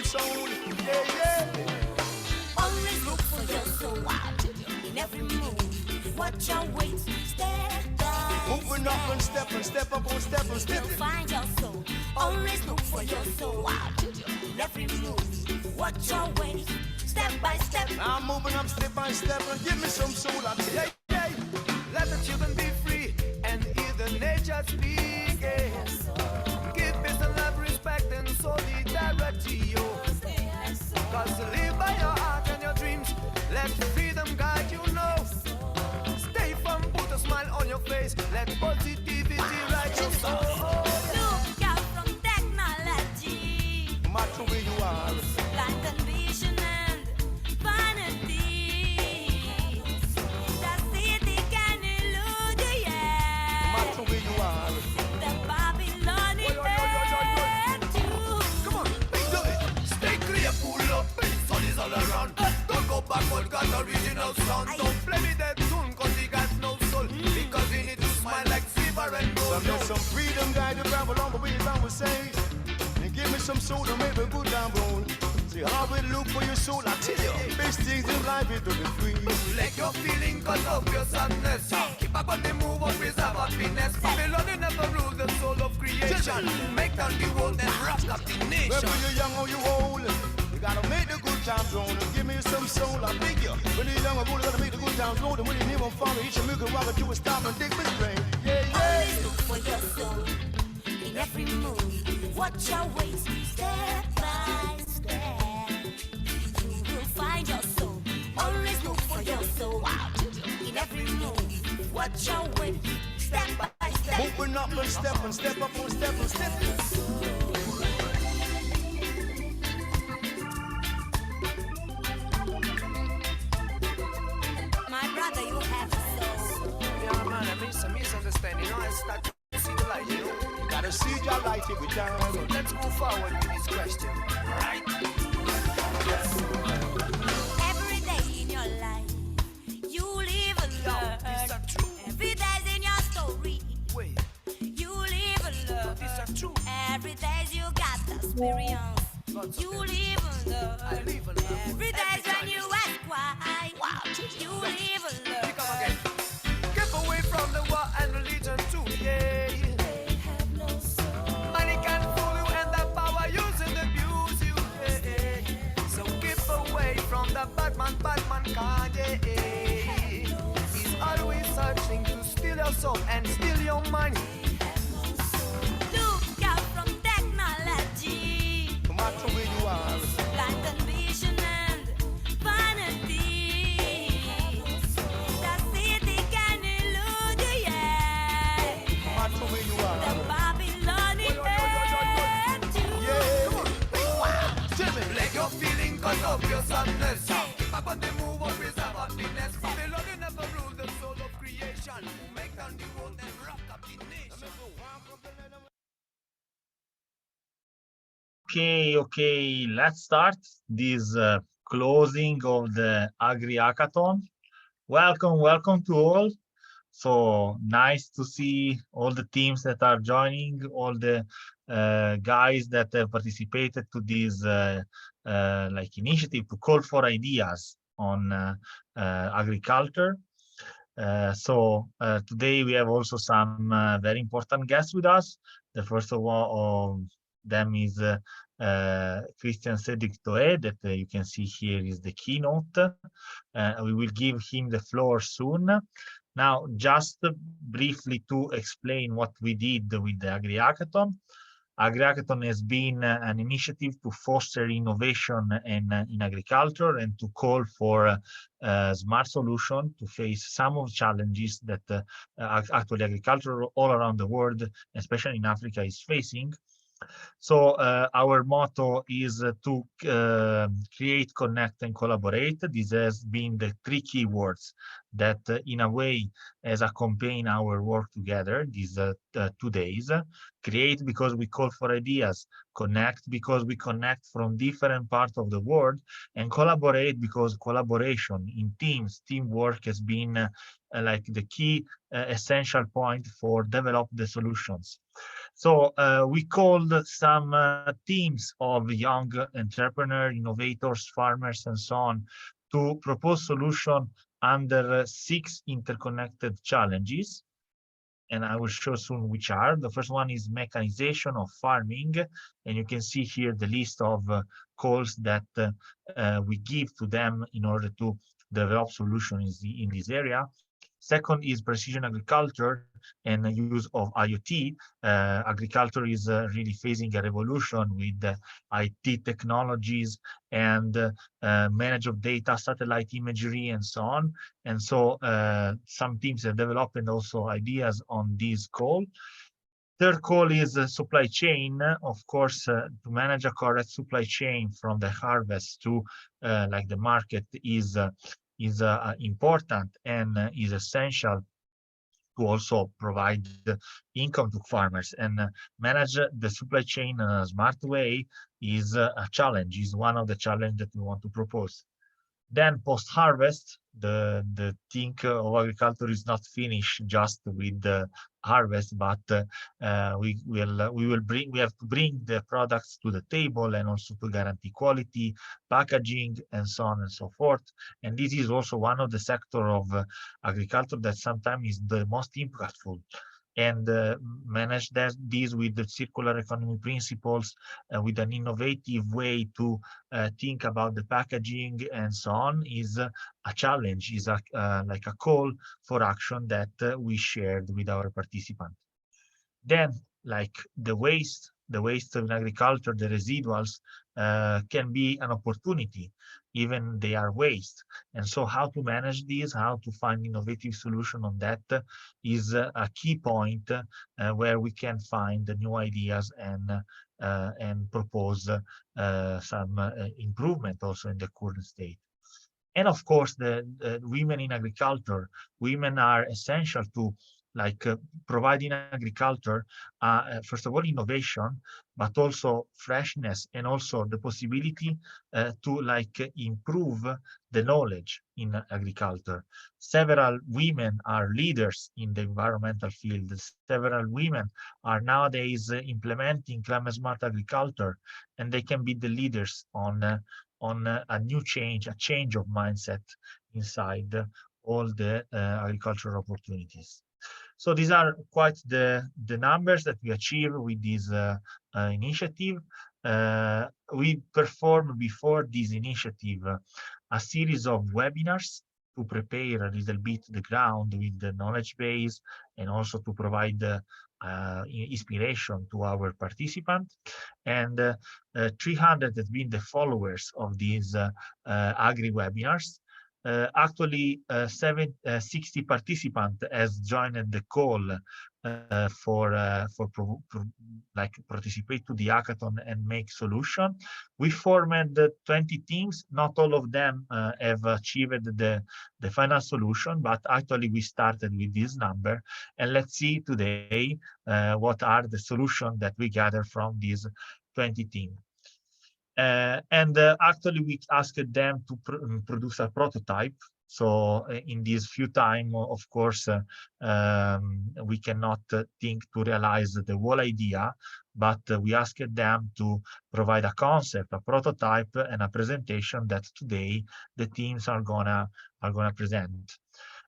soul. Yeah, yeah. Always look for your soul in every move. Watch your ways, step by Moving up and step on step. You'll find your soul. Always look for your soul in every move. Watch your ways, step by step. I'm moving up step by step and give me some soul. I tell you. Yeah, let the children be free and hear the nature speak. Yeah. Give peace and love, respect and solidarity, yo. Cause to live by your heart and your dreams, let freedom guide you, know. Stay firm, put a smile on your face, let positivity ride your soul. Look out from technology, No matter where you are, blind ambition and vanity. The city can elude you, no yeah. matter where you are. The Babylon is there too. Come on, do it. Stay clear, pull up, sun is all around. Don't go backward, got original sound. Don't play me that tune, cause he got no soul. Because he need to smile like silver and gold. Some some freedom guide to travel along the way I would say. And give me some soul to make me good down bone. See how we look for your soul, I tell you. Best things in life is to be free. Let your feeling cut off your sadness. Keep up on the move of preserve happiness. Babylon never rule the soul of creation. Make down the world and rock up the nation. Whether you're young or you old, you gotta make the good times roll. And give me some soul, I dig you. When you're young or old, you gotta make the good times roll. And when you near on follow, each and milk and rock, you will stop and dig this brain. Yeah, yeah. Always look for your soul in every move. Watch your ways, step by step. You will find your soul. Always look for your soul in every move. Watch your ways, step by step. Moving up and step on step up on step on step. My brother, you have a soul. Yeah, man, I mean some misunderstanding. You know, I start to see the light, you know. You gotta see your light every time. So let's move forward with this question. Right? Every day in your life, you live and learn. Is that true? Every day's in your story, Wait, you live and learn. is that true? Every day you got the experience. Lots You of them. live and I learn. live and learn. Every day Every when time. you ask why, you live and Here come learn. again. Get away from the war and religion too, yeah. Money can fool you and the power use and abuse you, yeah. So keep away from the Batman Kanye. He's always searching to steal your soul and steal your money. Look out from technology, No matter where you are. blind ambition and vanity. The city can elude you, yeah. No matter where you The are. Babylon is there too. Yeah. Tell me. Let your feeling cut off your sadness. Keep up on the move of preserve happiness. Babylon never rule the soul of creation. Make down the world and rock up the nation. Okay, let's start this closing of the AgriHackathon. Welcome to all. So nice to see all the teams that are joining, all the guys that have participated to this like initiative to call for ideas on agriculture. Today we have also some very important guests with us. The first of all them is Christian Cedric Toé, that you can see here is the keynote. We will give him the floor soon. Now, just briefly to explain what we did with the AgriHackathon. AgriHackathon has been an initiative to foster innovation in agriculture and to call for smart solutions to face some of the challenges that actually agriculture all around the world, especially in Africa, is facing. So our motto is to create, connect, and collaborate. This has been the three keywords that in a way has accompanied our work together these 2 days. Create because we call for ideas, connect because we connect from different parts of the world, and collaborate because collaboration in teams, teamwork has been like the key essential point for develop the solutions. So we called some teams of young entrepreneurs, innovators, farmers, and so on to propose solution under 6 interconnected challenges. And I will show soon which are. The first one is mechanization of farming. And you can see here the list of calls that we give to them in order to develop solutions in this area. Second is precision agriculture and the use of IoT. Agriculture is really facing a revolution with IT technologies and manage of data, satellite imagery, and so on. And so some teams have developed and also ideas on this call. Third call is supply chain. Of course, to manage a correct supply chain from the harvest to like the market is important and is essential to also provide income to farmers. And manage the supply chain in a smart way is a challenge, is one of the challenges that we want to propose. Then post-harvest, the thing of agriculture is not finished just with the harvest, but we have to bring the products to the table and also to guarantee quality, packaging, and so on and so forth. And this is also one of the sector of agriculture that sometimes is the most impactful. And manage these with the circular economy principles, with an innovative way to think about the packaging and so on is a challenge, is like a call for action that we shared with our participants. Then, like the waste in agriculture, the residuals can be an opportunity, even they are waste. And so how to manage these, how to find innovative solution on that is a key point where we can find new ideas and propose some improvement also in the current state. And of course, the women in agriculture, women are essential to like providing agriculture, first of all, innovation, but also freshness and also the possibility to like improve the knowledge in agriculture. Several women are leaders in the environmental field. Several women are nowadays implementing climate smart agriculture, and they can be the leaders on a new change, a change of mindset inside all the agricultural opportunities. So these are quite the numbers that we achieve with this initiative. We performed before this initiative a series of webinars to prepare a little bit the ground with the knowledge base and also to provide inspiration to our participants. And 300 has been the followers of these agri webinars. Actually, 60 participants has joined the call like participate to the hackathon and make solution. We formed 20 teams. Not all of them have achieved the final solution, but actually we started with this number. And let's see today what are the solutions that we gather from these 20 teams. Actually, we asked them to produce a prototype. So in this few time, of course, we cannot think to realize the whole idea, but we asked them to provide a concept, a prototype, and a presentation that today the teams are gonna present.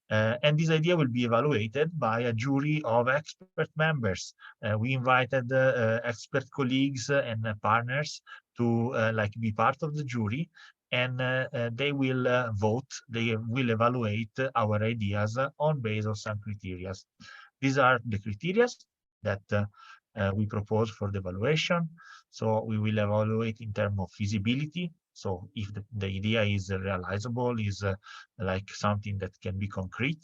And this idea will be evaluated by a jury of expert members. We invited expert colleagues and partners to like be part of the jury, and they will vote, they will evaluate our ideas on base of some criteria. These are the criteria that we propose for the evaluation. So we will evaluate in terms of feasibility. So if the idea is realizable, is like something that can be concrete.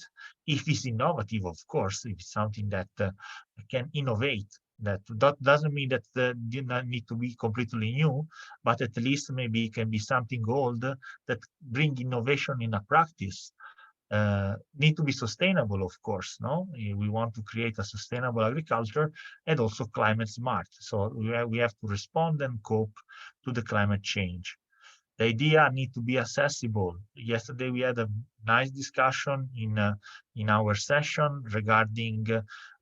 If it's innovative, of course, if it's something that can innovate, that doesn't mean that did not need to be completely new, but at least maybe it can be something old that bring innovation in a practice. Need to be sustainable, of course. No, we want to create a sustainable agriculture and also climate smart. So we have to respond and cope to the climate change. The idea need to be accessible. Yesterday we had a nice discussion in our session regarding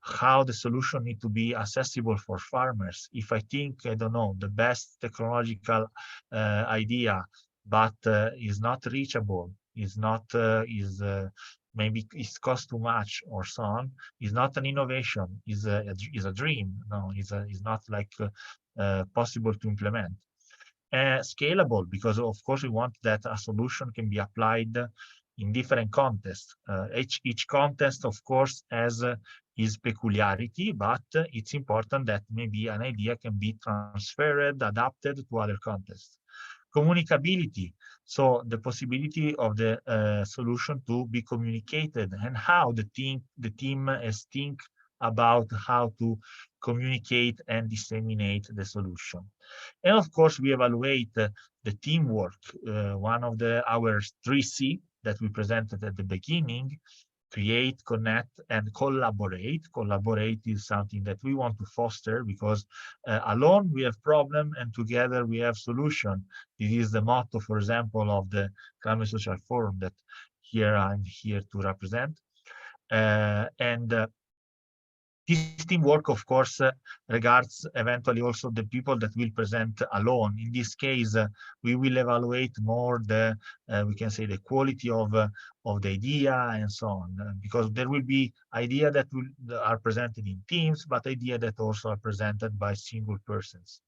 how the solution need to be accessible for farmers. If I think, I don't know, the best technological idea, but is not reachable, is not maybe it costs too much or so on, is not an innovation, is a dream. No, is not like possible to implement. Scalable, because of course we want that a solution can be applied in different contexts. Each context, of course, has its peculiarity, but it's important that maybe an idea can be transferred, adapted to other contexts. Communicability, so the possibility of the solution to be communicated, and how the team is think about how to communicate and disseminate the solution. And of course, we evaluate the teamwork, one of our 3C that we presented at the beginning: create, connect, and collaborate. Collaborate is something that we want to foster, because alone we have problem and together we have solution. This is the motto, for example, of the Climate Social Forum that I'm here to represent. This teamwork, of course, regards eventually also the people that will present alone. In this case, we will evaluate more the, we can say, the quality of the idea and so on, because there will be ideas that are presented in teams, but ideas that also are presented by single persons.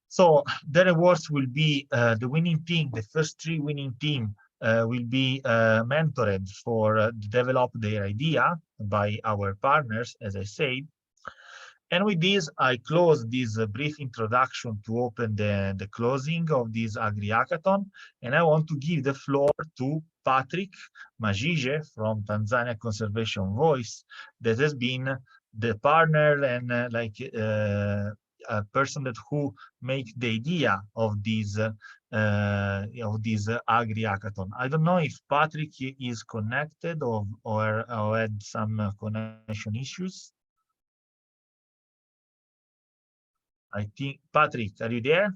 So the rewards will be the winning team, the first 3 winning team will be mentored for develop their idea by our partners, as I said. And with this, I close this brief introduction to open the closing of this AgriHackathon. And I want to give the floor to Patrick Majige from Tanzania Conservation Voice, that has been the partner and a person who make the idea of this AgriHackathon. I don't know if Patrick is connected or had some connection issues. I think, Patrick, are you there?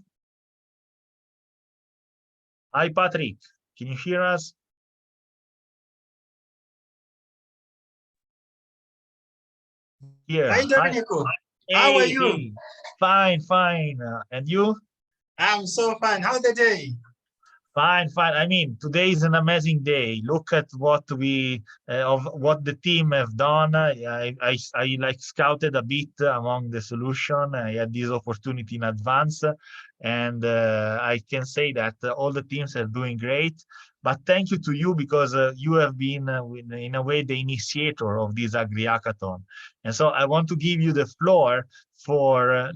Hi, Patrick. Can you hear us? Here. Hi, Domenico. Hey, how are you? Hey. Fine, fine. And you? I'm so fine. How's the day? Fine, fine. I mean, today is an amazing day. Look at what we of what the team have done. I like scouted a bit among the solution. I had this opportunity in advance, and I can say that all the teams are doing great. But thank you to you, because you have been, in a way, the initiator of this AgriHackathon. And so I want to give you the floor for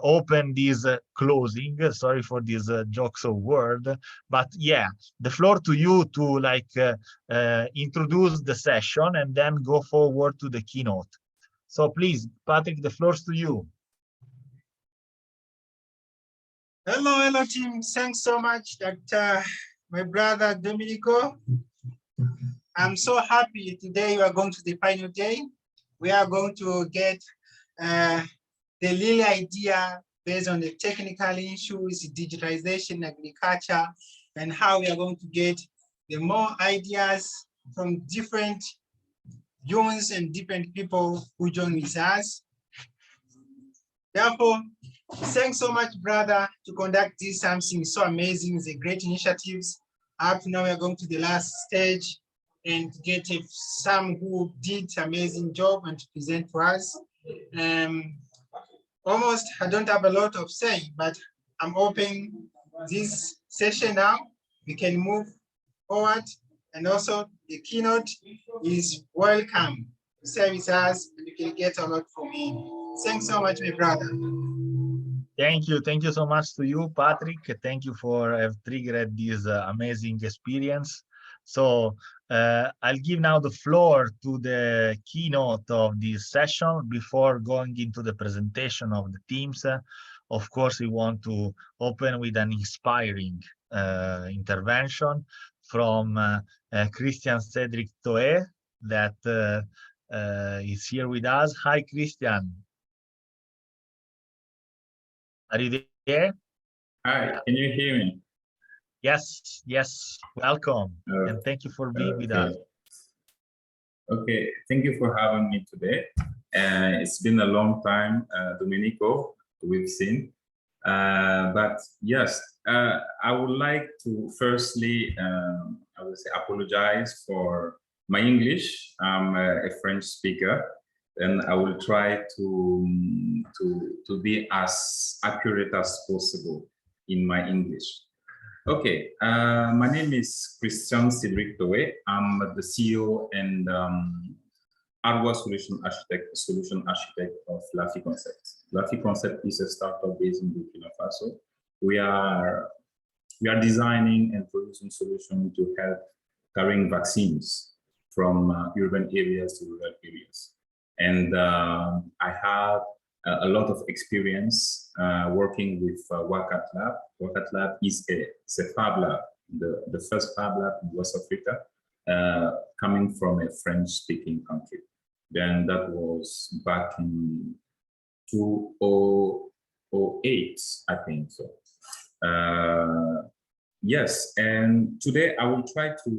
open this closing. Sorry for this jokes of word, but yeah, the floor to you to introduce the session and then go forward to the keynote. So please, Patrick, the floor's to you. Hello, team. Thanks so much, Dr. My brother Domenico. I'm so happy today we are going to the final day. We are going to get the little idea based on the technical issues, digitalization, agriculture, and how we are going to get the more ideas from different zones and different people who join with us. Therefore, thanks so much, brother, to conduct this something so amazing. It's a great initiatives. Up now, we are going to the last stage and get some who did amazing job and to present for us. Almost, I don't have a lot of say, but I'm opening this session now. We can move forward, and also the keynote is welcome to share with us, and you can get a lot from him. Thanks so much, my brother. Thank you so much to you, Patrick. Thank you for have triggered this amazing experience. So I'll give now the floor to the keynote of this session before going into the presentation of the teams. Of course, we want to open with an inspiring intervention from Christian Cedric Toe, that is here with us. Hi, Christian. Are you there? Hi, can you hear me? Yes, welcome. And thank you for being with us. Okay, thank you for having me today. It's been a long time, Domenico, we've seen. But yes, I would like to firstly, I would say, apologize for my English. I'm a French speaker, and I will try to be as accurate as possible in my English. Okay, my name is Christian Cedric Toé. I'm the CEO and hardware solution architect of Lafi Concept. Lafi Concept is a startup based in Burkina Faso. We are designing and producing solutions to help carrying vaccines from urban areas to rural areas. And I have a lot of experience working with Wakat Lab. Wakat Lab is a fab lab, the first fab lab in West Africa, coming from a French-speaking country. Then that was back in 2008, I think so. Yes, and today I will try to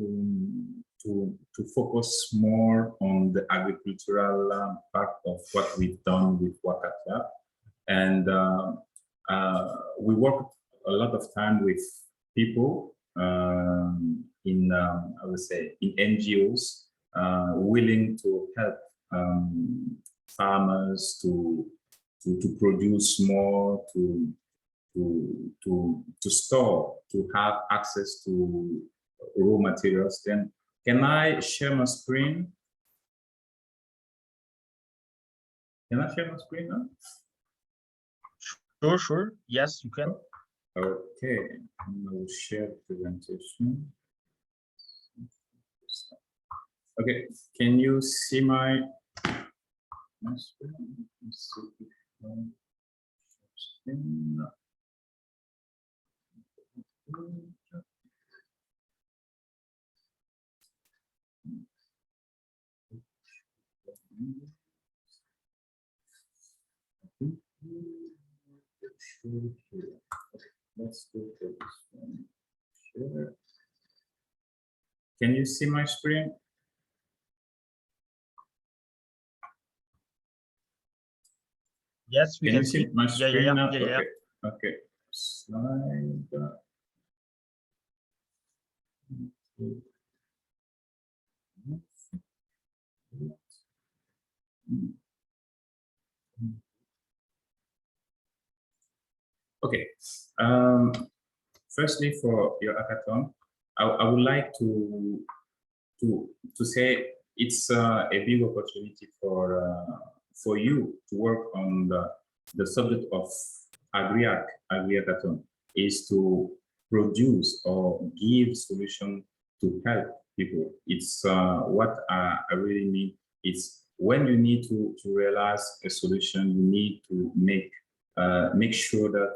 focus more on the agricultural part of what we've done with Wakat Lab. And we work a lot of time with people in, I would say, in NGOs, willing to help farmers to produce more, to store, to have access to raw materials. Then can I share my screen? Can I share my screen now? Sure. Yes, you can. Okay, I will share the presentation. Okay, can you see my screen? Let's see if let's go for this one. Sure. Can you see my screen? Yes, we can see my screen now. Yeah. Okay. Slide. Okay. Firstly, for your hackathon, I would like to say it's a big opportunity for you to work on the subject of AgriHackathon is to produce or give solution to help people. It's what I really mean. It's when you need to realize a solution, you need to make sure that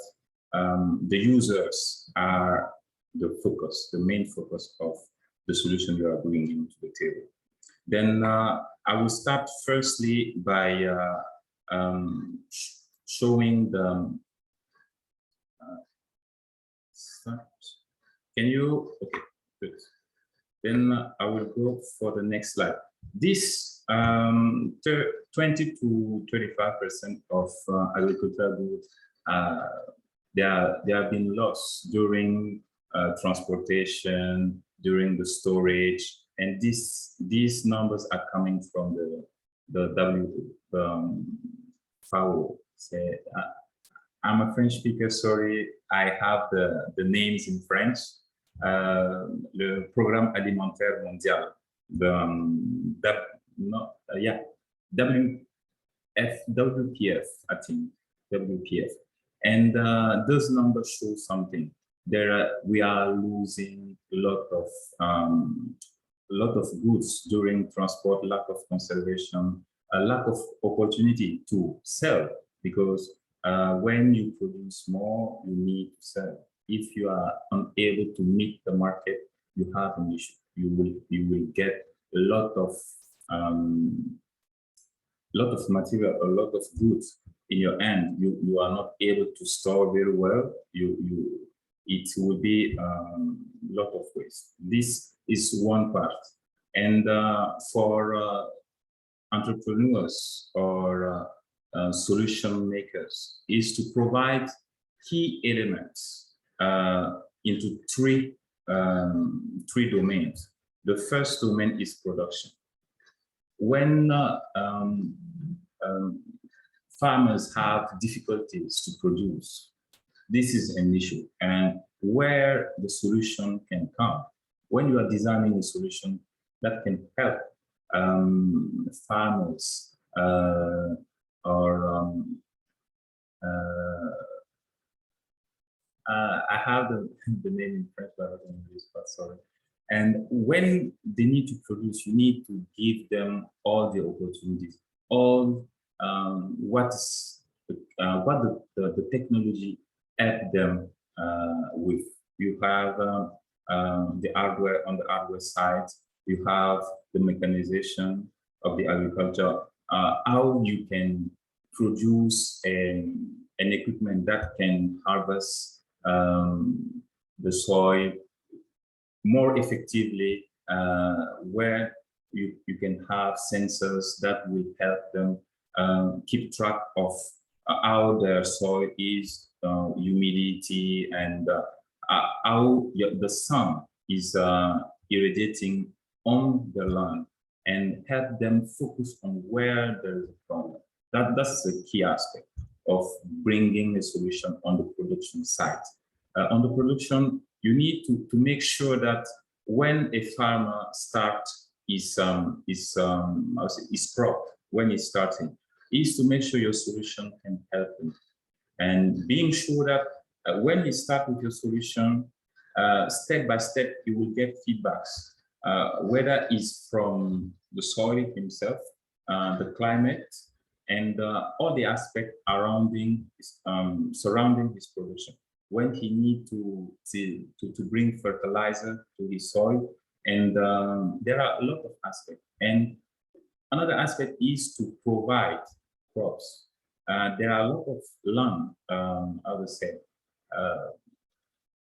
the users are the focus, the main focus of the solution you are bringing to the table. Then I will start firstly by showing the. Can you? Okay, good. Then I will go for the next slide. This 20 to 25% of agricultural goods they have been lost during transportation, during the storage, and these numbers are coming from the FAO. I'm a French speaker, sorry, I have the names in French. Le Programme Alimentaire Mondial, WPF, I think, WPF. And those numbers show something. We are losing a lot of goods during transport, lack of conservation, a lack of opportunity to sell, because when you produce more, you need to sell. If you are unable to meet the market, you have an issue. You will get a lot of material, a lot of goods in your hand. You are not able to store very well. It will be a lot of waste. This is one part. And for entrepreneurs or solution makers is to provide key elements into three domains. The first domain is production. When farmers have difficulties to produce, this is an issue, and where the solution can come. When you are designing a solution that can help farmers I have the name in French, but I don't know English, but sorry. And when they need to produce, you need to give them all the opportunities, all what the technology help them with. You have the hardware on the hardware side. You have the mechanization of the agriculture. How you can produce an equipment that can harvest the soil more effectively, where you can have sensors that will help them keep track of how their soil is, humidity, and how the sun is irradiating on the land, and help them focus on where there is a problem. That's the key aspect of bringing a solution on the production side. On the production, you need to make sure that when a farmer starts his crop, when he's starting, is to make sure your solution can help him. And being sure that when you start with your solution, step by step, you will get feedbacks, whether it's from the soil himself, the climate, and all the aspects surrounding his production. When he needs to bring fertilizer to his soil, and there are a lot of aspects. And another aspect is to provide crops. There are a lot of land, I would say,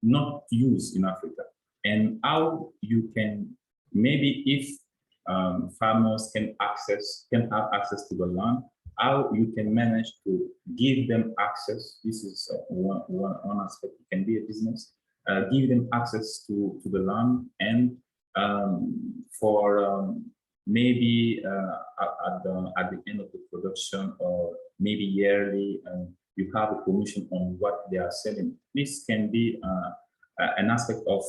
not used in Africa. And how you can, maybe if farmers can have access to the land, how you can manage to give them access. This is one aspect. It can be a business. Give them access to the land, and for maybe at the end of the production, or maybe yearly, you have a commission on what they are selling. This can be an aspect of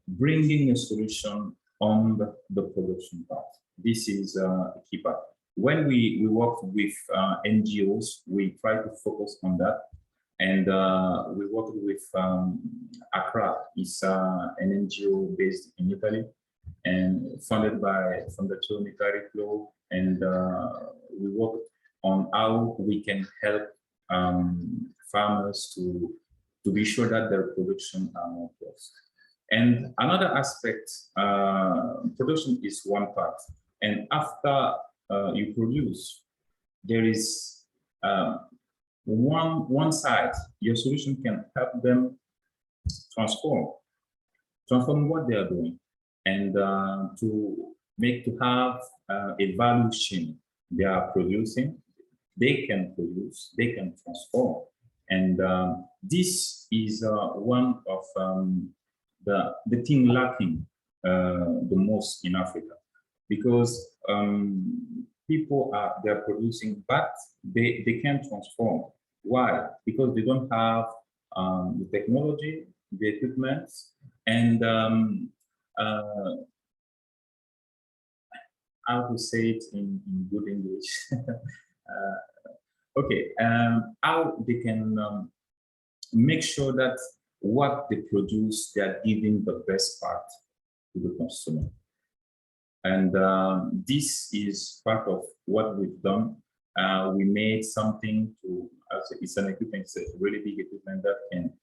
bringing a solution on the production part. This is a key part. When we work with NGOs, we try to focus on that. And we work with Accra. It's an NGO based in Italy and funded by Fondazione Carico. And we work on how we can help farmers to be sure that their production are more cost. And another aspect, production is one part. And after you produce, there is one side. Your solution can help them transform what they are doing, and to have a value chain. They are producing, they can produce, they can transform, and this is one of the thing lacking the most in Africa, because people they're producing, but they can't transform. Why? Because they don't have the technology, the equipment, and how to say it in good English. Okay, how they can make sure that what they produce, they are giving the best part to the consumer. And this is part of what we've done. We made something to, it's an equipment, it's a really big equipment that can,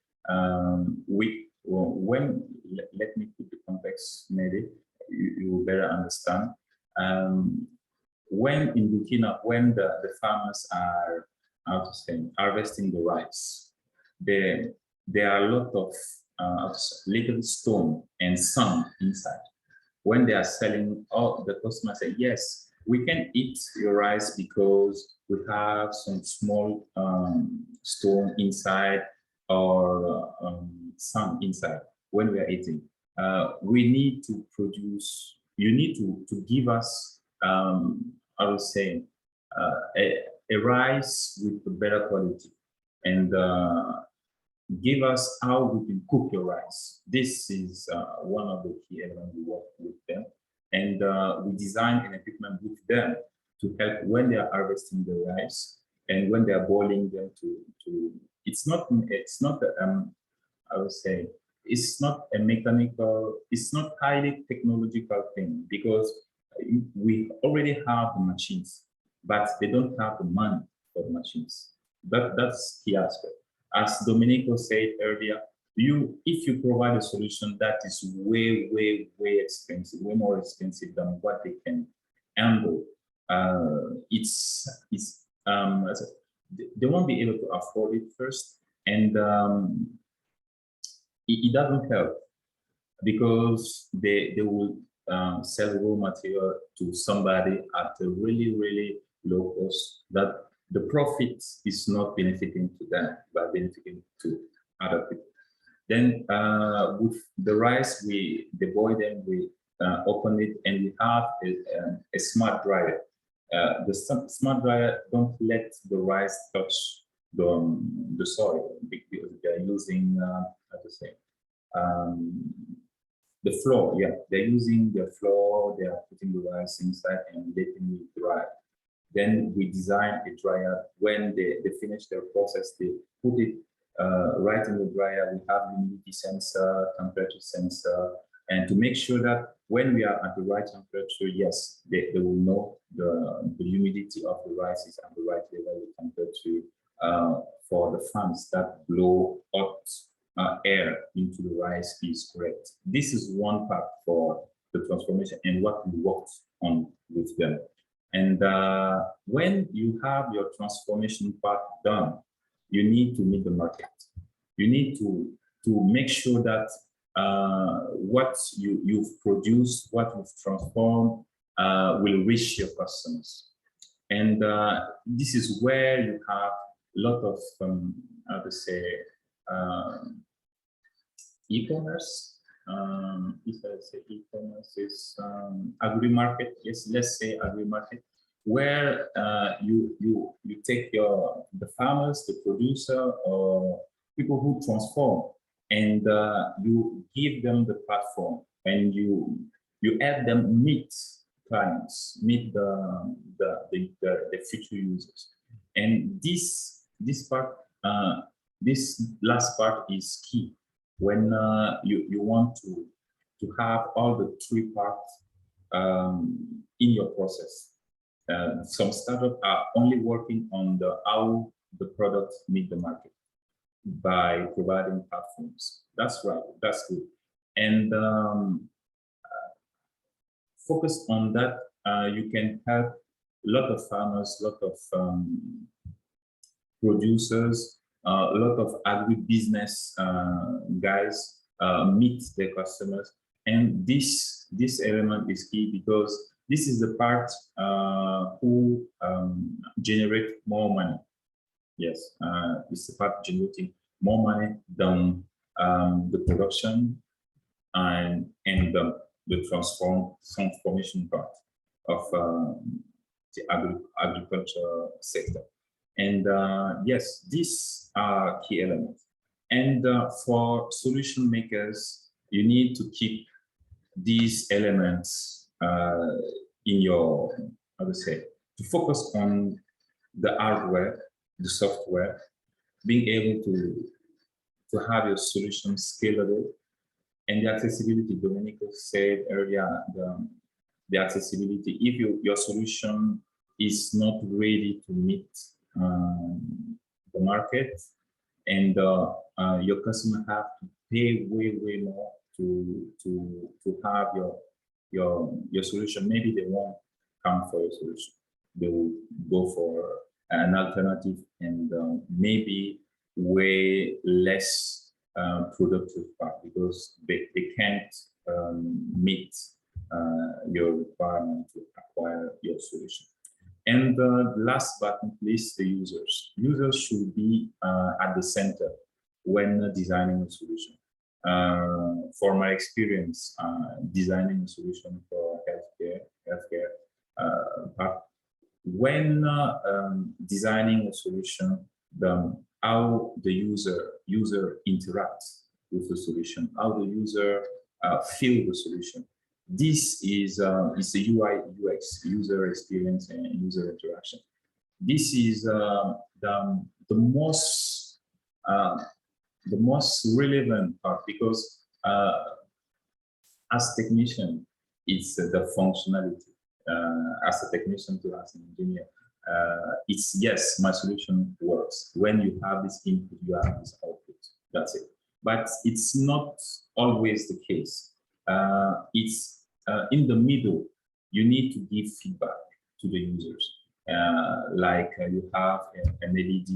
let me put the context, maybe you will better understand. When in Burkina, when the farmers are harvesting the rice, there are a lot of little stone and sand inside. when they are selling, all the customers say, yes, we can eat your rice because we have some small stone inside or some inside when we are eating. We need to produce, you need to give us, I would say, a rice with a better quality, and give us how we can cook your rice. This is one of the key elements we work with them. And we design an equipment with them to help when they are harvesting the rice and when they are boiling them to it's not I would say, it's not a mechanical, it's not highly technological thing, because we already have the machines, but they don't have the money for the machines. That's the aspect. As Domenico said earlier, if you provide a solution that is way expensive, way more expensive than what they can handle, they won't be able to afford it first, and it doesn't help, because they will sell raw material to somebody at a really low cost, that the profit is not benefiting to them, but benefiting to other people. Then with the rice, they boil them, we open it, and we have a smart dryer. The smart dryer don't let the rice touch the soil, because they're using, how to say, the floor. Yeah, they're using the floor, they are putting the rice inside and letting it dry. Then we design a dryer. When they finish their process, they put it right in the dryer. We have humidity sensor, temperature sensor, and to make sure that when we are at the right temperature, yes, they will know the humidity of the rice is at the right level of temperature for the fans that blow hot air into the rice is correct. This is one part for the transformation and what we worked on with them. And when you have your transformation part done, you need to meet the market. You need to make sure that what you've produced, what you've transformed, will reach your customers. And this is where you have a lot of, how to say, e-commerce. If I say e-commerce is agri-market, yes, let's say agri-market, where you take the farmers, the producer, or people who transform, and you give them the platform, and you help them meet clients, meet the future users. And this part, this last part is key when you want to have all the three parts in your process. Some startups are only working on how the product meet the market by providing platforms. That's right, that's good. And focus on that, you can help a lot of farmers, a lot of producers, a lot of agribusiness guys meet their customers. And this element is key, because this is the part who generate more money. Yes, it's the part generating more money than the production and the transformation part of the agriculture sector. And yes, these are key elements. And for solution makers, you need to keep these elements in your, I would say, to focus on the hardware, the software, being able to have your solution scalable, and the accessibility. Domenico said earlier, the accessibility. If your solution is not ready to meet the market, and your customer have to pay way more to have your solution, maybe they won't come for your solution. They will go for an alternative, and maybe way less productive part, because they can't meet your requirement to acquire your solution. And last but not least, the users. Users should be at the center when designing a solution. For my experience, designing a solution for healthcare, but when designing a solution, how the user interacts with the solution, how the user feel the solution. This is the UI UX, user experience and user interaction. This is the most relevant part, because as technician, it's the functionality. As a technician to as an engineer, it's yes, my solution works. When you have this input, you have this output. That's it. But it's not always the case. It's in the middle. You need to give feedback to the users. You have an LED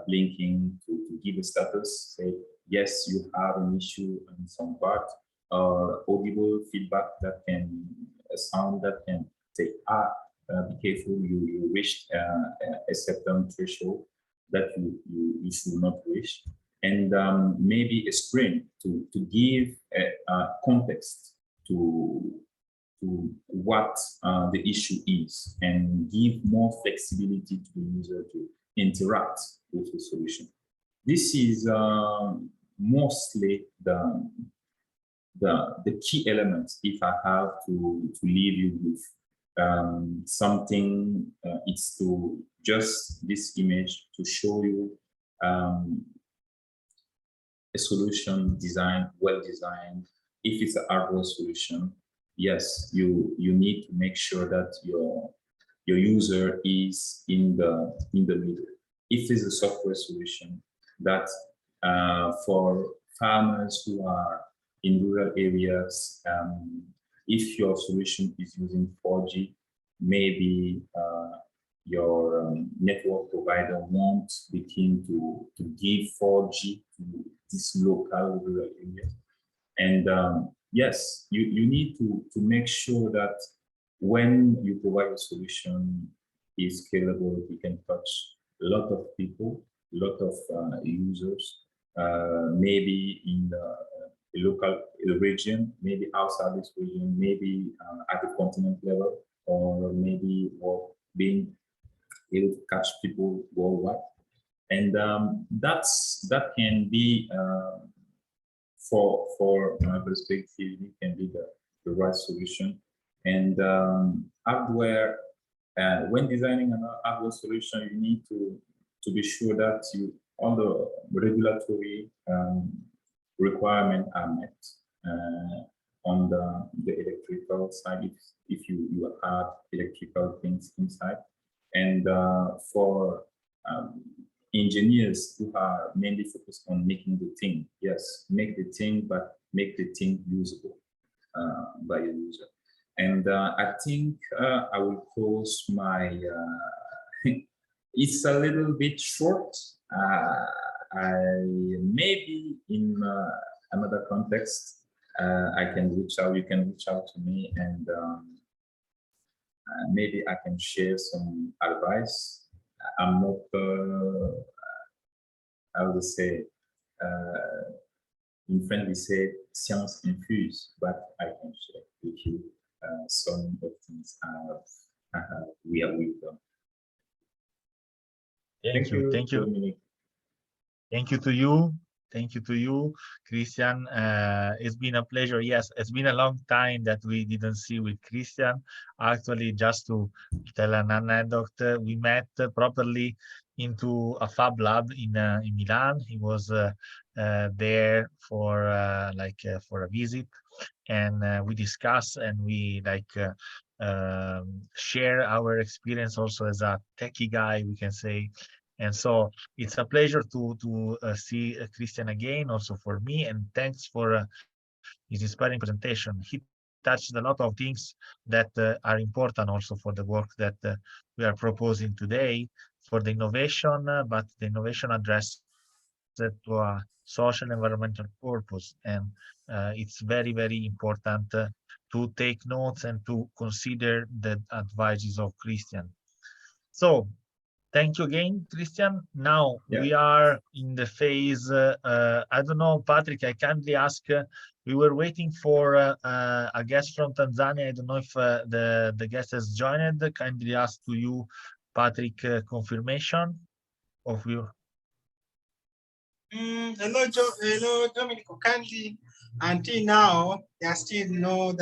blinking to give a status, say, yes, you have an issue in some part, or audible feedback that can, a sound that can say, be careful, you reached a certain threshold that you should not reach. And maybe a screen to give a context to what the issue is, and give more flexibility to the user to interact with the solution. This is mostly the key elements. If I have to leave you with something, it's to just this image to show you a solution designed, well designed. If it's a hardware solution, yes, you need to make sure that your user is in the middle. If it's a software solution, that for farmers who are in rural areas, if your solution is using 4G, maybe your network provider won't begin to give 4G to this local rural area. And yes, you need to make sure that when you provide a solution is scalable, you can touch a lot of people, a lot of users, maybe in the local region, maybe outside this region, maybe at the continent level, or maybe being able to catch people worldwide. And that can be, for my perspective, it can be the right solution. And hardware, when designing an hardware solution, you need to be sure that all the regulatory requirements are met on the electrical side, if you have electrical things inside. And for engineers who are mainly focused on making the thing, yes, make the thing, but make the thing usable by a user. And I think I will close my, it's a little bit short. Maybe in another context, I can reach out, you can reach out to me, and maybe I can share some advice. I'm not, I would say, in French we say science infused, but I can share with you some of things we have done. Thank you. Dominic. Thank you to you. Thank you to you, Christian. It's been a pleasure. Yes, it's been a long time that we didn't see with Christian. Actually, just to tell an anecdote, we met properly into a Fab Lab in Milan. He was there for for a visit, and we discuss and we share our experience also as a techie guy, we can say. And so it's a pleasure to see Christian again, also for me, and thanks for his inspiring presentation. He touched a lot of things that are important also for the work that we are proposing today for the innovation, but the innovation addressed to a social environmental purpose. And it's very, very important to take notes and to consider the advices of Christian. So thank you again, Christian. Now we are in the phase, I don't know, Patrick, I kindly ask, we were waiting for a guest from Tanzania. I don't know if the guest has joined. Kindly ask to you, Patrick, confirmation of you. Hello, Dominico. Kindly, until now, they're still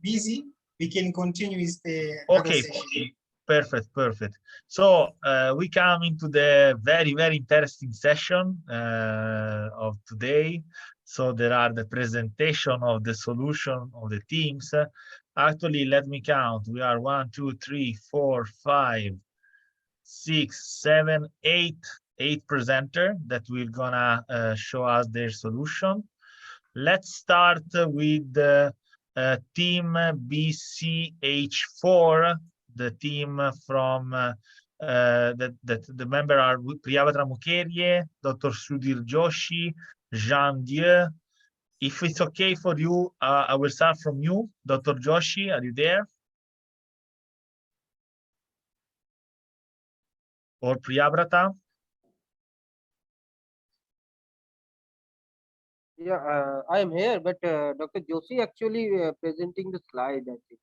busy. We can continue with the other session. Perfect. So we come into the very interesting session of today. So there are the presentation of the solution of the teams. Actually, let me count. We are 1, 2, 3, 4, 5, 6, 7, 8 presenters that will gonna show us their solution. Let's start with the team BCH4, the team from that the member are Priyavatra Mukherjee, Dr. Sudhir Joshi, Jean Dieu. If it's okay for you, I will start from you. Dr. Joshi, are you there? Or Priyavrata? Yeah, I am here, but Dr. Joshi actually presenting the slide, I think.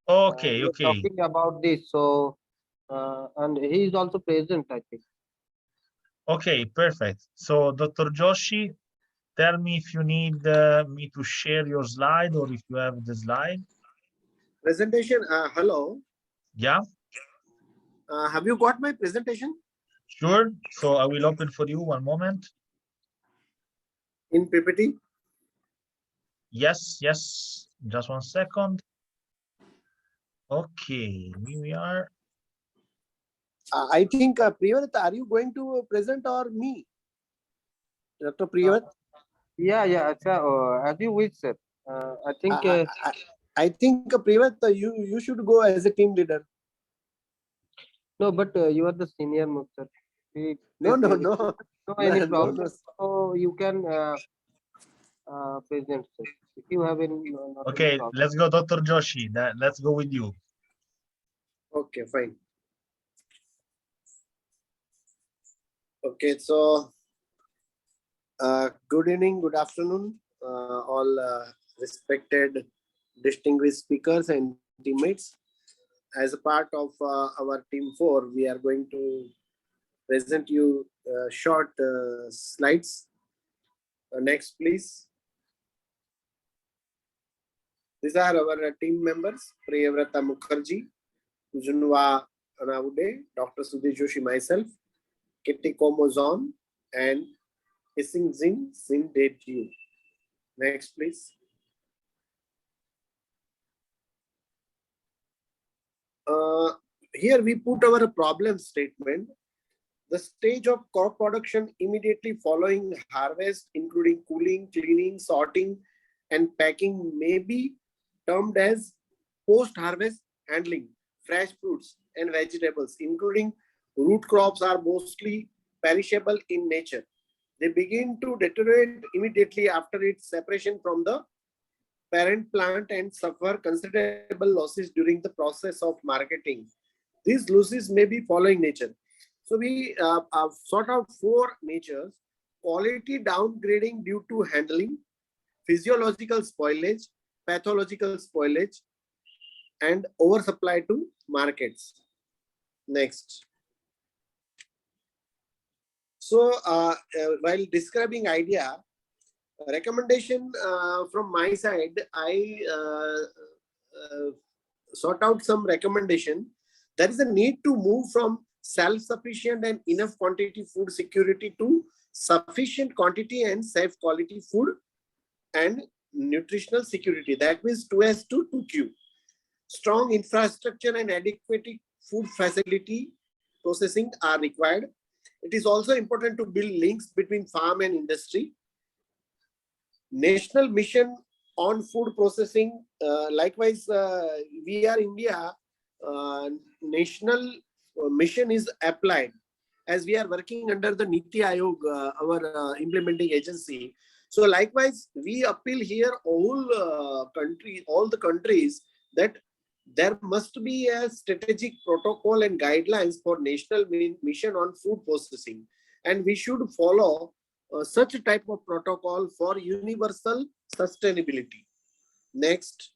Okay. We're talking about this, so and he is also present, I think. Okay, perfect. So, Dr. Joshi, tell me if you need me to share your slide or if you have the slide. Presentation, hello. Yeah. Have you got my presentation? Sure. So I will open for you, one moment. In PPT? Yes. Just 1 second. Okay, here we are. I think, Priyavat, are you going to present or me? Dr. Priyavat? Yeah. As you wish, sir. I think. I think, Priyavat, you should go as a team leader. No, but you are the senior most, sir. No. No any problem. No. So you can present, sir. If you have any. Okay, let's go, Dr. Joshi. Let's go with you. Okay, fine. Okay, so good evening, good afternoon, all respected distinguished speakers and teammates. As a part of our team 4, we are going to present you short slides. Next, please. These are our team members: Priyavrata Mukherjee, Junwa Anaude, Dr. Sudhir Joshi, myself, Kitty Komozon, and Ising Sin Deju. Next, please. Here we put our problem statement. The stage of crop production immediately following harvest, including cooling, cleaning, sorting, and packing, may be termed as post-harvest handling. Fresh fruits and vegetables, including root crops, are mostly perishable in nature. They begin to deteriorate immediately after its separation from the parent plant and suffer considerable losses during the process of marketing. These losses may be following nature. So we sort out 4 natures: quality downgrading due to handling, physiological spoilage, pathological spoilage, and oversupply to markets. Next. So while describing idea, recommendation from my side, I sort out some recommendation. There is a need to move from self-sufficient and enough quantity food security to sufficient quantity and safe quality food and nutritional security. That means 2S to 2Q. Strong infrastructure and adequate food facility processing are required. It is also important to build links between farm and industry. National mission on food processing. Likewise, we are India. National mission is applied as we are working under the Niti Aayog, our implementing agency. So likewise, we appeal here all the countries that there must be a strategic protocol and guidelines for national mission on food processing, and we should follow such a type of protocol for universal sustainability. Next.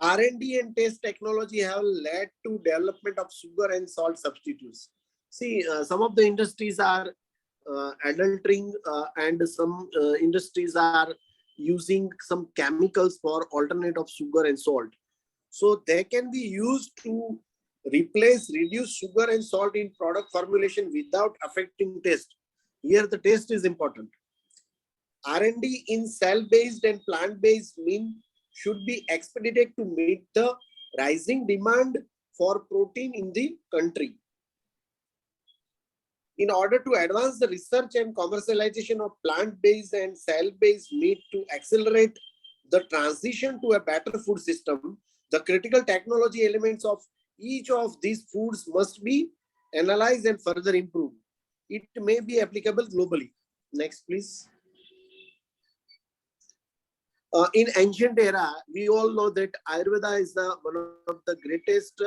R&D and test technology have led to development of sugar and salt substitutes. See, some of the industries are adultering and some industries are using some chemicals for alternate of sugar and salt. So they can be used to reduce sugar and salt in product formulation without affecting taste. Here the taste is important. R&D in cell-based and plant-based mean should be expedited to meet the rising demand for protein in the country. In order to advance the research and commercialization of plant-based and cell-based meat to accelerate the transition to a better food system, the critical technology elements of each of these foods must be analyzed and further improved. It may be applicable globally. Next, please. In ancient era, we all know that Ayurveda is one of the greatest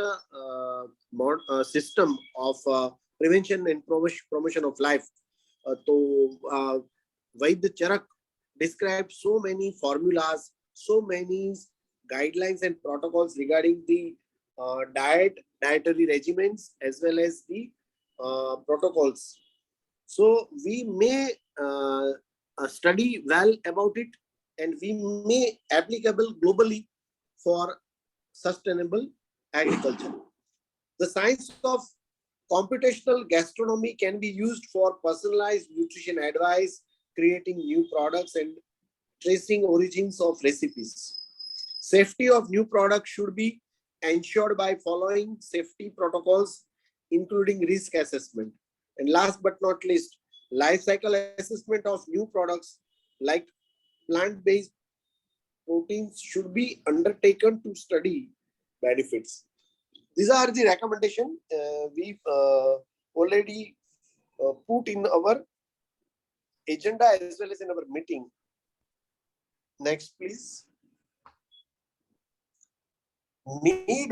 system of prevention and promotion of life. Vaidya Charak describes so many formulas, so many guidelines and protocols regarding the dietary regimens as well as the protocols. So we may study well about it, and we may applicable globally for sustainable agriculture. The science of computational gastronomy can be used for personalized nutrition advice, creating new products and tracing origins of recipes. Safety of new products should be ensured by following safety protocols, including risk assessment. And last but not least, life cycle assessment of new products like plant-based proteins should be undertaken to study benefits. These are the recommendations we've already put in our agenda as well as in our meeting. Next, please. Need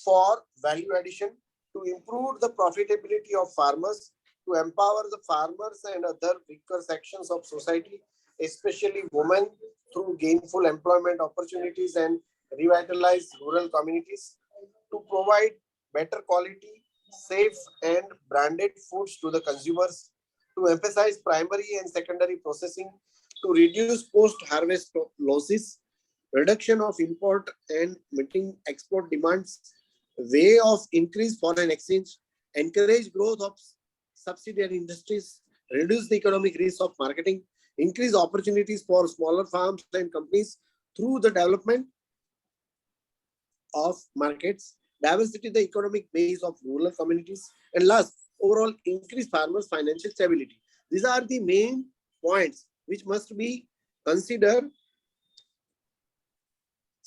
for value addition to improve the profitability of farmers, to empower the farmers and other weaker sections of society, especially women, through gainful employment opportunities and revitalize rural communities, to provide better quality, safe and branded foods to the consumers, to emphasize primary and secondary processing, to reduce post-harvest losses, reduction of import and meeting export demands, way of increased foreign exchange, encourage growth of subsidiary industries, reduce the economic risk of marketing, increase opportunities for smaller farms and companies through the development of markets, diversity the economic base of rural communities, and last, overall increase farmers' financial stability. These are the main points which must be considered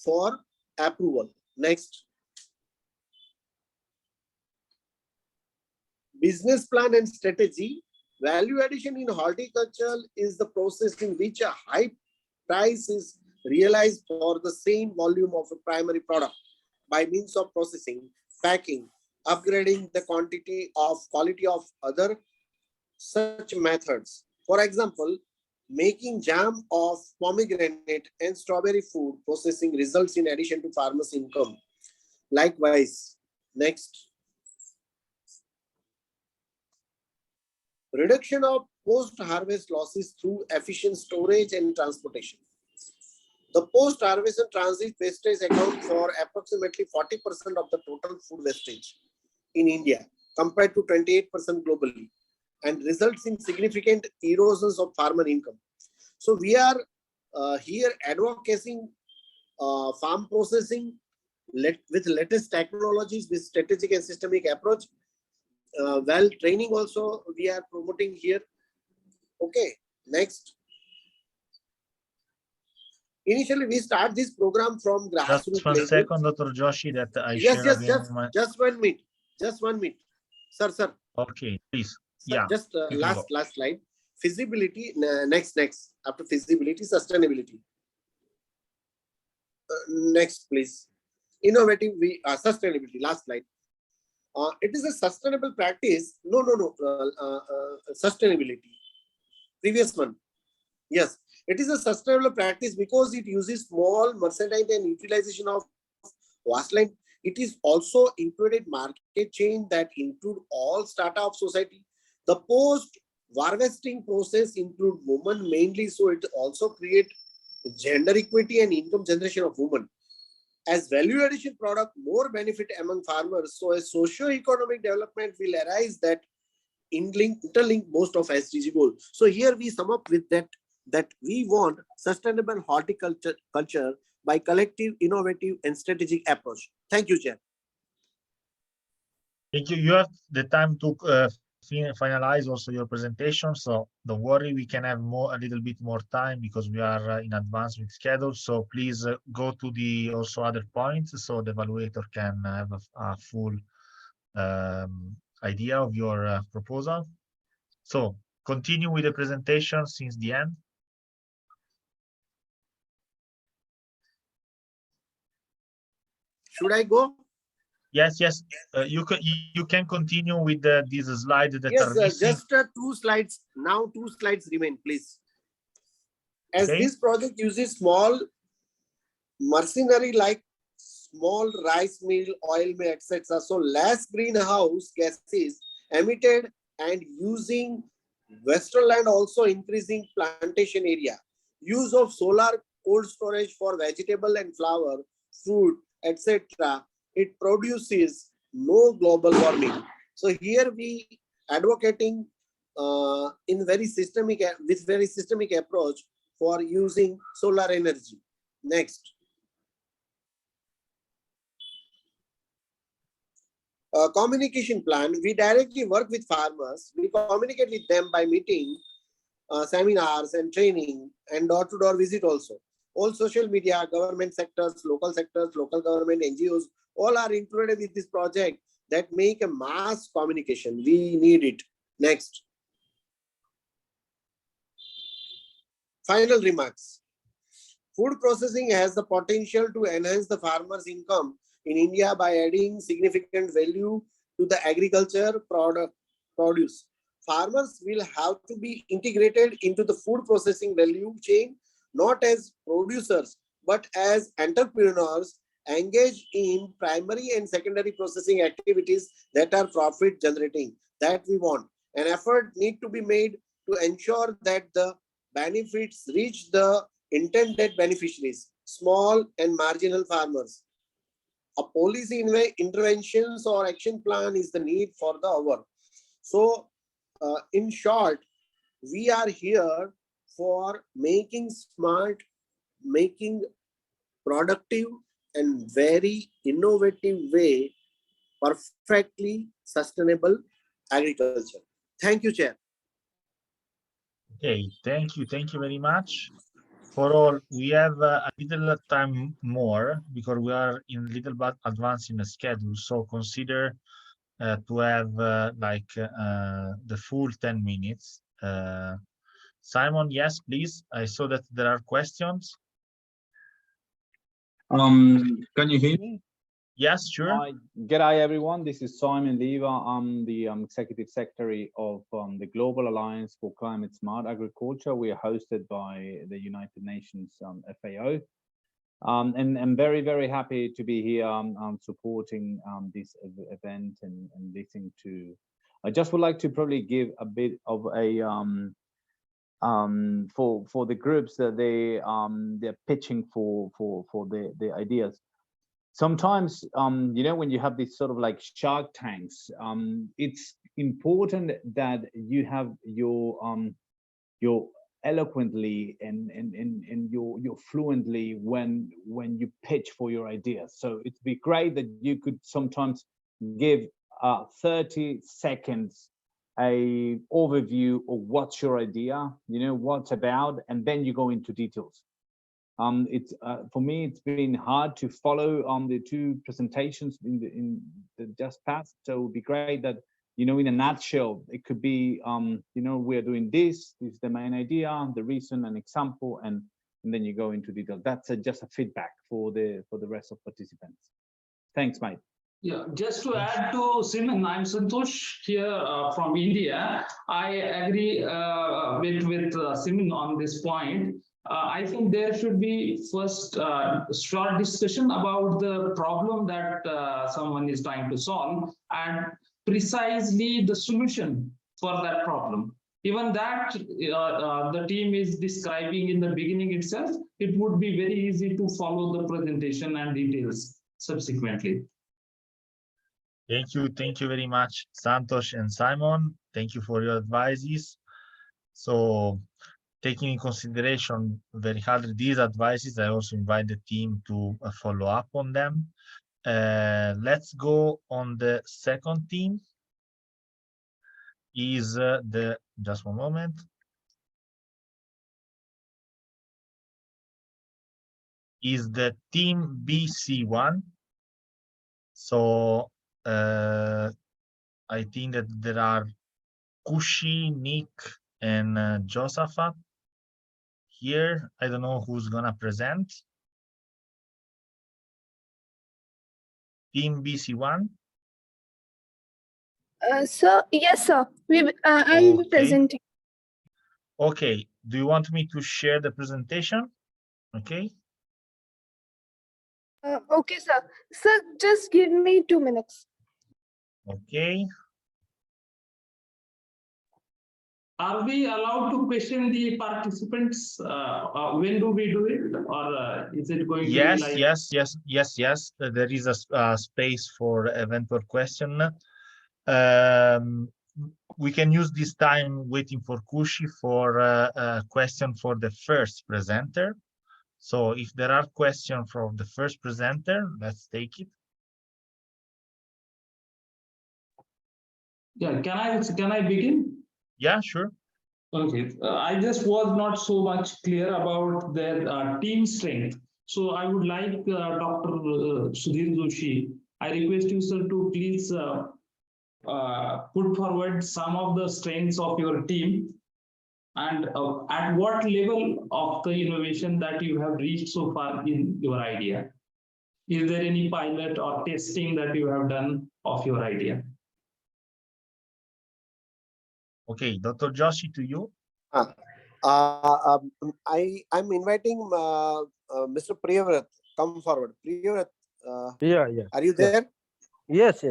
for approval. Next. Business plan and strategy. Value addition in horticulture is the process in which a high price is realized for the same volume of a primary product by means of processing, packing, upgrading the quality of other such methods. For example, making jam of pomegranate and strawberry food processing results in addition to farmers' income. Likewise, next. Reduction of post-harvest losses through efficient storage and transportation. The post-harvest and transit wastage account for approximately 40% of the total food wastage in India, compared to 28% globally, and results in significant erosions of farmer income. So we are here advocating farm processing with latest technologies, with strategic and systemic approach. Well, training also we are promoting here. Okay, next. Initially, we start this program from grassroots. Just 1 second, Dr. Joshi, that I yes, share yes, again my... just 1 minute. Just 1 minute. Sir. Okay, please. Sir, Yeah, just you can go. last slide. Feasibility, next. After feasibility, sustainability. Next, please. Innovative, sustainability, last slide. It is a sustainable practice. No. Sustainability. Previous one. Yes, it is a sustainable practice because it uses small merchandise and utilization of wasteland. It is also included market chain that include all strata of society. The post harvesting process include women mainly, so it also create gender equity and income generation of women. As value addition product, more benefit among farmers. So a socio-economic development will arise that interlink most of SDG goals. So here we sum up with that we want sustainable horticulture culture by collective, innovative, and strategic approach. Thank you, Chair. Thank you. You have the time to finalize also your presentation, so don't worry, we can have a little bit more time because we are in advance with schedule. So please go to the also other points so the evaluator can have a full idea of your proposal. So continue with the presentation since the end. Should I go? Yes. You can continue with these slides that are Yes, missing. just 2 slides. Now 2 slides remain, please. As Okay. this project uses small machinery like small rice mill, oil mill, etc. So less greenhouse gases emitted and using western land also increasing plantation area. Use of solar cold storage for vegetable and flower, fruit, etc. It produces no global warming. So here we advocating in very systemic with very systemic approach for using solar energy. Next. Communication plan, we directly work with farmers. We communicate with them by meeting, seminars and training and door-to-door visit also. All social media, government sectors, local government, NGOs, all are included with this project that make a mass communication. We need it. Next. Final remarks. Food processing has the potential to enhance the farmers' income in India by adding significant value to the agriculture produce. Farmers will have to be integrated into the food processing value chain, not as producers, but as entrepreneurs engaged in primary and secondary processing activities that are profit generating. That we want. An effort need to be made to ensure that the benefits reach the intended beneficiaries, small and marginal farmers. A policy interventions or action plan is the need for the hour. So, in short, we are here for making smart, making productive and very innovative way perfectly sustainable agriculture. Thank you, Chair. Okay, thank you very much. For all, we have a little time more because we are in a little bit advance in the schedule. So consider to have the full 10 minutes. Simon, yes, please. I saw that there are questions. Can you hear me? Yes, sure. Hi, g'day everyone. This is Simon Lever. I'm the Executive Secretary of the Global Alliance for Climate Smart Agriculture. We are hosted by the United Nations FAO. And I'm very, very happy to be here supporting this event and listening to. I just would like to probably give a bit of a for the groups that they're pitching for the ideas. Sometimes you know, when you have these sort of like shark tanks, it's important that you have your eloquently and your fluently when you pitch for your ideas. So it'd be great that you could sometimes give 30 seconds a overview of what's your idea, you know, what's about, and then you go into details. It's for me, it's been hard to follow the two presentations in the just past. So it would be great that in a nutshell, it could be, we're doing this is the main idea, the reason, an example, and then you go into detail. That's just a feedback for the rest of participants. Thanks, Mike. Yeah, just to add to Simon, I'm Santosh here from India. I agree with Simon on this point. I think there should be first short discussion about the problem that someone is trying to solve and precisely the solution for that problem. Even that the team is describing in the beginning itself, it would be very easy to follow the presentation and details subsequently. Thank you very much, Santosh and Simon. Thank you for your advices. So, taking in consideration very hardly these advices, I also invite the team to follow up on them. Let's go on the second team. Is just one moment. Is the team BC1. So I think that there are Kushi, Nick, and Josaphat here. I don't know who's gonna present. Team BC1. Sir, yes, sir. I'm Okay. presenting. Okay. Do you want me to share the presentation? Okay. Okay, sir. Sir, just give me 2 minutes. Okay. Are we allowed to question the participants? When do we do it, or is it going to be like? Yes. There is a space for eventual question. We can use this time waiting for Kushi for a question for the first presenter. So if there are questions from the first presenter, let's take it. Yeah, can I begin? Yeah, sure. Okay, I just was not so much clear about their team strength. So I would like Dr. Sudhir Joshi, I request you, sir, to please put forward some of the strengths of your team and at what level of the innovation that you have reached so far in your idea. Is there any pilot or testing that you have done of your idea? Okay, Dr. Joshi, to you. I'm inviting Mr. Priyavrat. Come forward. Priyavrat, Yeah. are you there? Yes.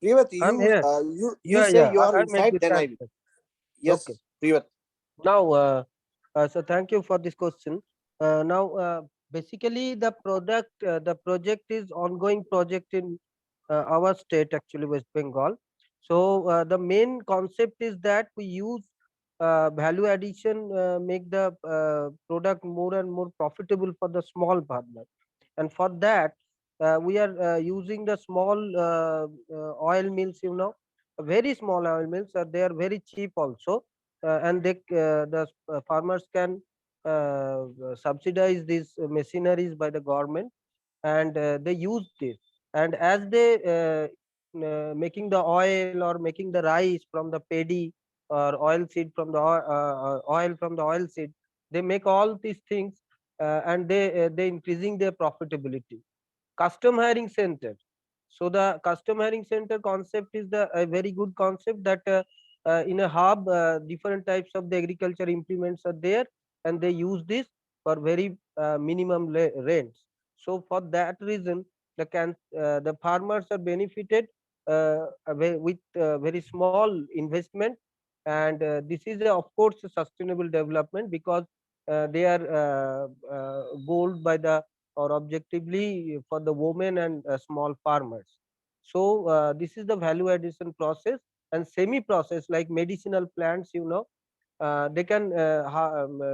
Priyavrat, I'm here. you say you are I make inside, good then time, I will. sir. Yes, Okay. Priyavrat. Now, so thank you for this question. Basically, the project is ongoing project in our state, actually West Bengal. So the main concept is that we use value addition, make the product more and more profitable for the small farmer, and for that we are using the small oil mills. Very small oil mills. They are very cheap also, and the farmers can subsidize these machineries by the government, and they use this, and as they making the oil or making the rice from the paddy or oil seed from the oil from the oil seed, they make all these things, and they increasing their profitability. Custom hiring center. So the custom hiring center concept is a very good concept, that in a hub different types of the agriculture implements are there, and they use this for very minimum rents. So for that reason, the farmers are benefited with very small investment, and this is of course a sustainable development, because they are goaled by the or objectively for the women and small farmers. So this is the value addition process. And semi process, like medicinal plants, they can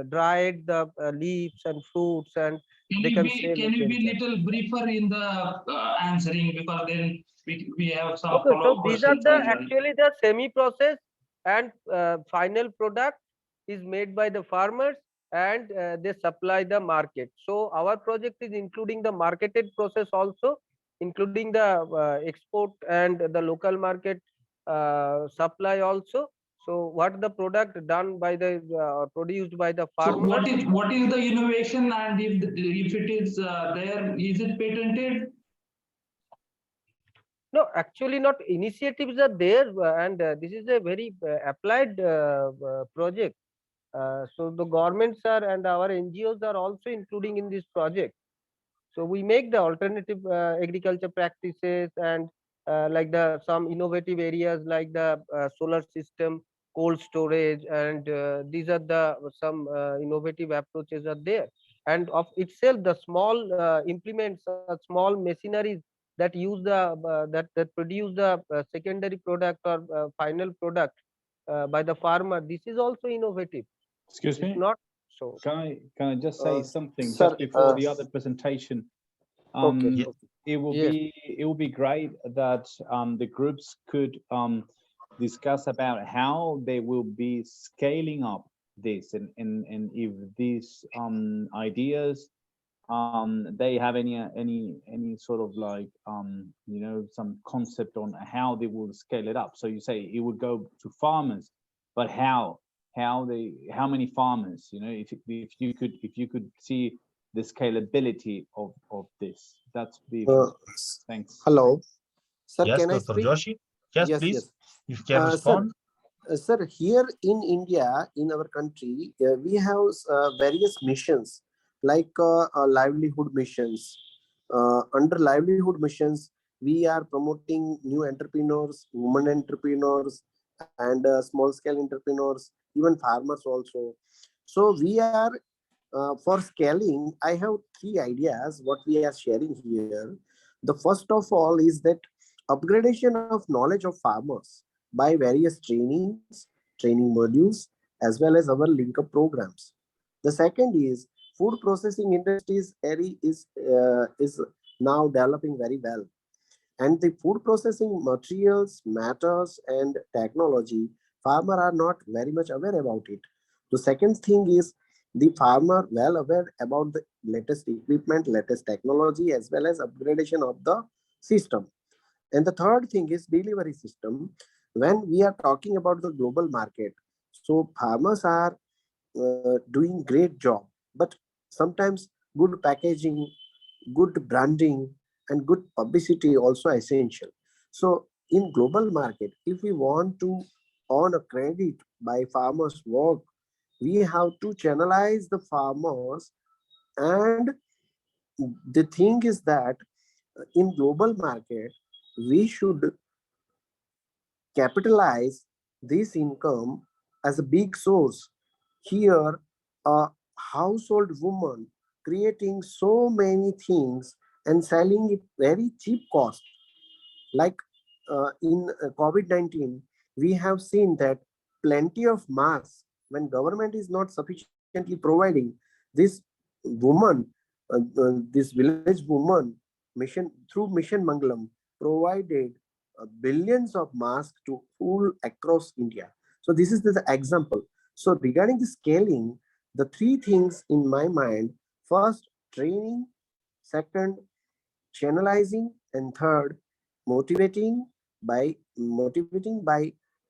dry the leaves and fruits, and they can sell Can it you in be the. little briefer in the answering, because then we have some Okay, so follow-up these are questions the as well. actually the semi process, and final product is made by the farmers, and they supply the market. So our project is including the marketed process also, including the export and the local market supply also. So what the product done by the produced by the So farmer. what is the innovation, and if it is there, is it patented? No, actually not. Initiatives are there, and this is a very applied project. So the governments are and our NGOs are also including in this project. So we make the alternative agriculture practices and like the some innovative areas like the solar system, cold storage, and these are the some innovative approaches are there. And of itself, the small implements, small machineries that use the that produce the secondary product or final product by the farmer. This is also innovative. Excuse It's me. not so. Can I just say something Sir, just before the other presentation? okay. Ye- It will Yes. be great that the groups could discuss about how they will be scaling up this, and if these ideas they have any sort of like some concept on how they will scale it up. So you say it would go to farmers, but how many farmers, if you could see the scalability of this, that's be Uh, thanks. Hello, sir. Yes, Can I Dr. speak? Joshi. Yes, Yes, please. yes. If you can Sir, respond. sir, here in India, in our country, we have various missions like livelihood missions. Under livelihood missions, we are promoting new entrepreneurs, women entrepreneurs, and small scale entrepreneurs, even farmers also. So we are for scaling. I have three ideas what we are sharing here. The first of all is that upgradation of knowledge of farmers by various trainings, training modules, as well as our link-up programs. The second is food processing industries area is now developing very well, and the food processing materials, matters, and technology, farmer are not very much aware about it. The second thing is the farmer well aware about the latest equipment, latest technology, as well as upgradation of the system. And the third thing is delivery system. When we are talking about the global market, so farmers are doing great job, but sometimes good packaging, good branding, and good publicity also essential. So in global market, if we want to earn a credit by farmers work, we have to channelize the farmers. And the thing is that in global market, we should capitalize this income as a big source. Here, a household woman creating so many things and selling it very cheap cost. Like in COVID-19, we have seen that plenty of masks when government is not sufficiently providing. This woman, this village woman, mission through Mission Mangalam provided billions of masks to full across India. So this is the example. So regarding the scaling, the three things in my mind: first, training; second, channelizing; and third, motivating by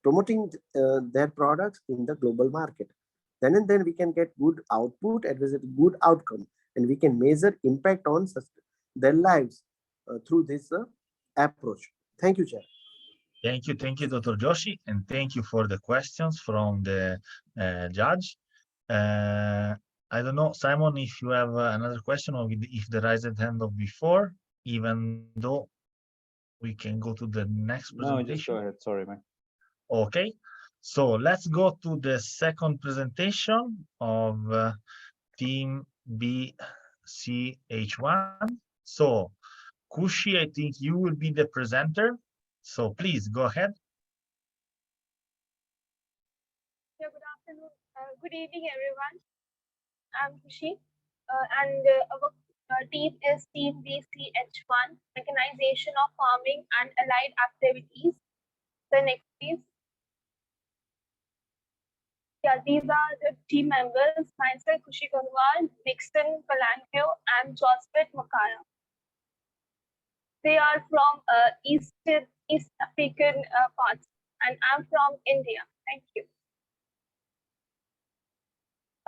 promoting their products in the global market. Then and then we can get good output and with a good outcome, and we can measure impact on their lives through this approach. Thank you, Chair. Thank you, Dr. Joshi, and thank you for the questions from the judge. I don't know, Simon, if you have another question or if the raised hand of before, even though we can go to the next presentation. No, just go ahead. Sorry, man. Okay, so let's go to the second presentation of Team BCH1. So, Kushi, I think you will be the presenter. So please go ahead. Yeah, good afternoon. Good evening, everyone. I'm Kushi, and our team is Team BCH1, Mechanization of Farming and Allied Activities. The next, please. Yeah, these are the team members: myself, Kushi Garwal, Nixon Kalanko, and Joseph Makaya. They are from East African parts. and I'm from India. Thank you.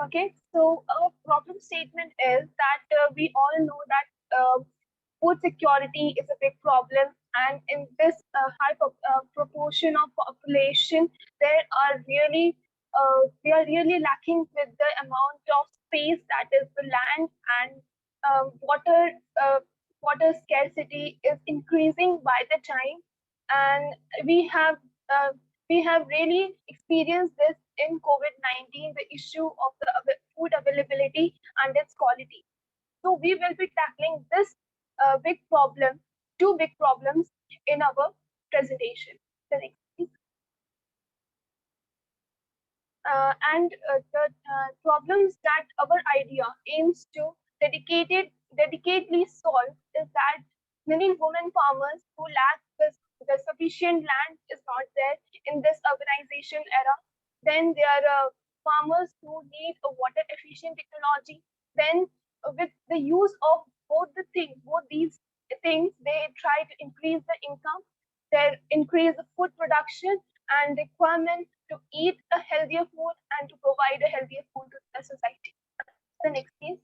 Okay, so our problem statement is that we all know that food security is a big problem, and in this proportion of population, there are really they are really lacking with the amount of space, that is the land, and water. Water scarcity is increasing by the time, and we have uh, we have really experienced this in COVID-19, the issue of the food availability and its quality. So we will be tackling this big problem, two big problems in our presentation. The next, please. And the problems that our idea aims to dedicatedly solve is that many women farmers who lack the sufficient land is not there in this urbanization era. Then there are farmers who need a water efficient technology. Then with the use of both these things, they try to increase the income, they increase the food production and requirement to eat a healthier food and to provide a healthier food to the society. The next please.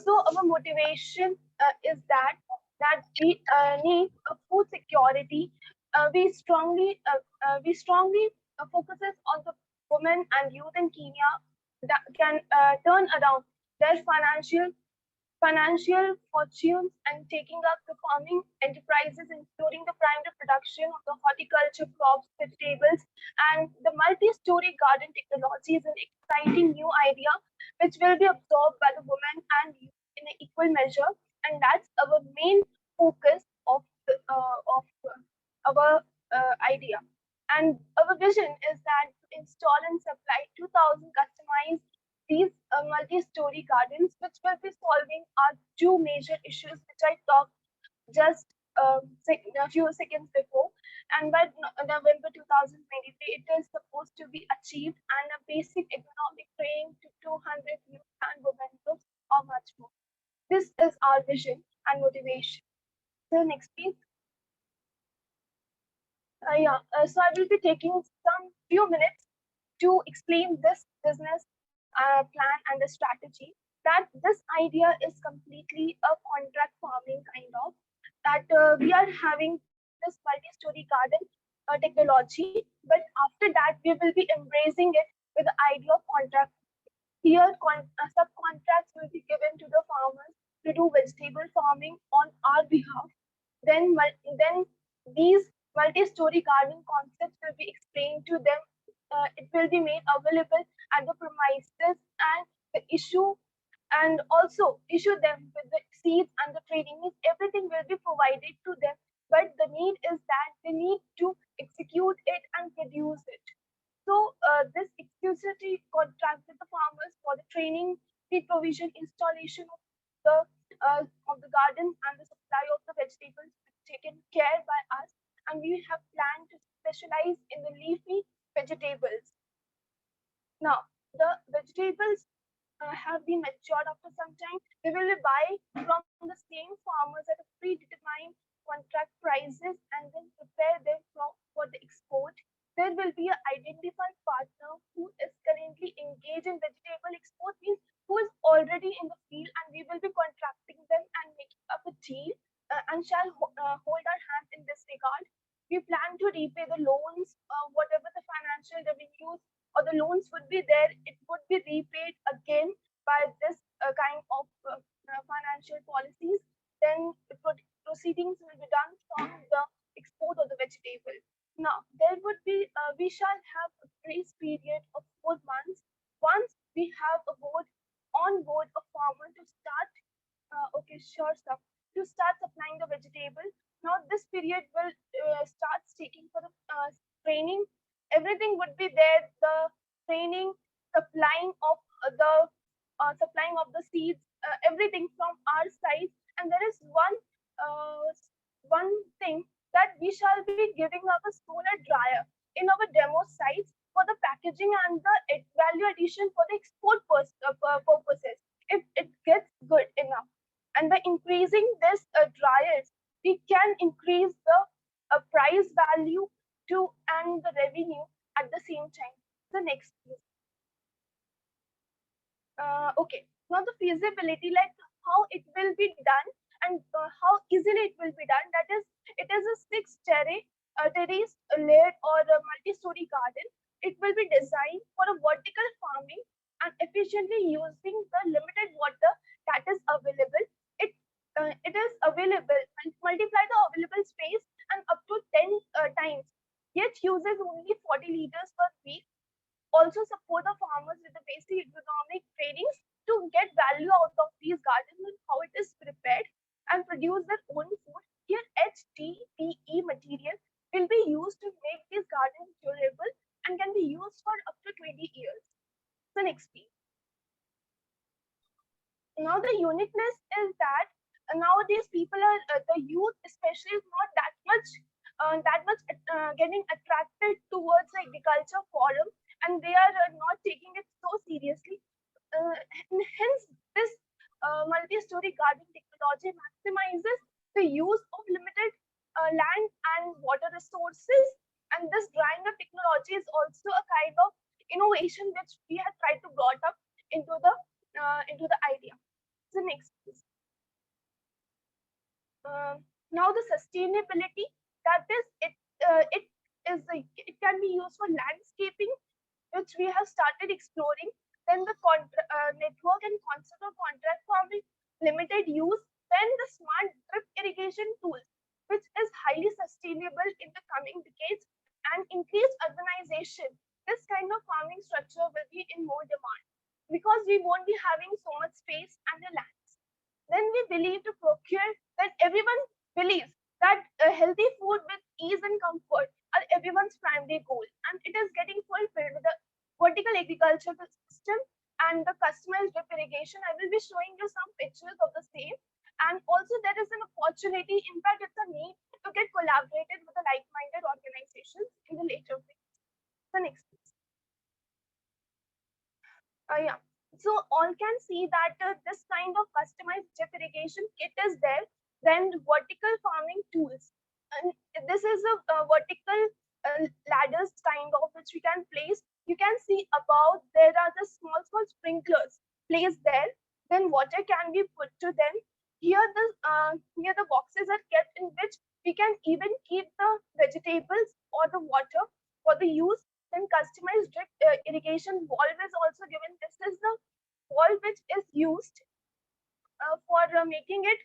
So our motivation is that we need a food security. We strongly focuses on the women and youth in Kenya that can turn around their financial fortunes and taking up the farming enterprises, including the primary production of the horticulture crops, vegetables, and the multi-story garden technology is an exciting new idea which will be absorbed by the women and youth in an equal measure. And that's our main focus of our idea. And our vision is that to install and supply 2,000 customized these multi-story gardens, which will be solving our two major issues, which I talked just a few seconds before. And by November 2023, it is supposed to be achieved, and a basic economic training to 200 youth and women groups or much more. This is our vision and motivation. So next, please. So I will be taking some few minutes to explain this business plan and the strategy. That this idea is completely a contract farming kind of, that we are having this multi-story garden technology, but after that we will be embracing it with the idea of contract. Here subcontracts will be given to the farmers to do vegetable farming on our behalf. Then these multi-story garden concepts will be explained to them. It will be made available at the premises, and the issue and also issue them with the seeds and the training. Everything will be provided to them, but the need is that they need to execute it and produce it. So this exclusivity contract with the farmers for the training, seed provision, installation the of the garden and the supply of the vegetables taken care by us, and we have planned to specialize in the leafy vegetables. Now, the vegetables have been matured after some time. We will buy from the same farmers at a predetermined contract prices and then prepare them for the export. There will be an identified partner who is currently engaged in vegetable export, means who is already in the field, and we will be contracting them and making up a deal and shall hold our hand in this regard. We plan to repay the loans, whatever the financial revenues or the loans would be there, it would be repaid again by this kind of financial policies. Then the proceedings will be done from the export of the vegetable. Now, there would be, we shall have a grace period of 4 months. Once we have on board a farmer to start, okay, sure, sir, to start supplying the vegetable. Now, this period will start taking for the training. Everything would be there, the training, supplying of the seeds, everything from our side. And there is one thing, that we shall be giving up a solar dryer in our demo sites for the packaging and the value addition for the export purposes, if it gets good enough. And by increasing this dryers, we can increase the Okay, now the feasibility, like how it will be done and how easily it will be done. That is, it is a terrace layered or a multi-story garden. It will be designed for a vertical farming and efficiently using the limited water that is available. It is available and multiply the available space and up to 10 times. Yet uses only 40 liters per week. Also support the farmers with the basic economic trainings to get value out of these gardens and how it is prepared and produce their own food. Here HDPE material will be used to make these gardens durable and can be used for up to 20 years. So next please. Now the uniqueness is that nowadays people are the youth especially is not that much getting attracted towards the agriculture forum, and they are not taking it so seriously. Hence this multi-story garden technology maximizes the use of limited land and water resources, and this drying up technology is also a kind of innovation which we have tried to brought up into the idea. So next, please. Now the sustainability, that is it can be used for landscaping, which we have started exploring. Then the network and concept of contract farming, limited use. Then the smart drip irrigation tools, which is highly sustainable in the coming decades, and increased urbanization. This kind of farming structure will be in more demand because we won't be having so much space and the land. Then we believe to procure, that everyone believes that healthy food with ease and comfort are everyone's primary goal, and it is getting fulfilled with the vertical agriculture system and the customized drip irrigation. I will be showing you some pictures of the same, and also there is an opportunity, in fact it's a need to get collaborated with the like-minded organizations in the later phase. The next please. Yeah, so all can see that this kind of customized drip irrigation kit is there. Then vertical farming tools, and this is a vertical ladders kind of which we can place. You can see above there are the small sprinklers placed there. Then water can be put to them. Here the boxes are kept in which we can even keep the vegetables or the water for the use. Then customized drip irrigation valve is also given. This is the valve which is used for making it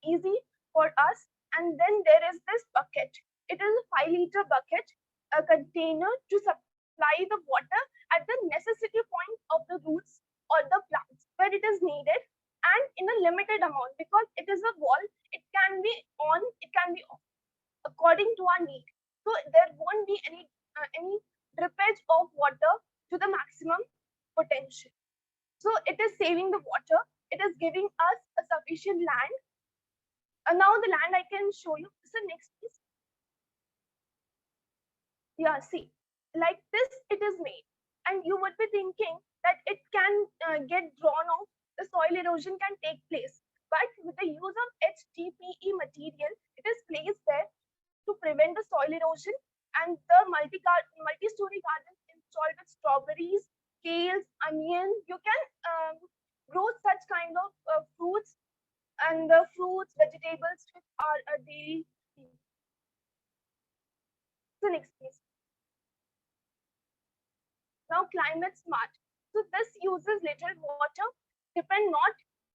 easy for us. And then there is this bucket. It is a 5-liter bucket, a container to supply the water at the necessity point of the roots or the plants where it is needed, and in a limited amount, because it is a valve. It can be on, it can be off according to our need. So there won't be any drippage of water to the maximum potential. So it is saving the water. It is giving us a sufficient land. Now the land I can show you. So next please. Yeah, see, like this it is made, and you would be thinking that it can get drawn off. The soil erosion can take place, but with the use of HDPE material, it is placed there to prevent the soil erosion. And the multi-story gardens installed with strawberries, kales, onion, you can grow such kind of fruits, and the fruits, vegetables which are a daily need. So next please. Now climate smart. So this uses little water, depend not,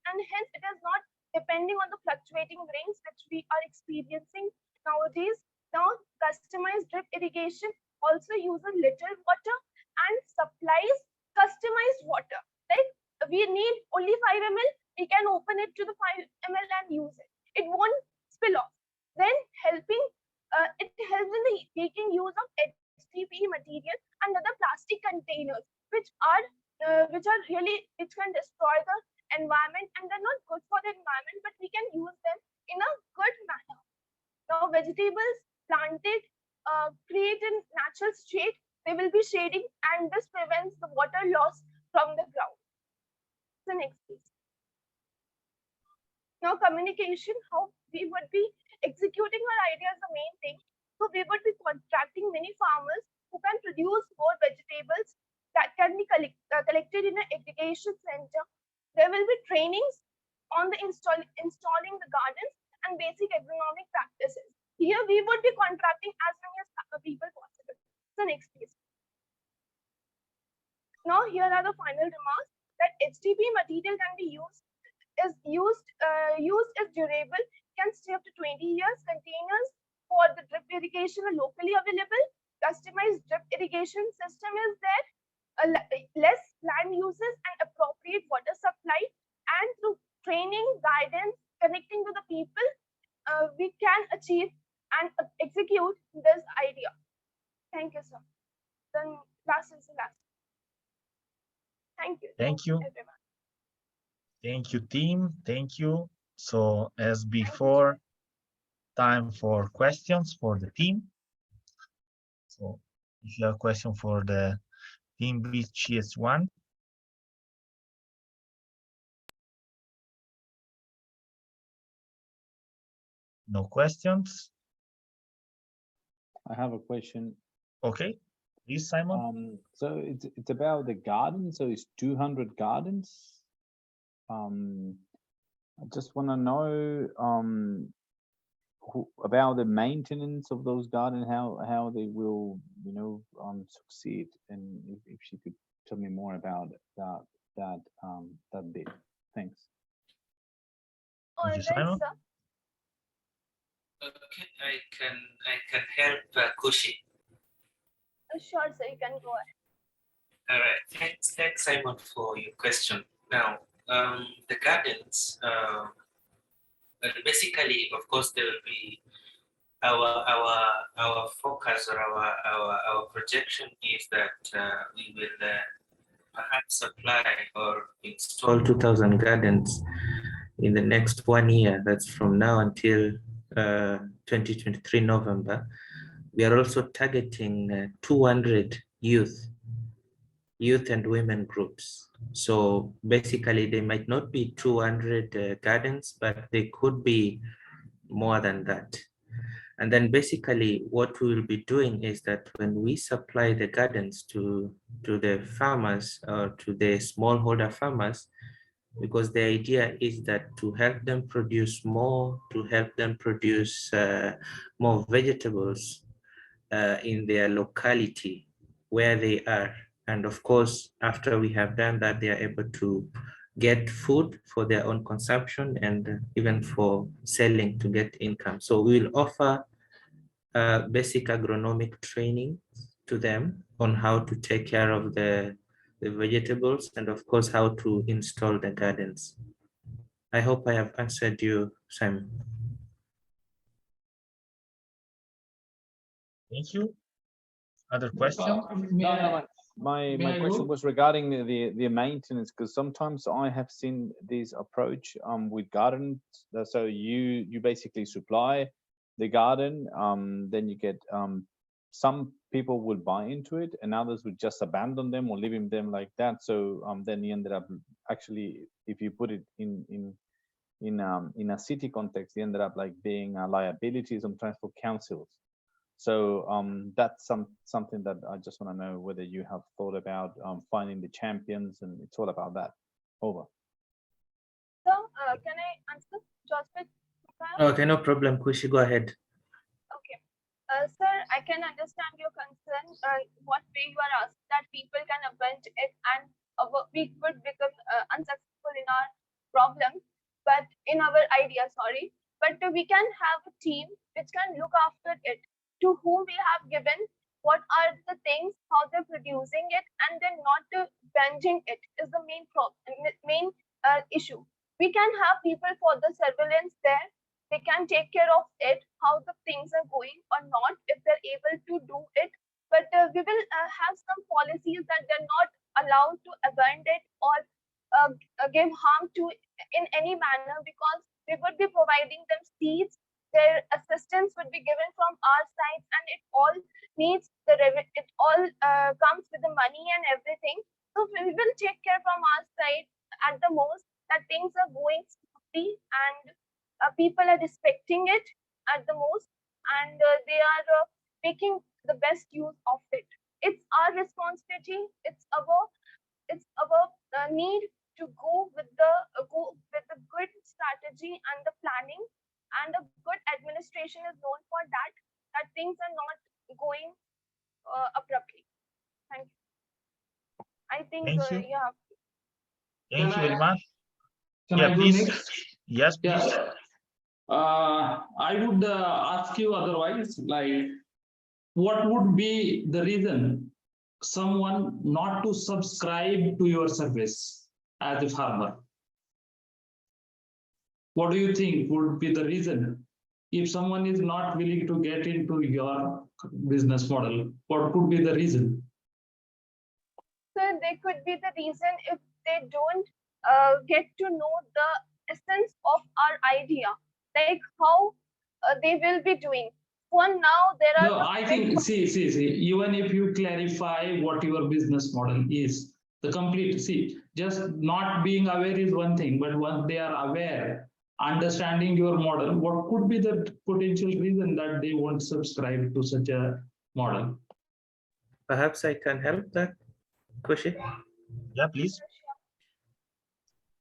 and hence it is not depending on the fluctuating rains which we are experiencing nowadays. Now customized drip irrigation also uses little water and supplies customized water. Like we need only 5 ml, we can open it to the 5 ml and use it. It won't spill off. Then it helps in the making use of HDPE material and other plastic containers, which can destroy the environment, and they're not good for the environment, but we can use them in a good manner. Now vegetables planted create in natural shade. They will be shading, and this prevents the water loss from the ground. So next please. Now communication, how we would be executing our idea is the main thing. So we would be contracting many farmers who can produce more vegetables that can be collected in an aggregation center. There will be trainings on the installing the gardens and basic agronomic practices. Here we would be contracting as many as people possible. So next please. Now here are the final remarks that HDP material can be used as durable, can stay up to 20 years. Containers for the drip irrigation are locally available. Customized drip irrigation system is there. Less land uses and appropriate water supply, and through training, guidance, connecting to the people, we can achieve and execute this idea. Thank you, sir. Then last is the last. Thank you. Thank you. Everyone. Thank you, team. Thank you. So as before, time for questions for the team. So if you have a question for the team BCS1. No questions. I have a question. Okay, please, Simon. So it's about the garden. So it's 200 gardens. I just want to know about the maintenance of those gardens, how they will, succeed, and if she could tell me more about that bit. Thanks. All right, Simon? sir. Okay, I can help Kushi. Sure, sir. You can go ahead. All right, thanks, Simon, for your question. Now, the gardens, basically, of course, there will be our focus or our projection is that we will perhaps supply or install 2,000 gardens in the next 1 year. That's from now until 2023 November. We are also targeting 200 youth and women groups. So basically, they might not be 200 gardens, but they could be more than that. And then basically what we will be doing is that when we supply the gardens to the farmers or to the smallholder farmers, because the idea is that to help them produce more, to help them produce more vegetables in their locality where they are. And of course, after we have done that, they are able to get food for their own consumption and even for selling to get income. So we will offer basic agronomic training to them on how to take care of the vegetables and of course how to install the gardens. I hope I have answered you, Simon. Thank you. Other questions? My question was regarding the maintenance, because sometimes I have seen this approach with gardens. So you basically supply the garden, then you get some people will buy into it and others would just abandon them or leaving them like that. So then you ended up actually, if you put it in a city context, you ended up like being liabilities on transport councils. So that's something that I just want to know whether you have thought about finding the champions, and it's all about that. Over. So can I answer, Joseph? Okay, no problem, Kushi, go ahead. Okay. Sir, I can understand your concern. What way you are asking, that people can abandon it and we would become unsuccessful in our problem, but in our idea, sorry. But we can have a team which can look after it, to whom we have given what are the things, how they're producing it, and then not binging it is the main issue. We can have people for the surveillance there. They can take care of it, how the things are going or not, if they're able to do it. But we will have some policies that they're not allowed to abandon it or give harm to in any manner, because we would be providing them seeds. Their assistance would be given from our side, and it all needs the it all comes with the money and everything. So we will take care from our side at the most that things are going smoothly and people are respecting it at the most, and they are making the best use of it. It's our responsibility. It's need to go with the good strategy and the planning, and a good administration is known for that. That things are not going abruptly. Thank you. I think Thank you. yeah. Thank you very much. Can Yeah, I go please. next? Yes, please. Yeah. I would ask you otherwise, like, what would be the reason someone not to subscribe to your service as a farmer? What do you think would be the reason? If someone is not willing to get into your business model, what could be the reason? So there could be the reason if they don't get to know the essence of our idea, like how they will be doing. For now, there are No, I think, see, even if you clarify what your business model is, the complete, just not being aware is one thing, but once they are aware, understanding your model, what could be the potential reason that they won't subscribe to such a model? Perhaps I can help that question. Yeah, please.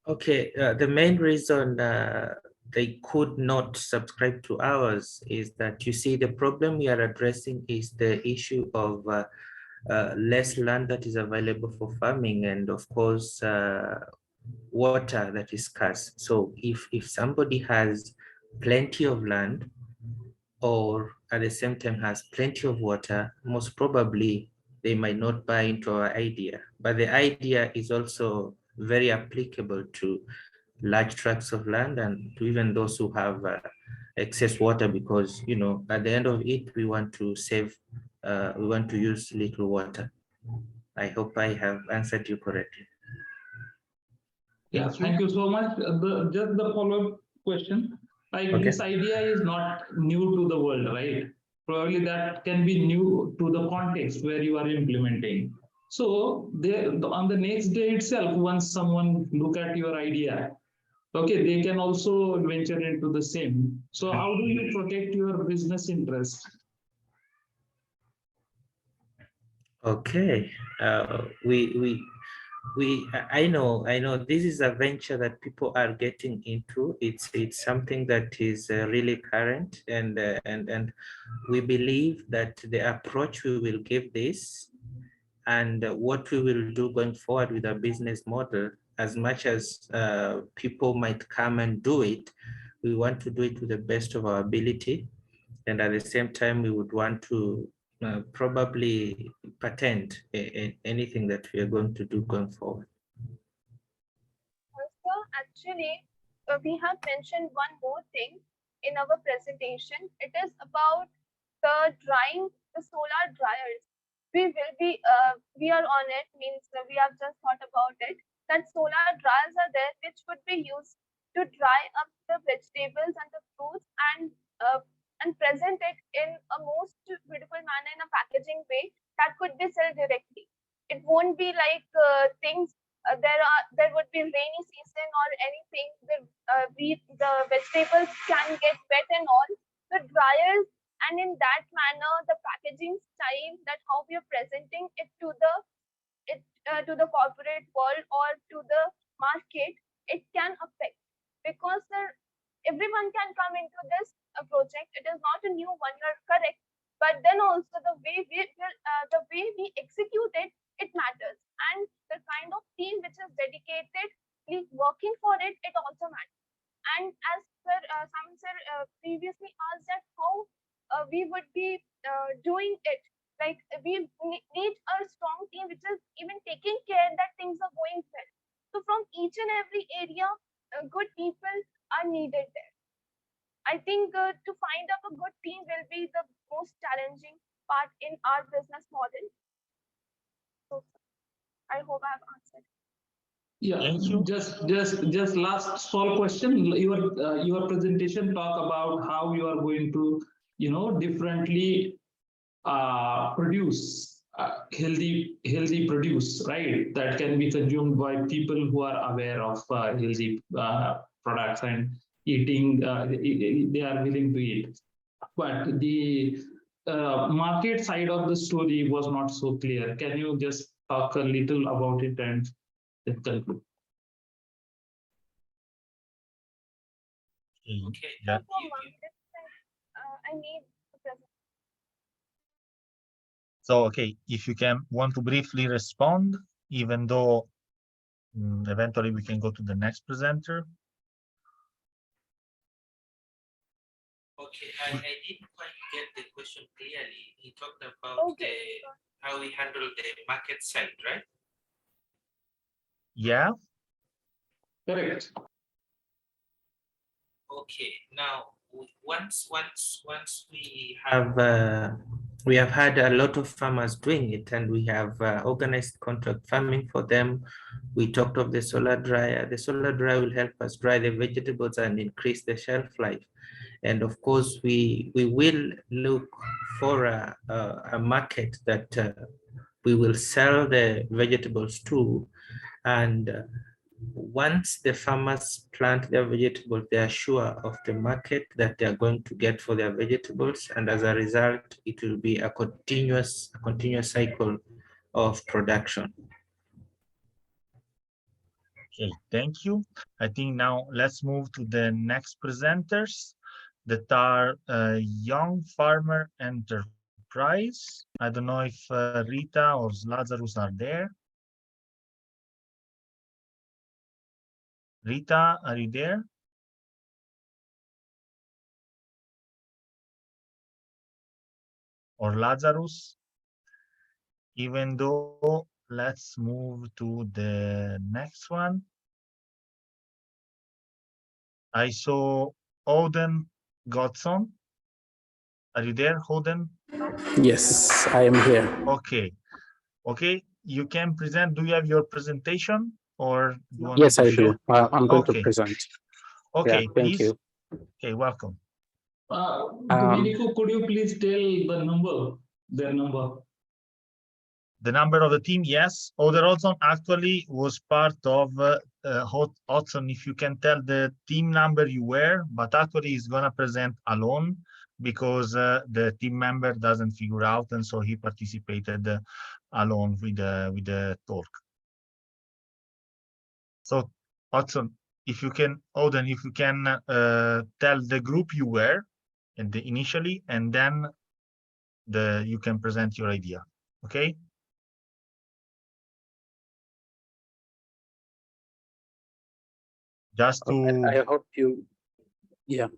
Okay, the main reason they could not subscribe to ours is that, you see, the problem we are addressing is the issue of less land that is available for farming, and of course water that is scarce. So if somebody has plenty of land, or at the same time has plenty of water, most probably they might not buy into our idea. But the idea is also very applicable to large tracts of land and to even those who have excess water, because, you know, at the end of it, we want to save, we want to use little water. I hope I have answered you correctly. Yeah, thank you so much. Just the follow-up question. Like, Okay. this idea is not new to the world, right? Probably that can be new to the context where you are implementing. So there, on the next day itself, once someone look at your idea, okay, they can also venture into the same. So how do you protect your business interest? Okay, I know this is a venture that people are getting into. It's something that is really current, and we believe that the approach we will give this and what we will do going forward with our business model, as much as people might come and do it, we want to do it to the best of our ability, and at the same time we would want to probably patent anything that we are going to do going forward. Also, actually, we have mentioned one more thing in our presentation. It is about the drying, the solar dryers. We are on it, means we have just thought about it, that solar dryers are there which would be used to dry up the vegetables and the fruits, and present it in a most beautiful manner in a packaging way that could be sold directly. It won't be like things. There would be rainy season or anything. The vegetables can get wet and all. The dryers, and in that manner, the packaging style, that how we are presenting it to the corporate world or to the market, it can affect, because everyone can come into this project. It is not a new one, you're correct, but then also the way we execute it, it matters, and the kind of team which is dedicatedly working for it, it also matters. And as Sam sir previously asked that how we would be doing it, like we need a strong team which is even taking care that things are going well. So from each and every area, good people are needed there. I think to find up a good team will be the most challenging part in our business model. So I hope I have answered. Yeah, just last small question. Your presentation talk about how you are going to, differently produce healthy produce, right? That can be consumed by people who are aware of healthy products and eating. They are willing to eat, but the market side of the story was not so clear. Can you just talk a little about it and let's conclude. Okay. Yeah. I need to present. So, okay, if you want to briefly respond, even though eventually we can go to the next presenter. Okay, I didn't quite get the question clearly. He talked about how we handle the market side, right? Yeah. Correct. Okay, now once we have had a lot of farmers doing it, and we have organized contract farming for them. We talked of the solar dryer. The solar dryer will help us dry the vegetables and increase the shelf life. And of course, we will look for a market that we will sell the vegetables to. And once the farmers plant their vegetables, they are sure of the market that they are going to get for their vegetables. And as a result, it will be a continuous cycle of production. Okay, thank you. I think now let's move to the next presenters that are Young Farmer Enterprise. I don't know if Rita or Lazarus are there. Rita, are you there? Or Lazarus? Even though, let's move to the next one. I saw Odin Godson. Are you there, Odin? Yes, I am here. Okay. Okay, you can present. Do you have your presentation or do you want Yes, me to I share? do. I'm going to present. Okay, yeah, thank please. you. Okay, welcome. Domenico, could you please tell the number, their number? The number of the team, yes. Oder Hodgson actually was part of Hodgson, if you can tell the team number you were, but actually he's going to present alone because the team member doesn't figure out, and so he participated alone with the talk. So, Hodgson, if you can, Odin, if you can tell the group you were initially, and then you can present your idea, okay? Just to... I hope you, yeah.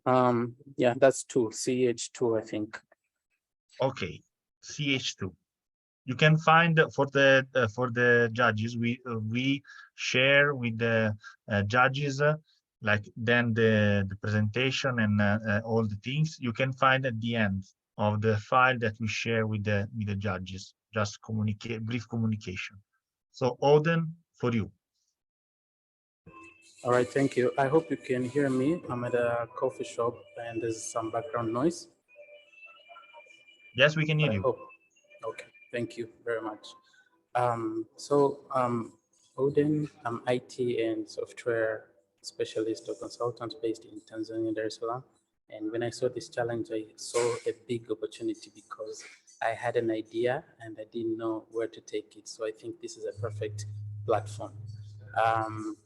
Yeah, that's two, CH2, I think. Okay, CH2. You can find for the judges, we share with the judges like then the presentation and all the things you can find at the end of the file that we share with the judges. Just brief communication. So Odin, for you. All right, thank you. I hope you can hear me. I'm at a coffee shop and there's some background noise. Yes, we can hear you. Okay, thank you very much. Odin, I'm IT and software specialist or consultant based in Tanzania, Dar es Salaam. And when I saw this challenge, I saw a big opportunity because I had an idea and I didn't know where to take it. So I think this is a perfect platform.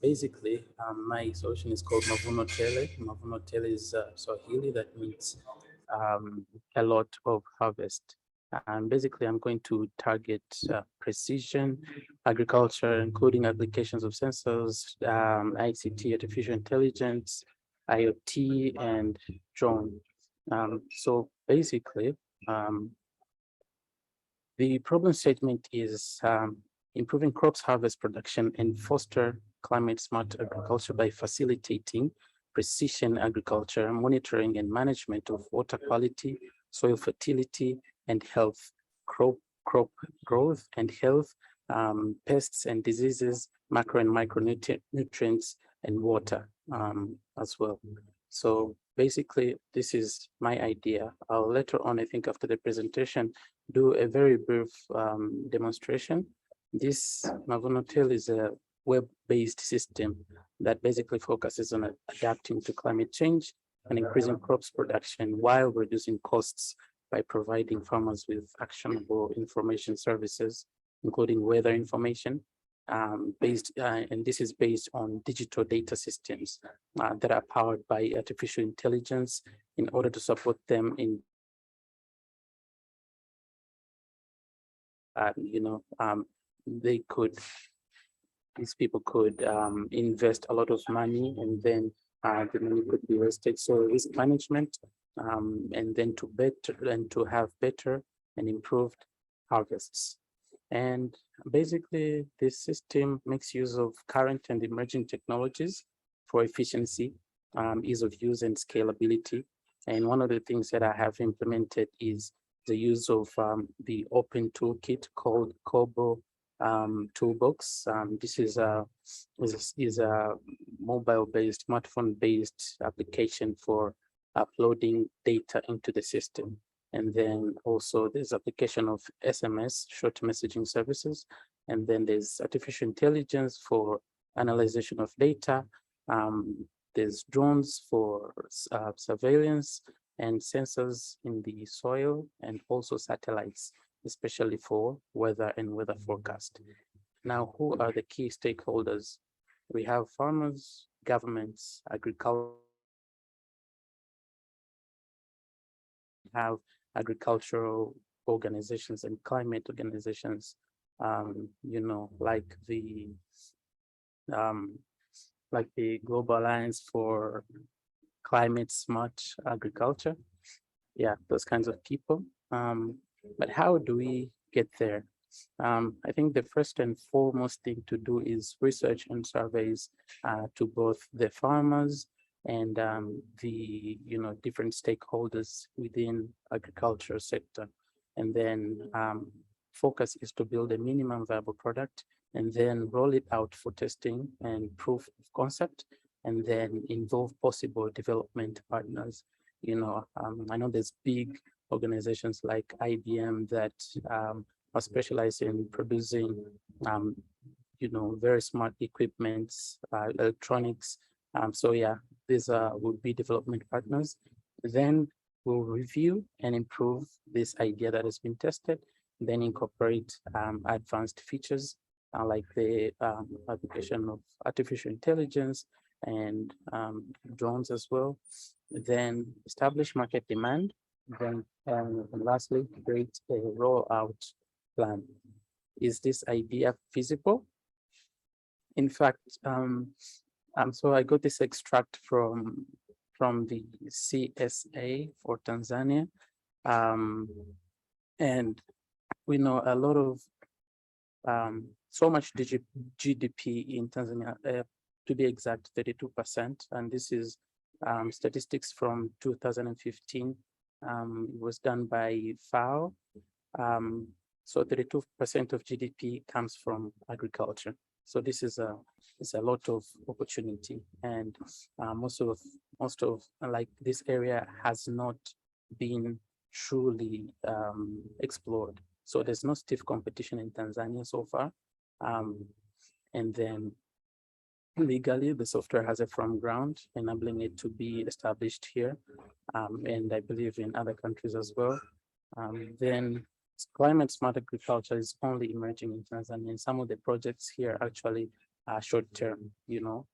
Basically, my solution is called Mavuno Tele. Mavuno Tele is Swahili that means a lot of harvest. And basically, I'm going to target precision agriculture, including applications of sensors, ICT, artificial intelligence, IoT, and drone. So basically, the problem statement is improving crops harvest production and foster climate smart agriculture by facilitating precision agriculture, monitoring and management of water quality, soil fertility and health, crop growth and health, pests and diseases, macro and micronutrients and water as well. So basically, this is my idea. I'll later on, I think after the presentation, do a very brief demonstration. This Mavuno Tele is a web-based system that basically focuses on adapting to climate change and increasing crops production while reducing costs by providing farmers with actionable information services, including weather information, and this is based on digital data systems that are powered by artificial intelligence in order to support them in these people could invest a lot of money, and then the money could be wasted. So risk management, and then to have better and improved harvests. And basically, this system makes use of current and emerging technologies for efficiency, ease of use, and scalability. And one of the things that I have implemented is the use of the open toolkit called Kobo Toolbox. This is a mobile-based, smartphone-based application for uploading data into the system. And then also there's application of SMS, short messaging services. And then there's artificial intelligence for analysis of data. There's drones for surveillance and sensors in the soil, and also satellites, especially for weather and weather forecast. Now, who are the key stakeholders? We have farmers, governments, agriculture, have agricultural organizations and climate organizations, like the Global Alliance for Climate Smart Agriculture. Yeah, those kinds of people. But how do we get there? I think the first and foremost thing to do is research and surveys to both the farmers and the different stakeholders within agriculture sector. And then focus is to build a minimum viable product and then roll it out for testing and proof of concept, and then involve possible development partners. I know there's big organizations like IBM that are specialized in producing, very smart equipment, electronics. So yeah, these would be development partners. Then we'll review and improve this idea that has been tested, then incorporate advanced features like the application of artificial intelligence and drones as well. Then establish market demand. Then and lastly, create a rollout plan. Is this idea feasible? In fact, so I got this extract from the CSA for Tanzania, and we know a lot of so much GDP in Tanzania, to be exact, 32%, and this is statistics from 2015. It was done by FAO. So 32% of GDP comes from agriculture. So this is a lot of opportunity, and most of like this area has not been truly explored. So there's no stiff competition in Tanzania so far. And then legally, the software has a firm ground, enabling it to be established here, and I believe in other countries as well. Then climate smart agriculture is only emerging in Tanzania, and some of the projects here actually are short term.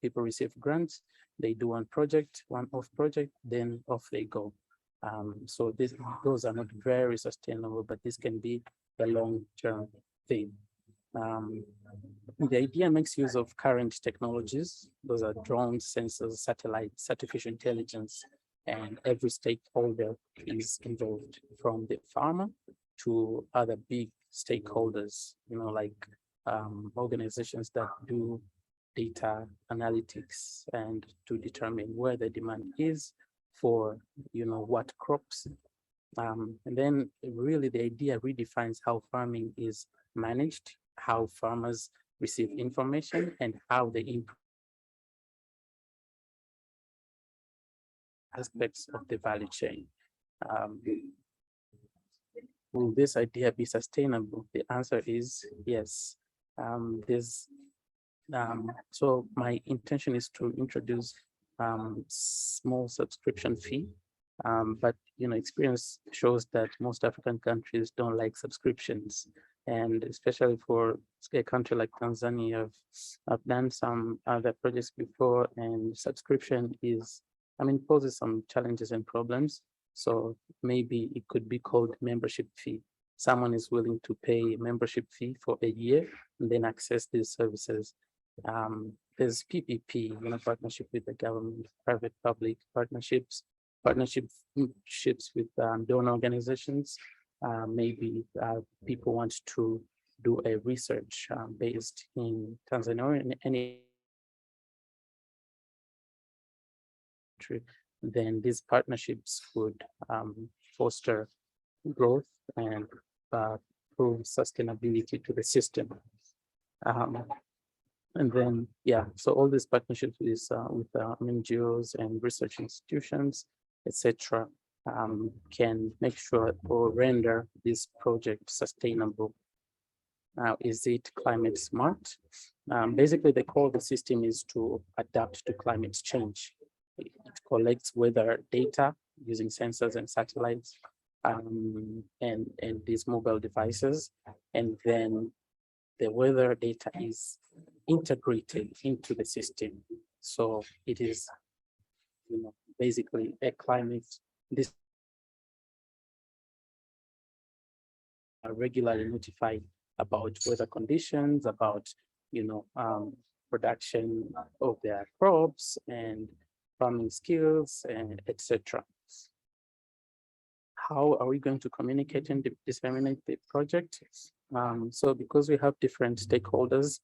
People receive grants, they do one project, one-off project, then off they go. So those are not very sustainable, but this can be a long-term thing. The idea makes use of current technologies. Those are drones, sensors, satellites, artificial intelligence, and every stakeholder is involved, from the farmer to other big stakeholders, like organizations that do data analytics and to determine where the demand is for, what crops. And then really the idea redefines how farming is managed, how farmers receive information, and how they improve aspects of the value chain. Will this idea be sustainable? The answer is yes. So my intention is to introduce small subscription fee, but experience shows that most African countries don't like subscriptions. And especially for a country like Tanzania, I've done some other projects before, and subscription is, poses some challenges and problems. So maybe it could be called membership fee. Someone is willing to pay a membership fee for a year and then access these services. There's PPP, partnership with the government, private-public partnerships with donor organizations. Maybe people want to do a research based in Tanzania or in any country, then these partnerships would foster growth and prove sustainability to the system. And then, so all these partnerships with NGOs and research institutions, etc., can make sure or render this project sustainable. Now, is it climate smart? Basically, the core of the system is to adapt to climate change. It collects weather data using sensors and satellites and these mobile devices, and then the weather data is integrated into the system. So it is, basically a climate. This are regularly notified about weather conditions, about production of their crops and farming skills, and etc. How are we going to communicate and disseminate the project? So because we have different stakeholders,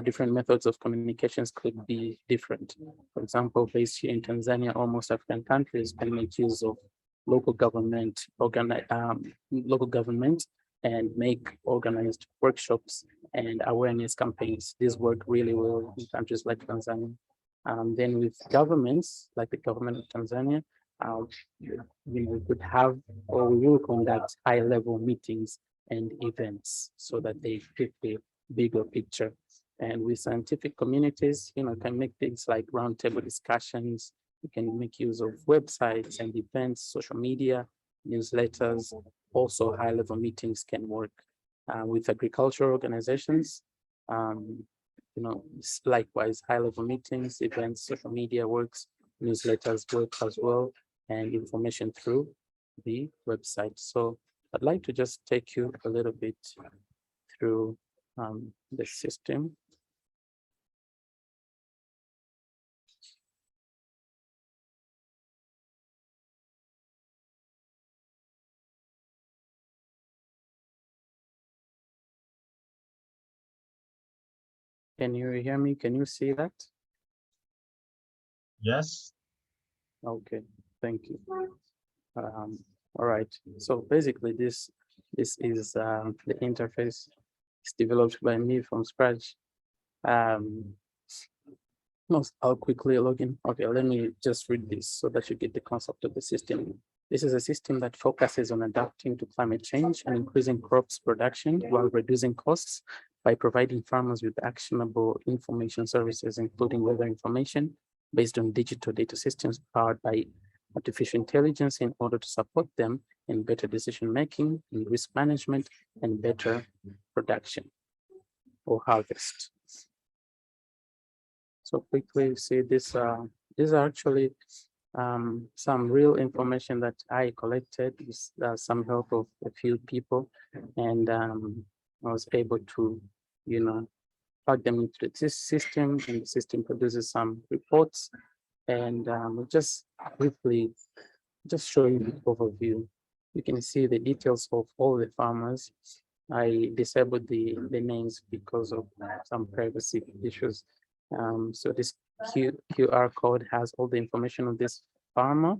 different methods of communications could be different. For example, based here in Tanzania, almost African countries can make use of local government, and make organized workshops and awareness campaigns. These work really well in countries like Tanzania. Then with governments, like the government of Tanzania, we could have, or we will conduct high-level meetings and events so that they fit the bigger picture. And with scientific communities, can make things like roundtable discussions. You can make use of websites and events, social media, newsletters. Also, high-level meetings can work with agricultural organizations. Likewise, high-level meetings, events, social media works, newsletters work as well, and information through the website. So I'd like to just take you a little bit through the system. Can you hear me? Can you see that? Yes. Okay, thank you. All right, so basically this is the interface. It's developed by me from scratch. I'll quickly log in. Okay, let me just read this so that you get the concept of the system. This is a system that focuses on adapting to climate change and increasing crops production while reducing costs by providing farmers with actionable information services, including weather information based on digital data systems powered by artificial intelligence in order to support them in better decision-making, in risk management, and better production or harvest. So quickly see this, these are actually some real information that I collected with some help of a few people, and I was able to, plug them into this system, and the system produces some reports, and just briefly, just show you the overview. You can see the details of all the farmers. I disabled the names because of some privacy issues. So this QR code has all the information of this farmer.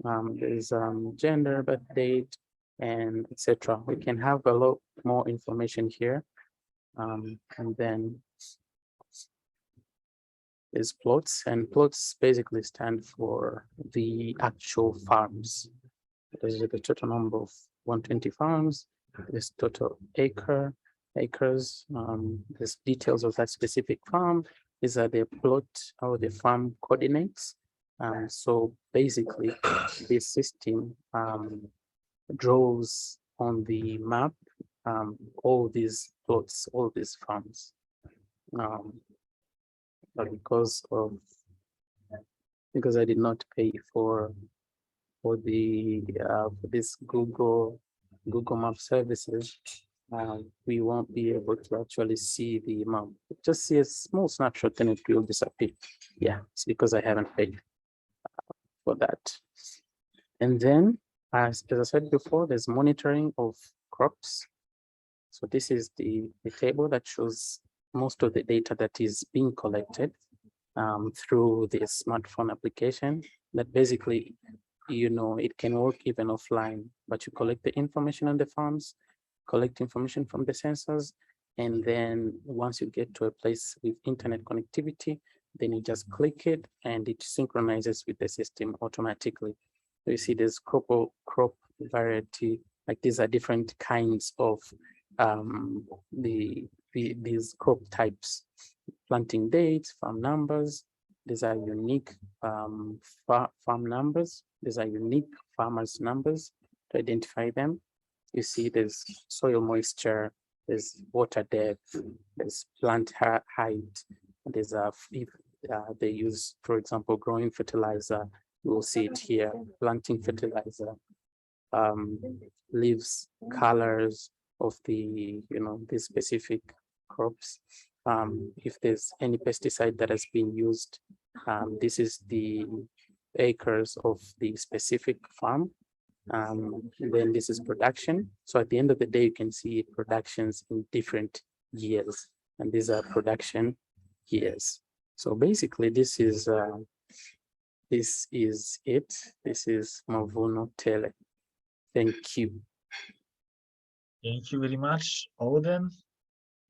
There's gender, birth date, and etc. We can have a lot more information here. And then there's plots, and plots basically stand for the actual farms. There's the total number of 120 farms. There's total acres. There's details of that specific farm. These are the plot or the farm coordinates. So basically, this system draws on the map all these plots, all these farms. But because I did not pay for this Google Map services, we won't be able to actually see the map. Just see a small snapshot and it will disappear. Yeah, it's because I haven't paid for that. And then, as I said before, there's monitoring of crops. So this is the table that shows most of the data that is being collected through the smartphone application. That basically, it can work even offline, but you collect the information on the farms, collect information from the sensors, and then once you get to a place with internet connectivity, then you just click it and it synchronizes with the system automatically. So you see there's crop variety, like these are different kinds of these crop types, planting dates, farm numbers. These are unique farm numbers. These are unique farmers' numbers to identify them. You see there's soil moisture, there's water depth, there's plant height. There's if they use, for example, growing fertilizer, you will see it here, planting fertilizer, leaves, colors of the, these specific crops. If there's any pesticide that has been used, this is the acres of the specific farm. Then this is production. So at the end of the day, you can see productions in different years, and these are production years. So basically, this is it. This is Mavuno Tele. Thank you. Thank you very much, Odin.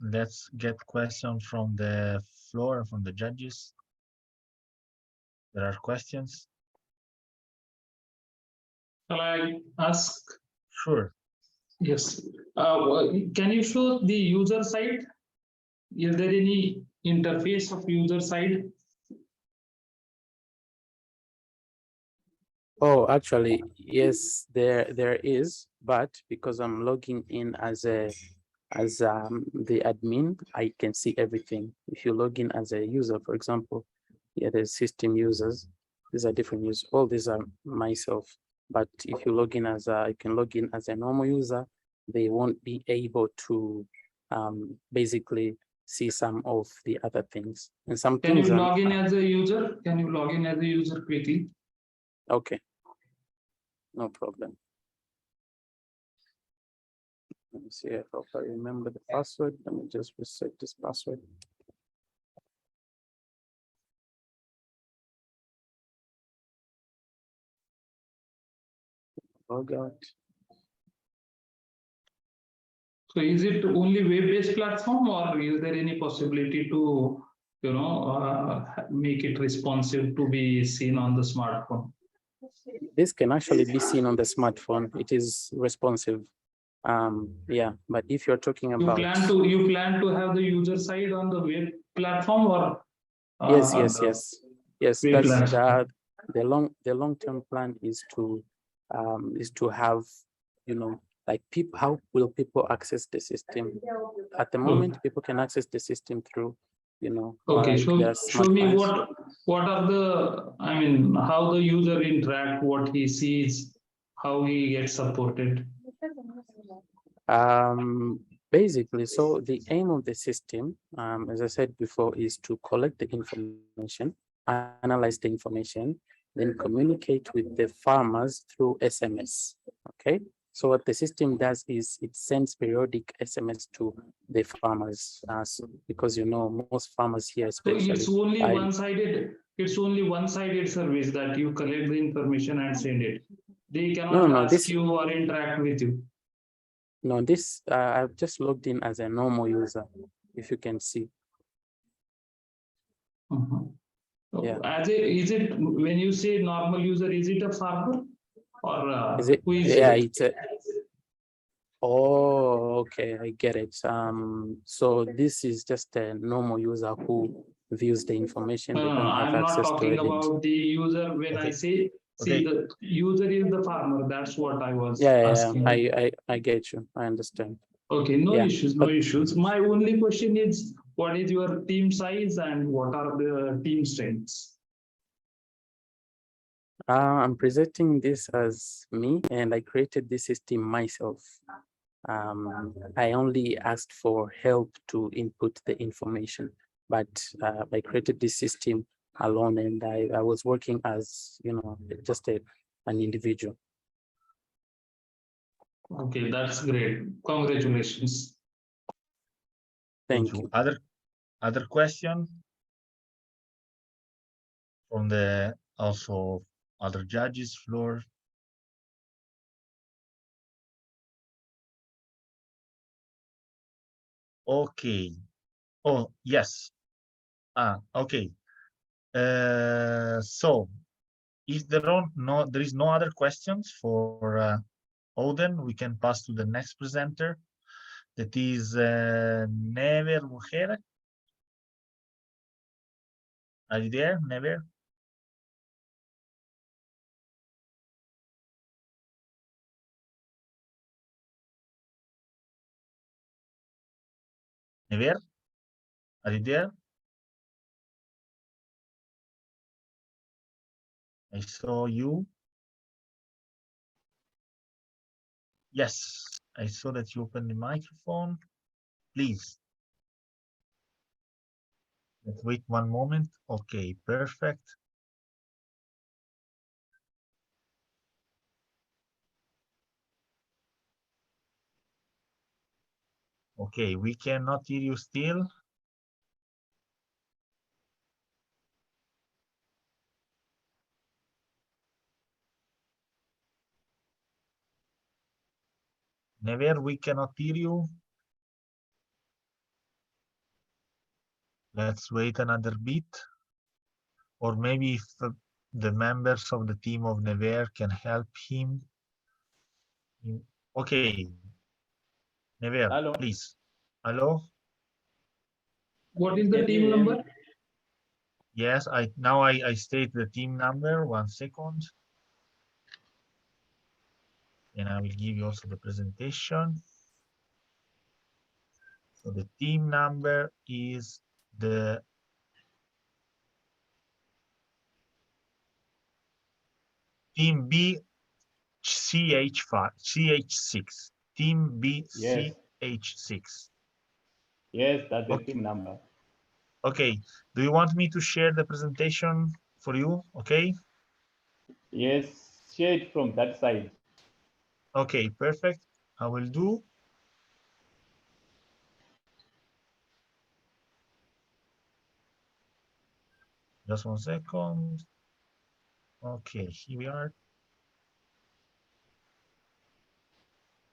Let's get questions from the floor, from the judges. There are questions. Shall I ask? Sure. Yes. Can you show the user side? Is there any interface of user side? Oh, actually, yes, there is, but because I'm logging in as the admin, I can see everything. If you log in as a user, for example, yeah, there's system users. These are different users. All these are myself. But if you log in as you can log in as a normal user, they won't be able to basically see some of the other things. And some Can things you log in as a user? Can you log in as a user quickly? Okay. No problem. Let me see if I remember the password. Let me just reset this password. Log out. So is it only web-based platform, or is there any possibility to, make it responsive to be seen on the smartphone? This can actually be seen on the smartphone. It is responsive. Yeah, but if you're talking about you plan to have the user side on the web platform, or yes. That's the long-term plan is to have, like people, how will people access the system? At the moment, people can access the system through, okay, like show me what are the, how the user interact, what he sees, how he gets supported. Basically, so the aim of the system, as I said before, is to collect the information, analyze the information, then communicate with the farmers through SMS. Okay. So what the system does is it sends periodic SMS to the farmers, because most farmers here, especially. So it's only one-sided. It's only one-sided service that you collect the information and send it. They cannot ask you or interact with you. No, this I've just logged in as a normal user, if you can see. Yeah. Is it when you say normal user, is it a farmer or is it? Who is yeah, it? it's a. Oh, okay, I get it. So this is just a normal user who views the information. No, I'm not talking about the user. When I say, see, the user is the farmer. That's what I was asking. I get you. I understand. Okay, no Yeah. issues, no issues. My only question is, what is your team size and what are the team strengths? I'm presenting this as me, and I created this system myself. I only asked for help to input the information, but I created this system alone, and I was working as, you know, just an individual. Okay, that's great. Congratulations. Thank you. Other question from the also other judges floor? Okay. Oh, yes. Okay. So if there is no other questions for Odin, we can pass to the next presenter. That is Never Mujer. Are you there, Never? Never? Are you there? I saw you. Yes, I saw that you opened the microphone. Please. Let's wait one moment. Okay, perfect. Okay, we cannot hear you still. Never, we cannot hear you. Let's wait another bit. Or maybe if the members of the team of Never can help him. Okay. Never, Hello. please. Hello? What is the team number? Yes, I state the team number. 1 second. And I will give you also the presentation. So the team number is the team B CH6. Team B CH6. Yes, that's the team number. Okay. Do you want me to share the presentation for you? Okay. Yes, share it from that side. Okay, perfect. I will do. Just 1 second. Okay, here we are.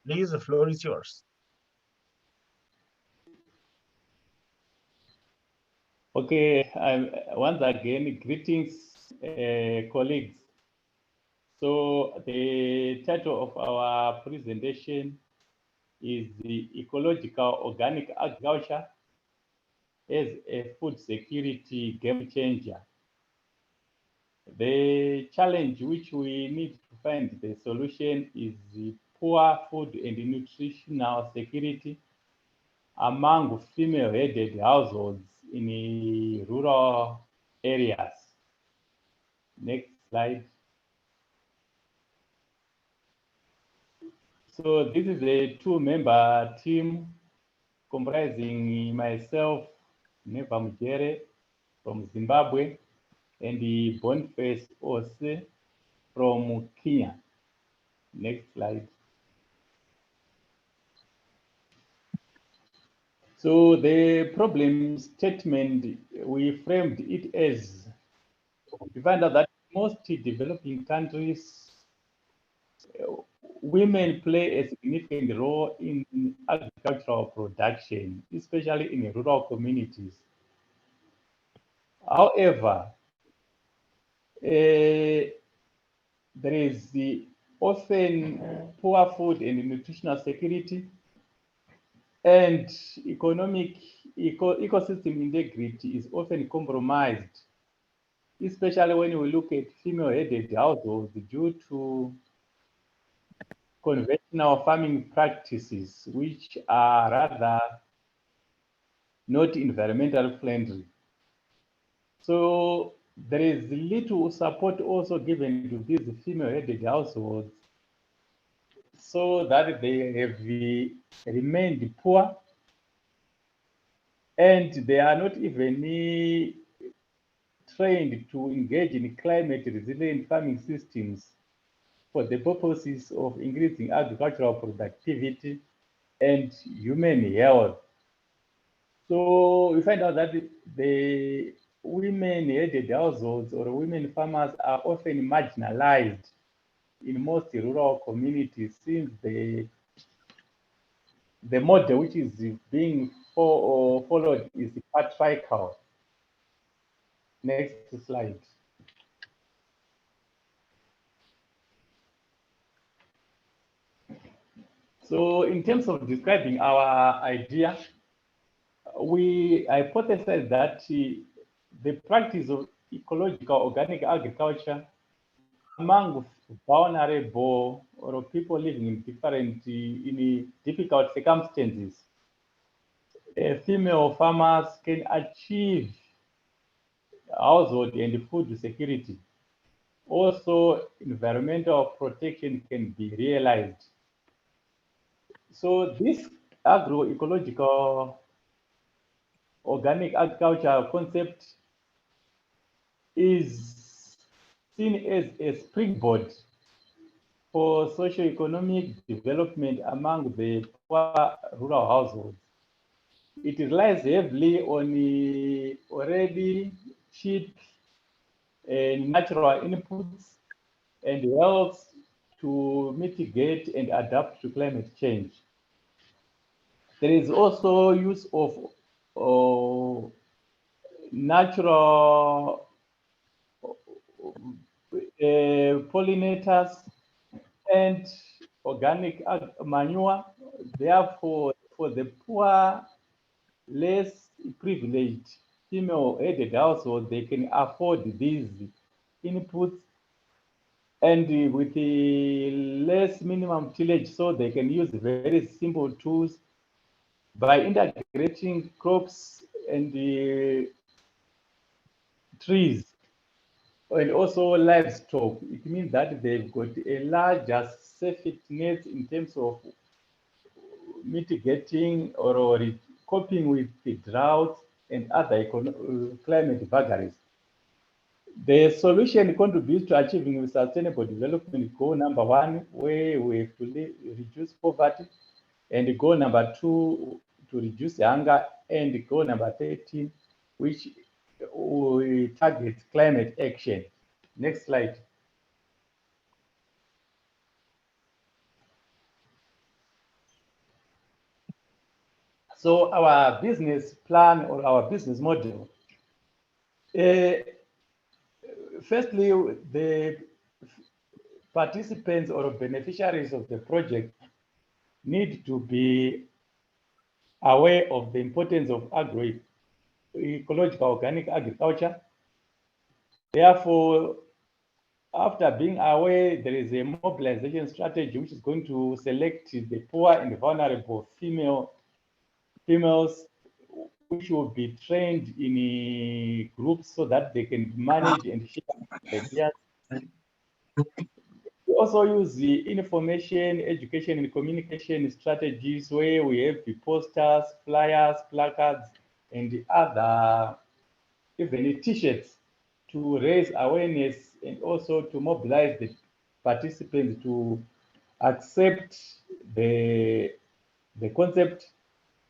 Please, the floor is yours. Okay, once again, greetings, colleagues. So the title of our presentation is the Ecological Organic Agriculture as a Food Security Game Changer. The challenge which we need to find the solution is the poor food and nutritional security among female-headed households in rural areas. Next slide. So this is a two-member team comprising myself, Neva Mujere from Zimbabwe, and the Boniface Ose from Kenya. Next slide. So the problem statement, we framed it as, we find out that most developing countries, women play a significant role in agricultural production, especially in rural communities. However, there is often poor food and nutritional security and ecosystem integrity is often compromised, especially when we look at female-headed households due to conventional farming practices, which are rather not environmental friendly. So there is little support also given to these female-headed households so that they have remained poor, and they are not even trained to engage in climate resilient farming systems for the purposes of increasing agricultural productivity and human health. So we find out that the women-headed households or women farmers are often marginalized in most rural communities, since the model which is being followed is patriarchal. Next slide. So in terms of describing our idea, we hypothesize that the practice of ecological organic agriculture among vulnerable or people living in difficult circumstances, female farmers can achieve household and food security. Also, environmental protection can be realized. So this agroecological organic agriculture concept is seen as a springboard for socio-economic development among the poor rural households. It relies heavily on the already cheap natural inputs and helps to mitigate and adapt to climate change. There is also use of natural pollinators and organic manure. Therefore, for the poor, less privileged female-headed households, they can afford these inputs, and with the less minimum tillage, so they can use very simple tools by integrating crops and trees and also livestock. It means that they've got a larger safety net in terms of mitigating or coping with the drought and other climate vagaries. The solution contributes to achieving sustainable development goal number 1, where we have to reduce poverty, and goal number 2, to reduce hunger, and goal number 13, which we target climate action. Next slide. So our business plan or our business model, firstly, the participants or beneficiaries of the project need to be aware of the importance of agroecological organic agriculture. Therefore, after being aware, there is a mobilization strategy which is going to select the poor and vulnerable females, which will be trained in groups so that they can manage and share ideas. We also use the information, education, and communication strategies where we have the posters, flyers, placards, and other, even t-shirts, to raise awareness and also to mobilize the participants to accept the concept.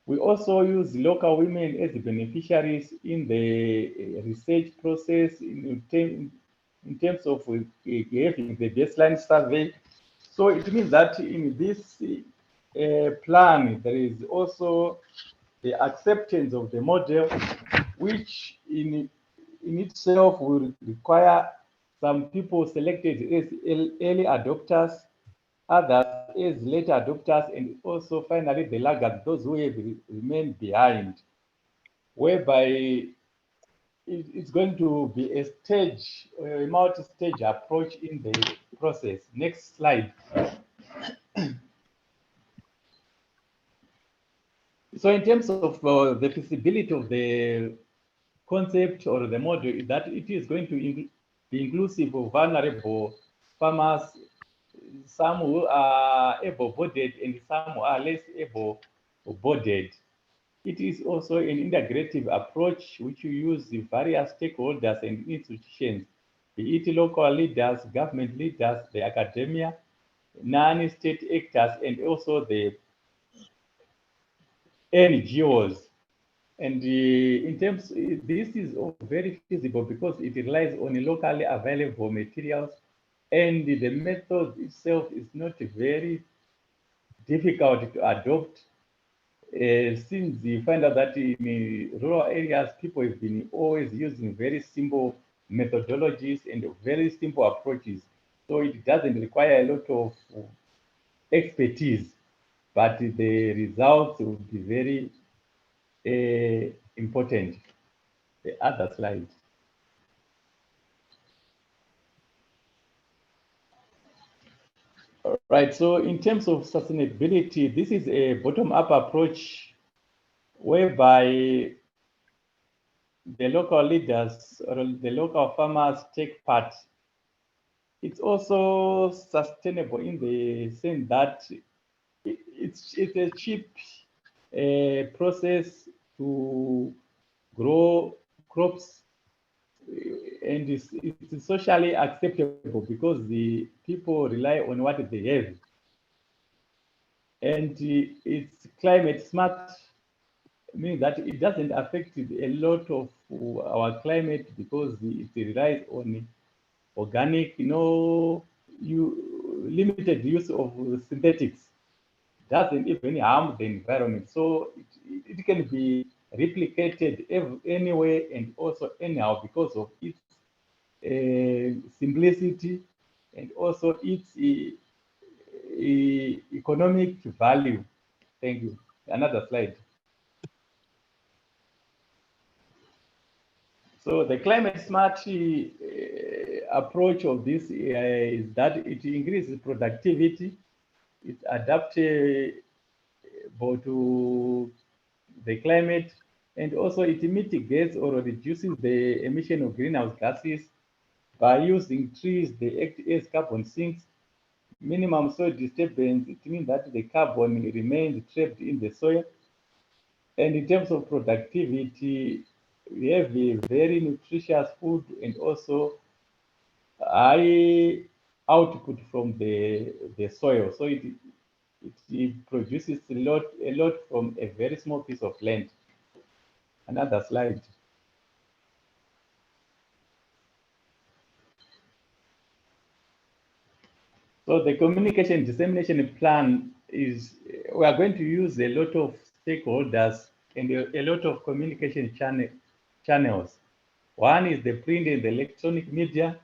We also use local women as beneficiaries in the research process in terms of having the baseline survey. So it means that in this plan, there is also the acceptance of the model, which in itself will require some people selected as early adopters, others as late adopters, and also finally the laggards, those who have remained behind, whereby it's going to be a multi-stage approach in the process. Next slide. So in terms of the feasibility of the concept or the model, is that it is going to be inclusive of vulnerable farmers, some who are able-bodied and some who are less able-bodied. It is also an integrative approach which you use the various stakeholders and institutions, be it local leaders, government leaders, the academia, non-state actors, and also the NGOs. And in terms, this is very feasible because it relies on locally available materials, and the method itself is not very difficult to adopt. Since you find out that in rural areas, people have been always using very simple methodologies and very simple approaches. So it doesn't require a lot of expertise, but the results will be very important. The other slide. Right, so in terms of sustainability, this is a bottom-up approach whereby the local leaders or the local farmers take part. It's also sustainable in the sense that it's a cheap process to grow crops, and it's socially acceptable because the people rely on what they have. And it's climate smart, meaning that it doesn't affect a lot of our climate because it relies on organic, limited use of synthetics. Doesn't even harm the environment. So it can be replicated anywhere and also anyhow because of its simplicity and also its economic value. Thank you. Another slide. So the climate smart approach of this is that it increases productivity, it's adaptable to the climate, and also it mitigates or reduces the emission of greenhouse gases by using trees. They act as carbon sinks. Minimum soil disturbance, it means that the carbon remains trapped in the soil. And in terms of productivity, we have a very nutritious food and also high output from the soil. So it produces a lot from a very small piece of land. Another slide. So the communication dissemination plan is, we are going to use a lot of stakeholders and a lot of communication channels. One is the print and the electronic media,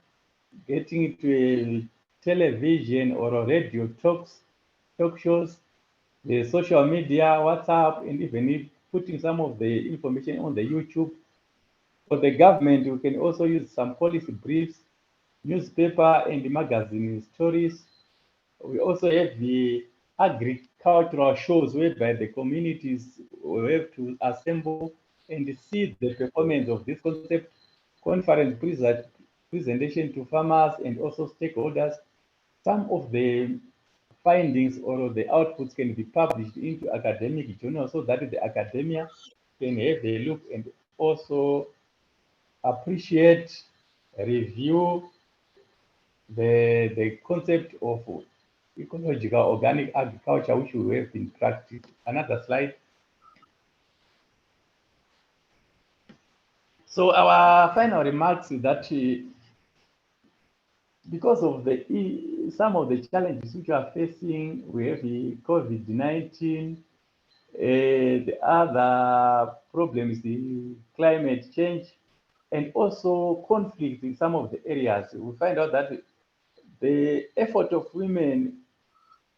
getting into a television or a radio talk shows, the social media, WhatsApp, and even putting some of the information on the YouTube. For the government, we can also use some policy briefs, newspaper and magazine stories. We also have the agricultural shows whereby the communities will have to assemble and see the performance of this concept, conference presentation to farmers and also stakeholders. Some of the findings or the outputs can be published into academic journals so that the academia can have a look and also appreciate, review the concept of ecological organic agriculture, which we have in practice. Another slide. So our final remarks is that because of some of the challenges which we are facing, we have the COVID-19, the other problems, the climate change, and also conflict in some of the areas. We find out that the effort of women,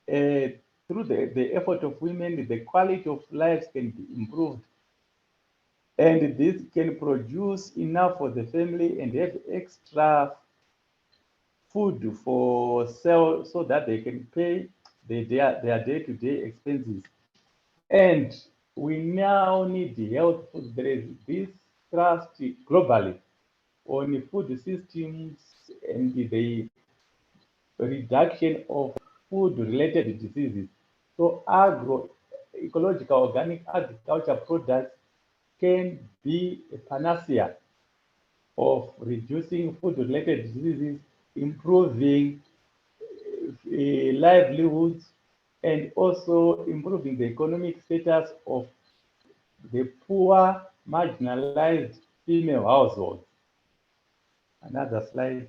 through the effort of women, the quality of life can be improved. And this can produce enough for the family and have extra food for sale so that they can pay their day-to-day expenses. And we now need the health food. There is this trust globally on food systems and the reduction of food-related diseases. So agroecological organic agriculture products can be a panacea of reducing food-related diseases, improving livelihoods, and also improving the economic status of the poor, marginalized female households. Another slide.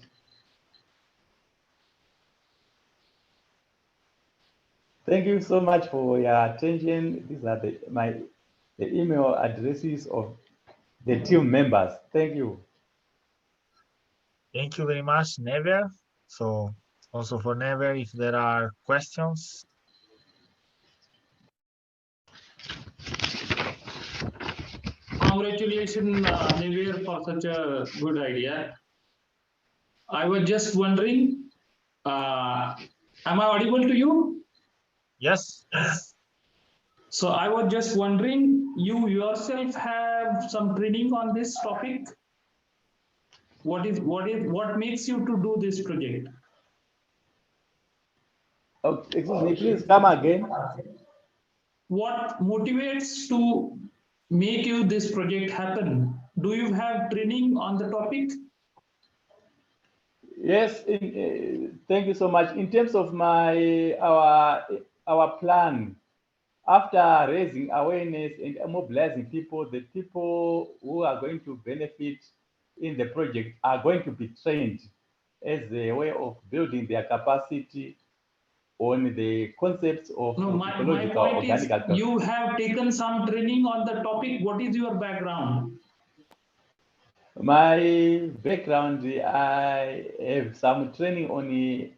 Thank you so much for your attention. These are the email addresses of the team members. Thank you. Thank you very much, Never. So also for Never, if there are questions. Congratulations, Never, for such a good idea. I was just wondering, am I audible to you? Yes. So I was just wondering, you yourself have some training on this topic? What makes you to do this project? Oh, excuse me, please come again. What motivates to make you this project happen? Do you have training on the topic? Yes, thank you so much. In terms of our plan, after raising awareness and mobilizing people, the people who are going to benefit in the project are going to be trained as a way of building their capacity on the concepts of ecological organic agriculture. You have taken some training on the topic. What is your background? My background, I have some training on the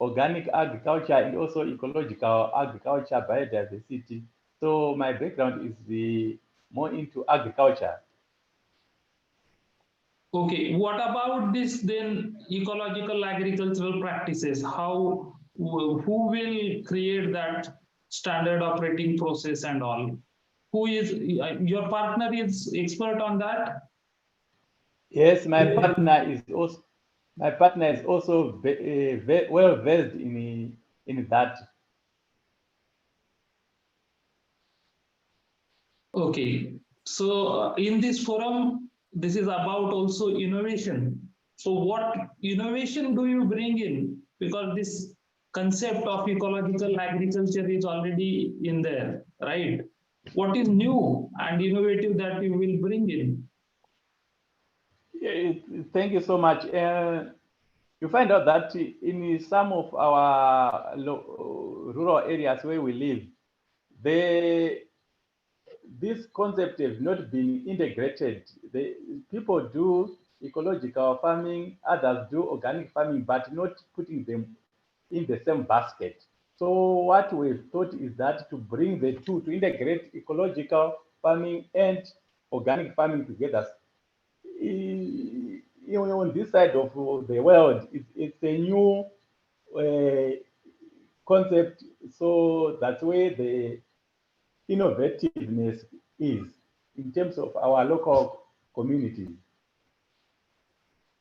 organic agriculture and also ecological agriculture, biodiversity. So my background is more into agriculture. Okay, what about this then ecological agricultural practices? Who will create that standard operating process and all? Who is your partner is expert on that? Yes, my partner is also well versed in that. Okay, so in this forum, this is about also innovation. So what innovation do you bring in? Because this concept of ecological agriculture is already in there, right? What is new and innovative that you will bring in? Thank you so much. You find out that in some of our rural areas where we live, this concept has not been integrated. People do ecological farming, others do organic farming, but not putting them in the same basket. So what we've thought is that to bring the two, to integrate ecological farming and organic farming together. On this side of the world, it's a new concept. So that's where the innovativeness is in terms of our local communities.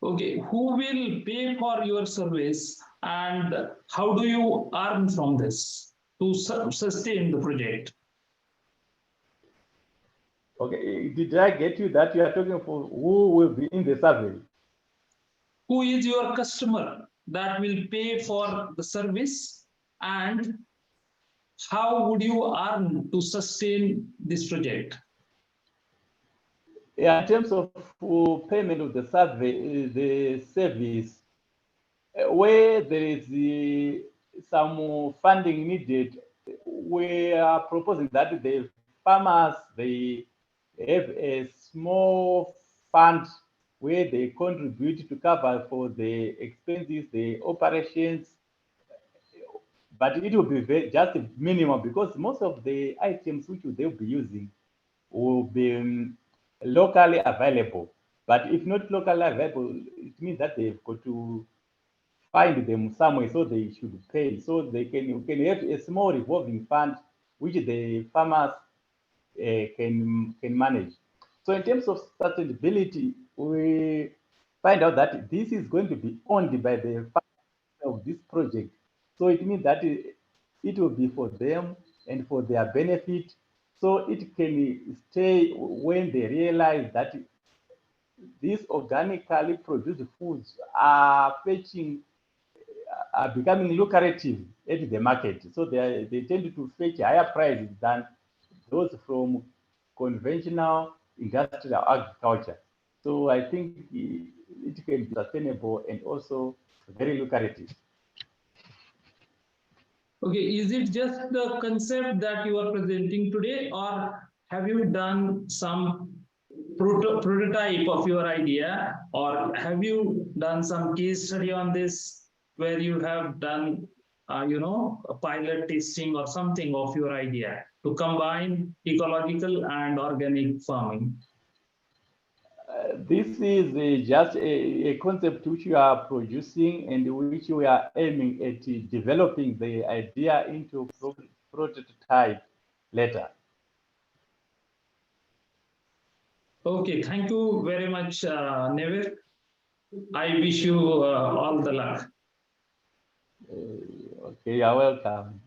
Okay, who will pay for your service and how do you earn from this to sustain the project? Okay, did I get you that you are talking for who will be in the survey? Who is your customer that will pay for the service and how would you earn to sustain this project? Yeah, in terms of payment of the survey, the service, where there is some funding needed, we are proposing that the farmers, they have a small fund where they contribute to cover for the expenses, the operations, but it will be just minimum because most of the items which they'll be using will be locally available. But if not locally available, it means that they've got to find them somewhere, so they should pay. So they can have a small revolving fund which the farmers can manage. So in terms of sustainability, we find out that this is going to be owned by the of this project. So it means that it will be for them and for their benefit. So it can stay when they realize that these organically produced foods are becoming lucrative at the market. So they tend to fetch higher prices than those from conventional industrial agriculture. So I think it can be sustainable and also very lucrative. Okay, is it just the concept that you are presenting today, or have you done some prototype of your idea, or have you done some case study on this where you have done a pilot testing or something of your idea to combine ecological and organic farming? This is just a concept which we are producing and which we are aiming at developing the idea into prototype later. Okay, thank you very much, Neville. I wish you all the luck. Okay, you're welcome.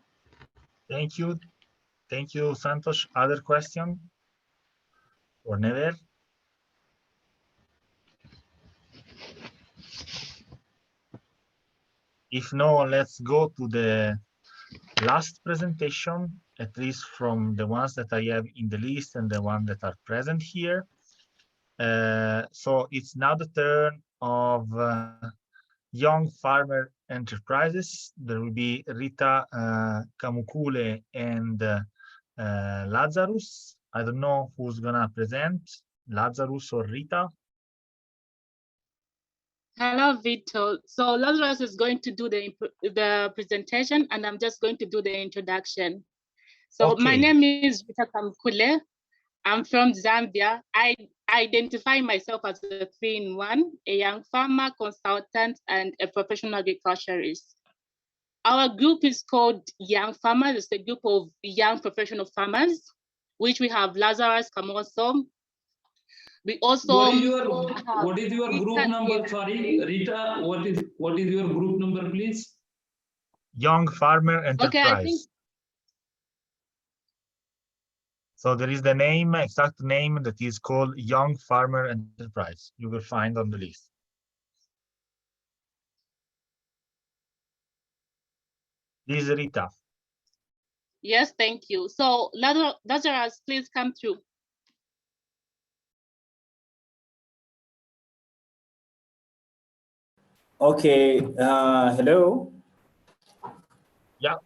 Thank you. Thank you, Santosh. Other question for Never? If no, let's go to the last presentation, at least from the ones that I have in the list and the ones that are present here. So it's now the turn of young farmer enterprises. There will be Rita Kamukule and Lazarus. I don't know who's gonna present, Lazarus or Rita. Hello, Vito. So Lazarus is going to do the presentation, and I'm just going to do the introduction. So Okay. My name is Rita Kamkule. I'm from Zambia. I identify myself as a 3-in-1, a young farmer, consultant, and a professional agriculturist. Our group is called Young Farmers. It's a group of young professional farmers, which we have Lazarus Kamoso. We also what is your group number? Sorry, Rita, what is your group number, please? Young Farmer Enterprise. Okay, I think so there is the name, exact name that is called Young Farmer Enterprise. You will find on the list. Please, Rita. Yes, thank you. So Lazarus, please come through. Okay, hello. Yeah.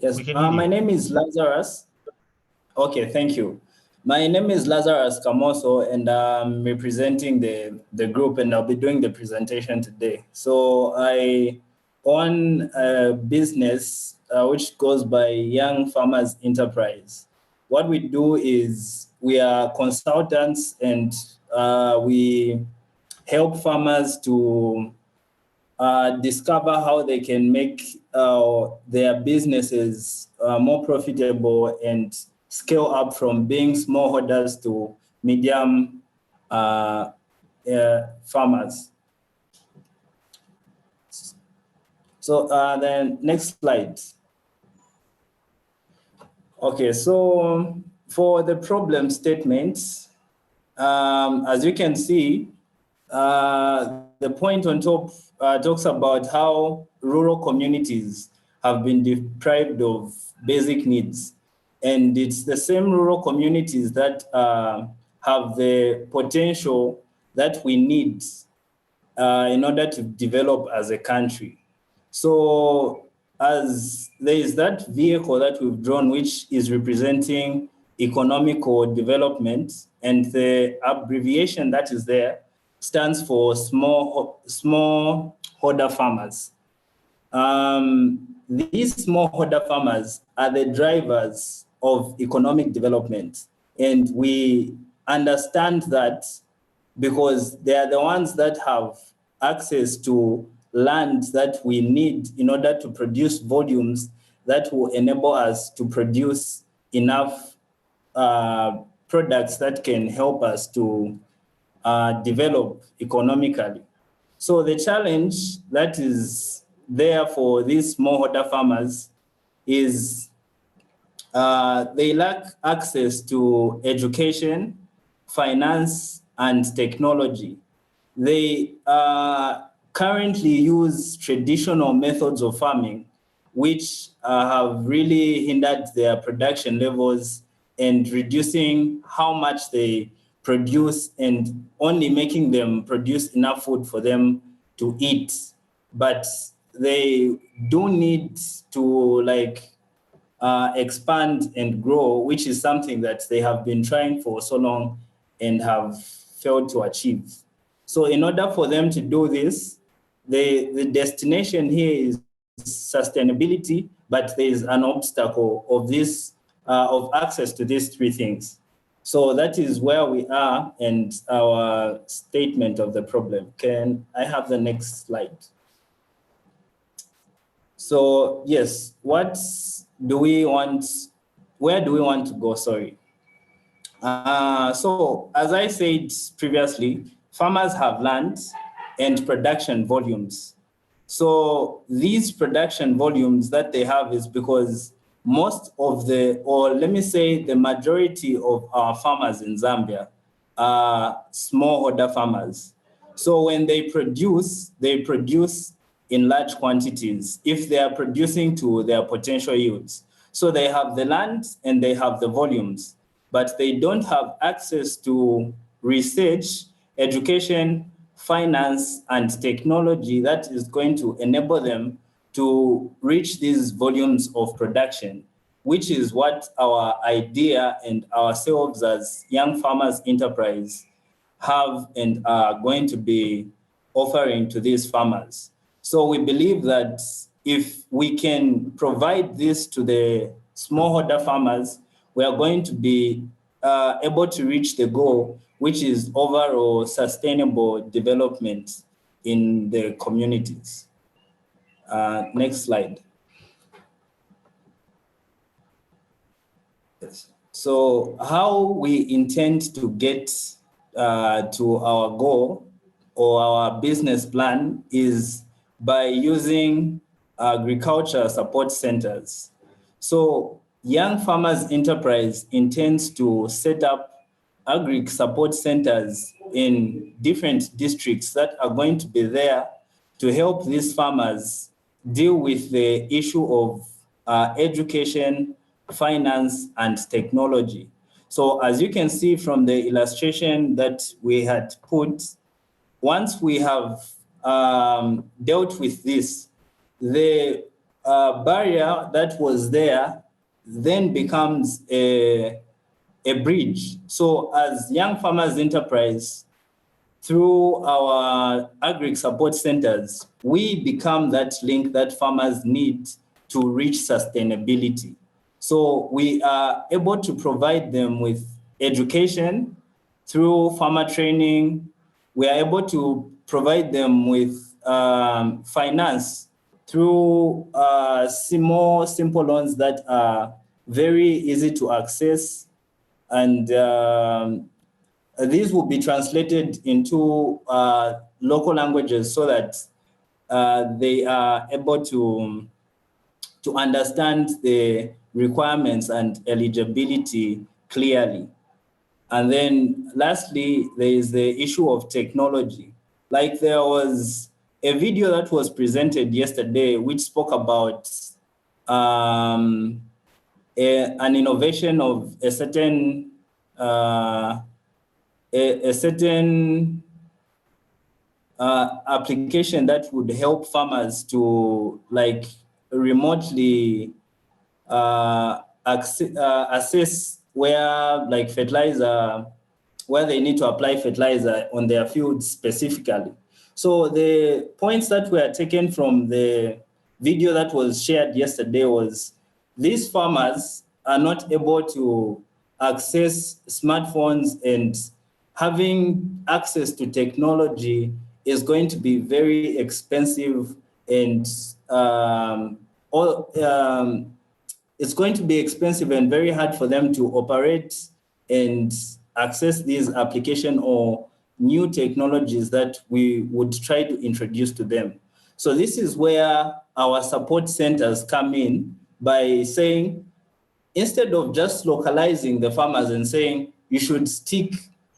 Yes, my name is Lazarus. Okay, thank you. My name is Lazarus Kamoso, and I'm representing the group, and I'll be doing the presentation today. So I own a business which goes by Young Farmers Enterprise. What we do is we are consultants, and we help farmers to discover how they can make their businesses more profitable and scale up from being smallholders to medium farmers. So then next slide. Okay, so for the problem statements, as you can see, the point on top talks about how rural communities have been deprived of basic needs. And it's the same rural communities that have the potential that we need in order to develop as a country. So as there is that vehicle that we've drawn, which is representing economical development, and the abbreviation that is there stands for smallholder farmers. These smallholder farmers are the drivers of economic development. And we understand that because they are the ones that have access to land that we need in order to produce volumes that will enable us to produce enough products that can help us to develop economically. So the challenge that is there for these smallholder farmers is they lack access to education, finance, and technology. They currently use traditional methods of farming, which have really hindered their production levels and reducing how much they produce and only making them produce enough food for them to eat. But they do need to expand and grow, which is something that they have been trying for so long and have failed to achieve. So in order for them to do this, the destination here is sustainability, but there is an obstacle of access to these three things. So that is where we are and our statement of the problem. Can I have the next slide? So yes, where do we want to go? Sorry. So as I said previously, farmers have land and production volumes. So these production volumes that they have is because most of the majority of our farmers in Zambia are smallholder farmers. So when they produce in large quantities if they are producing to their potential yields. So they have the land and they have the volumes, but they don't have access to research, education, finance, and technology that is going to enable them to reach these volumes of production, which is what our idea and ourselves as Young Farmers Enterprise have and are going to be offering to these farmers. So we believe that if we can provide this to the smallholder farmers, we are going to be able to reach the goal, which is overall sustainable development in the communities. Next slide. Yes. So how we intend to get to our goal or our business plan is by using agriculture support centers. So Young Farmers Enterprise intends to set up agri support centers in different districts that are going to be there to help these farmers deal with the issue of education, finance, and technology. So as you can see from the illustration that we had put, once we have dealt with this, the barrier that was there then becomes a bridge. So as Young Farmers Enterprise, through our agri support centers, we become that link that farmers need to reach sustainability. So we are able to provide them with education through farmer training. We are able to provide them with finance through simple loans that are very easy to access, and these will be translated into local languages so that they are able to understand the requirements and eligibility clearly. And then lastly, there is the issue of technology. Like there was a video that was presented yesterday which spoke about an innovation of a certain application that would help farmers to remotely assess where where they need to apply fertilizer on their fields specifically. So the points that were taken from the video that was shared yesterday was these farmers are not able to access smartphones, and having access to technology is going to be very expensive, and it's going to be expensive and very hard for them to operate and access these applications or new technologies that we would try to introduce to them. So this is where our support centers come in by saying, instead of just localizing the farmers and saying you should stick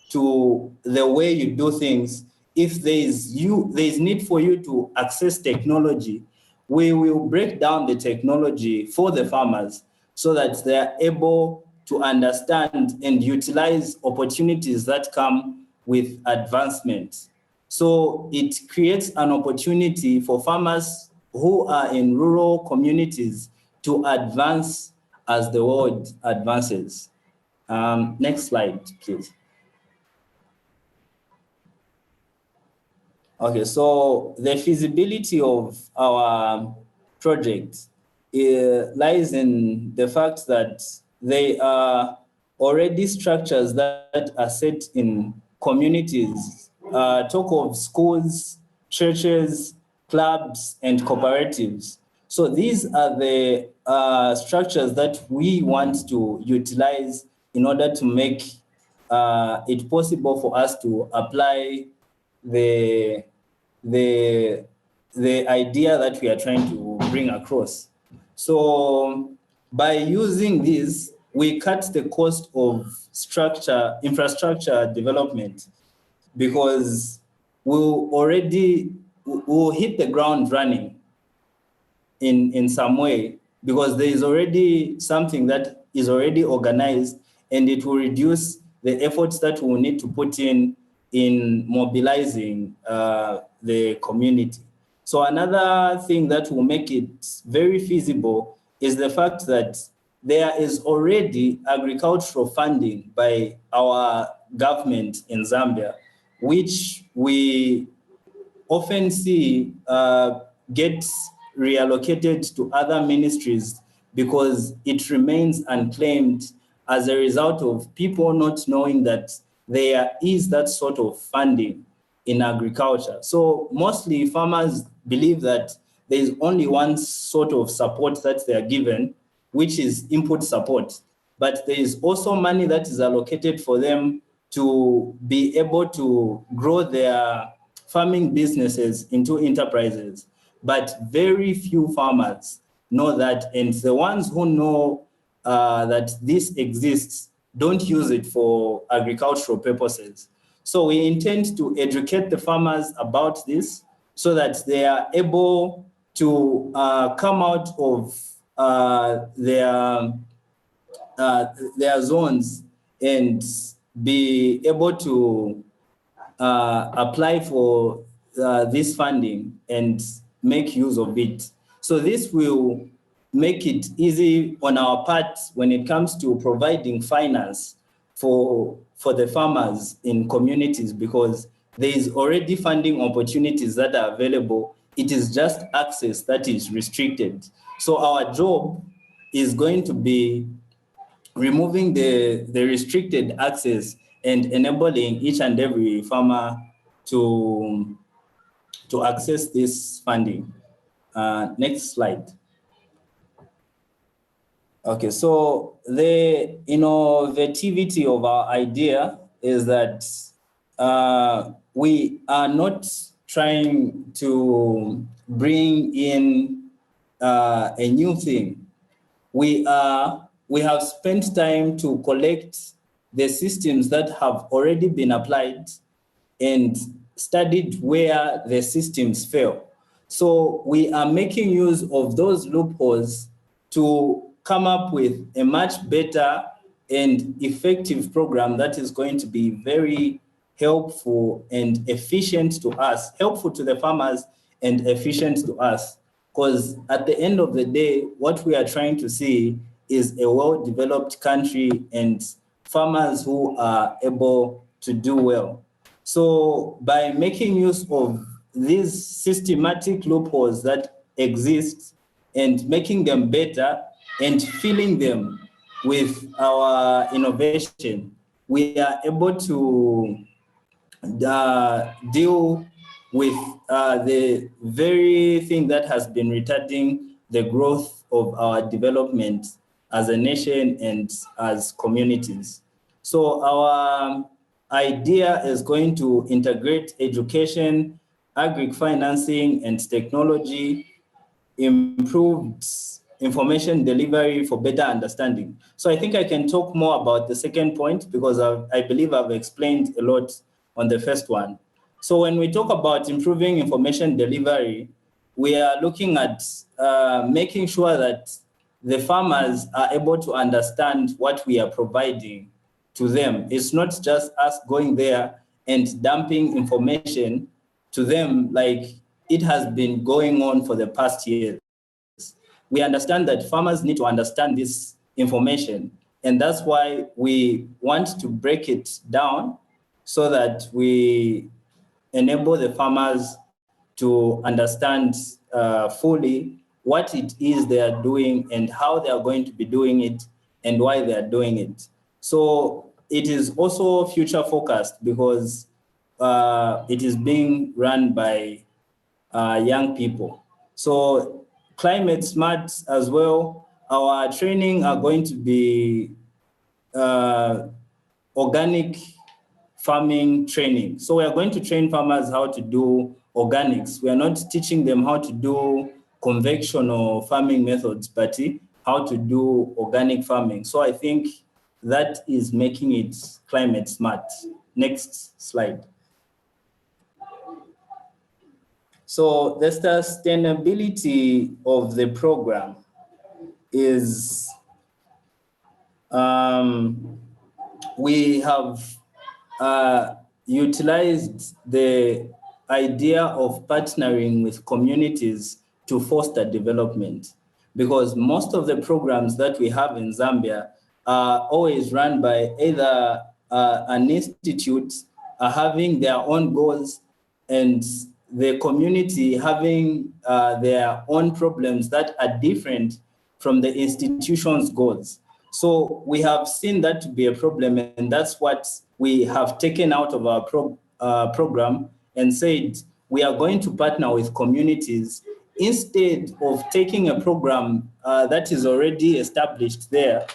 to the way you do things, if there is need for you to access technology, we will break down the technology for the farmers so that they are able to understand and utilize opportunities that come with advancement. So it creates an opportunity for farmers who are in rural communities to advance as the world advances. Next slide, please. Okay, so the feasibility of our project lies in the fact that they are already structures that are set in communities. Talk of schools, churches, clubs, and cooperatives. So these are the structures that we want to utilize in order to make it possible for us to apply the idea that we are trying to bring across. So by using this, we cut the cost of infrastructure development, because we'll hit the ground running in some way, because there is already something that is already organized, and it will reduce the efforts that we will need to put in mobilizing the community. So another thing that will make it very feasible is the fact that there is already agricultural funding by our government in Zambia, which we often see gets reallocated to other ministries because it remains unclaimed as a result of people not knowing that there is that sort of funding in agriculture. So mostly farmers believe that there is only one sort of support that they are given, which is input support. But there is also money that is allocated for them to be able to grow their farming businesses into enterprises. But very few farmers know that, and the ones who know that this exists don't use it for agricultural purposes. So we intend to educate the farmers about this so that they are able to come out of their zones and be able to apply for this funding and make use of it. So this will make it easy on our part when it comes to providing finance for the farmers in communities, because there is already funding opportunities that are available. It is just access that is restricted. So our job is going to be removing the restricted access and enabling each and every farmer to access this funding. Next slide. Okay, so the innovativity of our idea is that we are not trying to bring in a new thing. We have spent time to collect the systems that have already been applied and studied where the systems fail. So we are making use of those loopholes to come up with a much better and effective program that is going to be very helpful and efficient to us, helpful to the farmers and efficient to us. Because at the end of the day, what we are trying to see is a well-developed country and farmers who are able to do well. So by making use of these systematic loopholes that exist and making them better and filling them with our innovation, we are able to deal with the very thing that has been retarding the growth of our development as a nation and as communities. So our idea is going to integrate education, agri-financing, and technology, improved information delivery for better understanding. So I think I can talk more about the second point because I believe I've explained a lot on the first one. So when we talk about improving information delivery, we are looking at making sure that the farmers are able to understand what we are providing to them. It's not just us going there and dumping information to them like it has been going on for the past years. We understand that farmers need to understand this information, and that's why we want to break it down so that we enable the farmers to understand fully what it is they are doing and how they are going to be doing it and why they are doing it. So it is also future focused because it is being run by young people. So climate smart as well. Our training are going to be organic farming training. So we are going to train farmers how to do organics. We are not teaching them how to do conventional farming methods, but how to do organic farming. So I think that is making it climate smart. Next slide. So the sustainability of the program is we have utilized the idea of partnering with communities to foster development, because most of the programs that we have in Zambia are always run by either an institute having their own goals and the community having their own problems that are different from the institution's goals. So we have seen that to be a problem, and that's what we have taken out of our program and said we are going to partner with communities instead of taking a program that is already established there.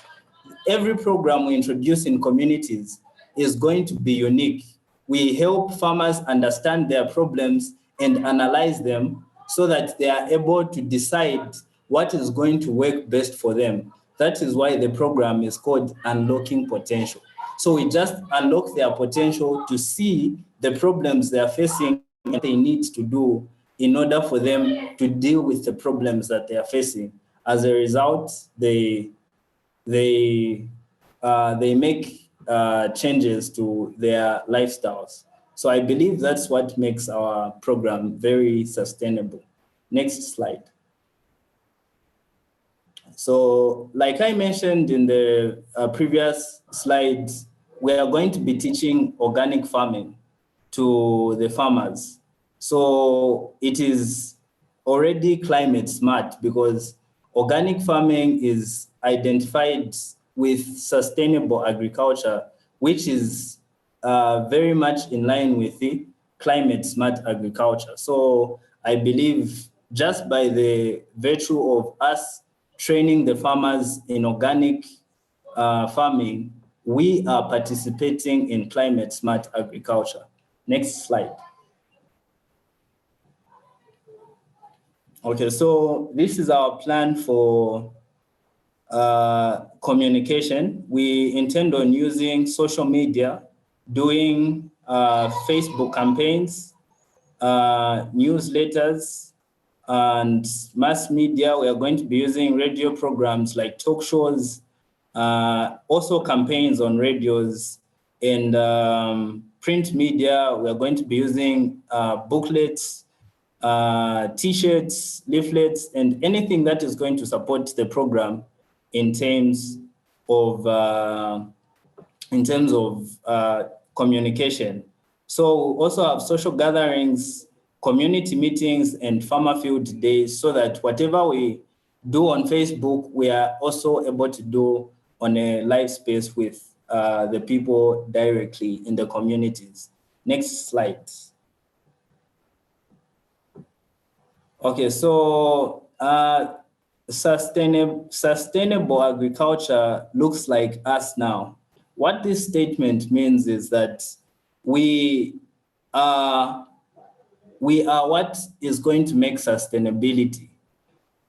Every program we introduce in communities is going to be unique. We help farmers understand their problems and analyze them so that they are able to decide what is going to work best for them. That is why the program is called Unlocking Potential. So we just unlock their potential to see the problems they are facing and what they need to do in order for them to deal with the problems that they are facing. As a result, they make changes to their lifestyles. So I believe that's what makes our program very sustainable. Next slide. So like I mentioned in the previous slides, we are going to be teaching organic farming to the farmers. So it is already climate smart because organic farming is identified with sustainable agriculture, which is very much in line with the climate smart agriculture. So I believe just by the virtue of us training the farmers in organic farming, we are participating in climate smart agriculture. Next slide. Okay, so this is our plan for communication. We intend on using social media, doing Facebook campaigns, newsletters, and mass media. We are going to be using radio programs like talk shows, also campaigns on radios, and print media. We are going to be using booklets, T-shirts, leaflets, and anything that is going to support the program in terms of communication. So we also have social gatherings, community meetings, and farmer field days, so that whatever we do on Facebook, we are also able to do on a live space with the people directly in the communities. Next slide. Okay, so sustainable agriculture looks like us now. What this statement means is that we are what is going to make sustainability.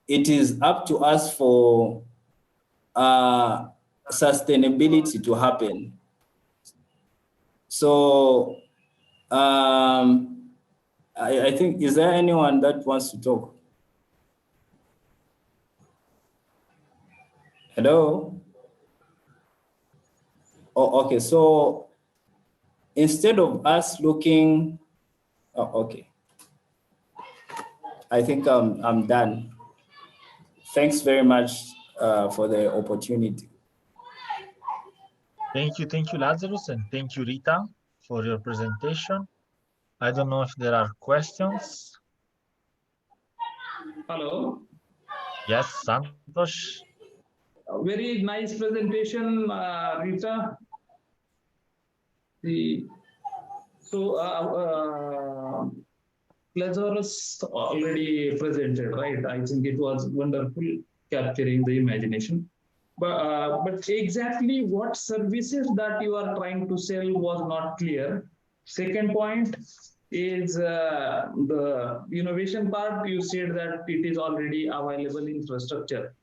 It is up to us for sustainability to happen. So I think, is there anyone that wants to talk? Hello? Oh, okay, so instead of us looking, oh, okay. I think I'm done. Thanks very much for the opportunity. Thank you, Lazarus, and thank you, Rita, for your presentation. I don't know if there are questions. Hello. Yes, Santosh. Very nice presentation, Rita. Lazarus already presented, right? I think it was wonderful capturing the imagination. But exactly what services that you are trying to sell was not clear. Second point is the innovation part. You said that it is already available infrastructure.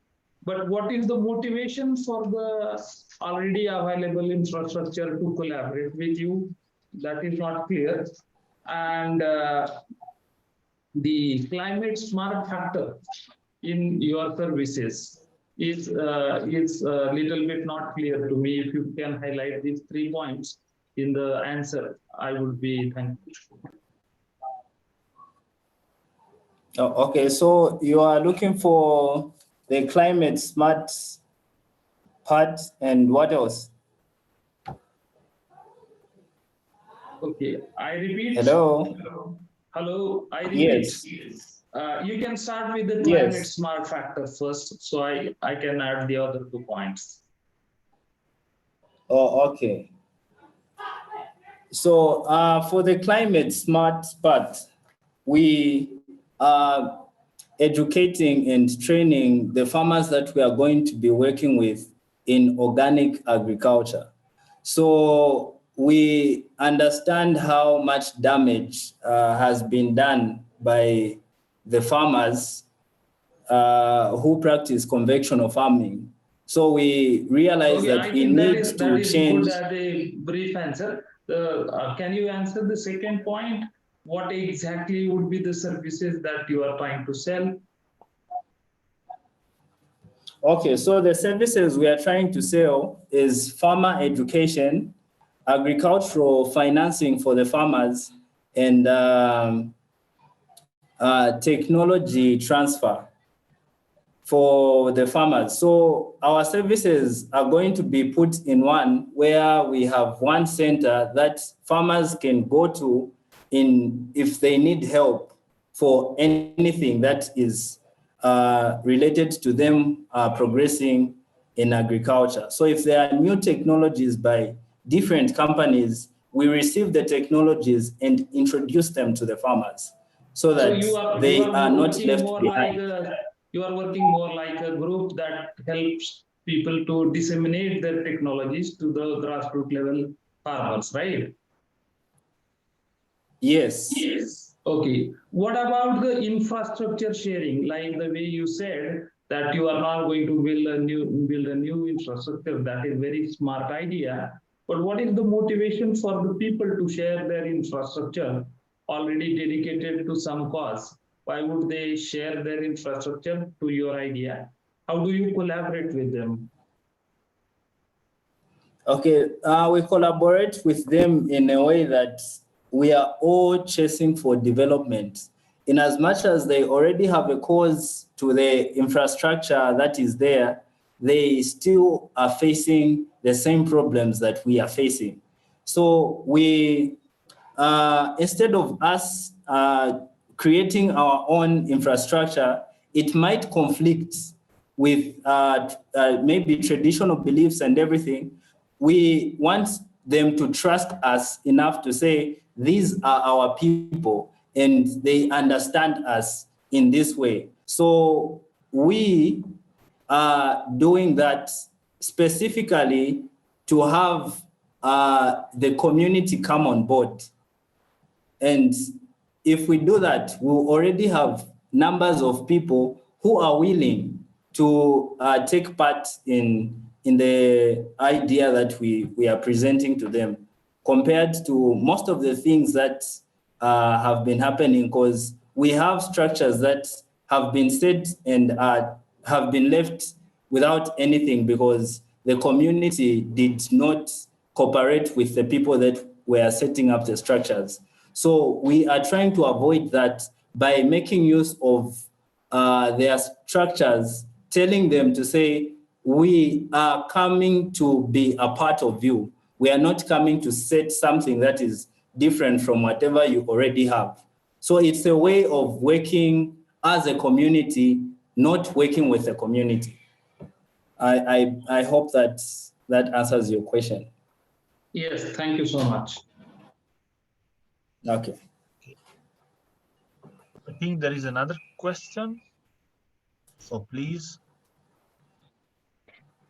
But what is the motivation for the already available infrastructure to collaborate with you? That is not clear. And the climate smart factor in your services is a little bit not clear to me. If you can highlight these 3 points in the answer, I would be thankful. Oh, okay, so you are looking for the climate smart part, and what else? Okay, I repeat. Hello? Hello, I repeat. Yes. You can start with the climate smart factor first, so I can add the other 2 points. Oh, okay. So for the climate smart part, we are educating and training the farmers that we are going to be working with in organic agriculture. So we understand how much damage has been done by the farmers who practice conventional farming. So we realize that we need to change. Good as a brief answer. Can you answer the second point? What exactly would be the services that you are trying to sell? Okay, so the services we are trying to sell is farmer education, agricultural financing for the farmers, and technology transfer for the farmers. So our services are going to be put in one where we have one center that farmers can go to if they need help for anything that is related to them progressing in agriculture. So if there are new technologies by different companies, we receive the technologies and introduce them to the farmers so that they are not left behind. You are working more like a group that helps people to disseminate their technologies to the grassroots level farmers, right? Yes. Okay. What about the infrastructure sharing? Like the way you said that you are not going to build a new infrastructure. That is very smart idea. But what is the motivation for the people to share their infrastructure already dedicated to some cause? Why would they share their infrastructure to your idea? How do you collaborate with them? Okay, we collaborate with them in a way that we are all chasing for development. In as much as they already have a cause to the infrastructure that is there, they still are facing the same problems that we are facing. So we, instead of us creating our own infrastructure, it might conflict with maybe traditional beliefs and everything. We want them to trust us enough to say, these are our people and they understand us in this way. So we are doing that specifically to have the community come on board. And if we do that, we already have numbers of people who are willing to take part in the idea that we are presenting to them, compared to most of the things that have been happening, because we have structures that have been set and have been left without anything because the community did not cooperate with the people that were setting up the structures. So we are trying to avoid that by making use of their structures, telling them to say, we are coming to be a part of you. We are not coming to set something that is different from whatever you already have. So it's a way of working as a community, not working with the community. I hope that answers your question. Yes, thank you so much. Okay. I think there is another question. So please.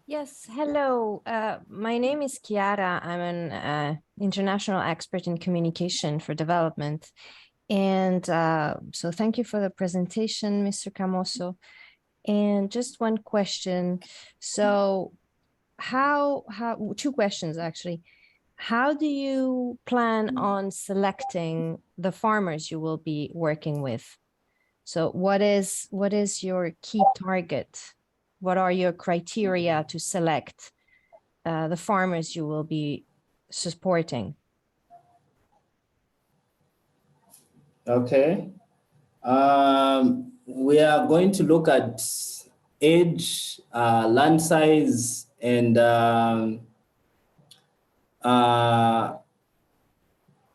Yes, hello. My name is Chiara. I'm an international expert in communication for development. And so thank you for the presentation, Mr. Camoso. And just one question. So how two questions actually. How do you plan on selecting the farmers you will be working with? So what is your key target? What are your criteria to select the farmers you will be supporting? Okay. We are going to look at age, land size, and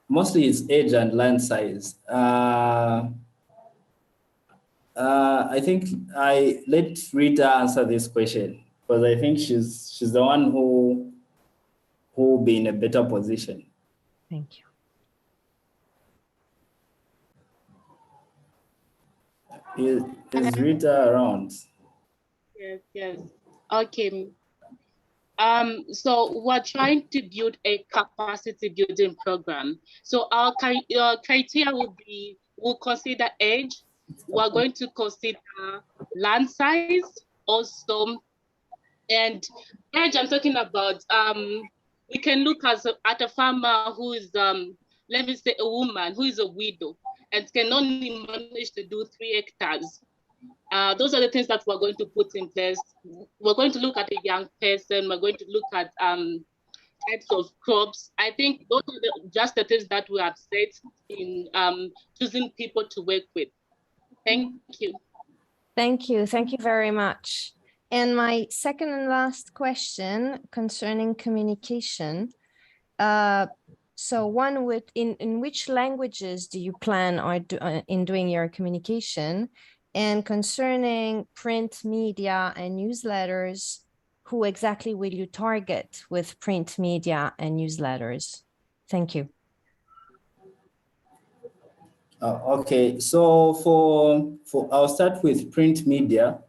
mostly it's age and land size. I think I let Rita answer this question because I think she's the one who will be in a better position. Thank you. Is Rita around? Yes. Okay. So we're trying to build a capacity building program. So our criteria will be, we'll consider age. We're going to consider land size also. And age, I'm talking about, we can look at a farmer who is, let me say a woman who is a widow and can only manage to do 3 hectares. Those are the things that we're going to put in place. We're going to look at a young person. We're going to look at types of crops. I think those are just the things that we have set in choosing people to work with. Thank you. Thank you. Thank you very much. And my second and last question concerning communication. So one with in which languages do you plan in doing your communication? And concerning print media and newsletters, who exactly will you target with print media and newsletters? Thank you. Okay, so for I'll start with print media.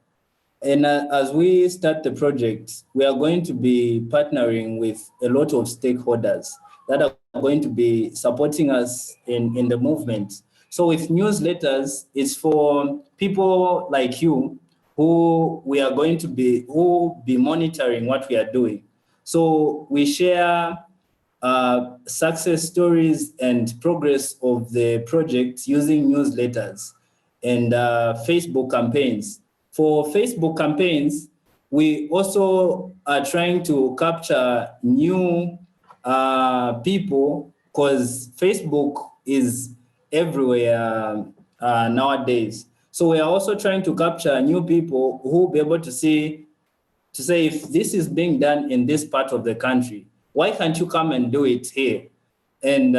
And as we start the project, we are going to be partnering with a lot of stakeholders that are going to be supporting us in the movement. So with newsletters, it's for people like you who we are going to be monitoring what we are doing. So we share success stories and progress of the project using newsletters and Facebook campaigns. For Facebook campaigns, we also are trying to capture new people because Facebook is everywhere nowadays. So we are also trying to capture new people who will be able to say if this is being done in this part of the country, why can't you come and do it here? And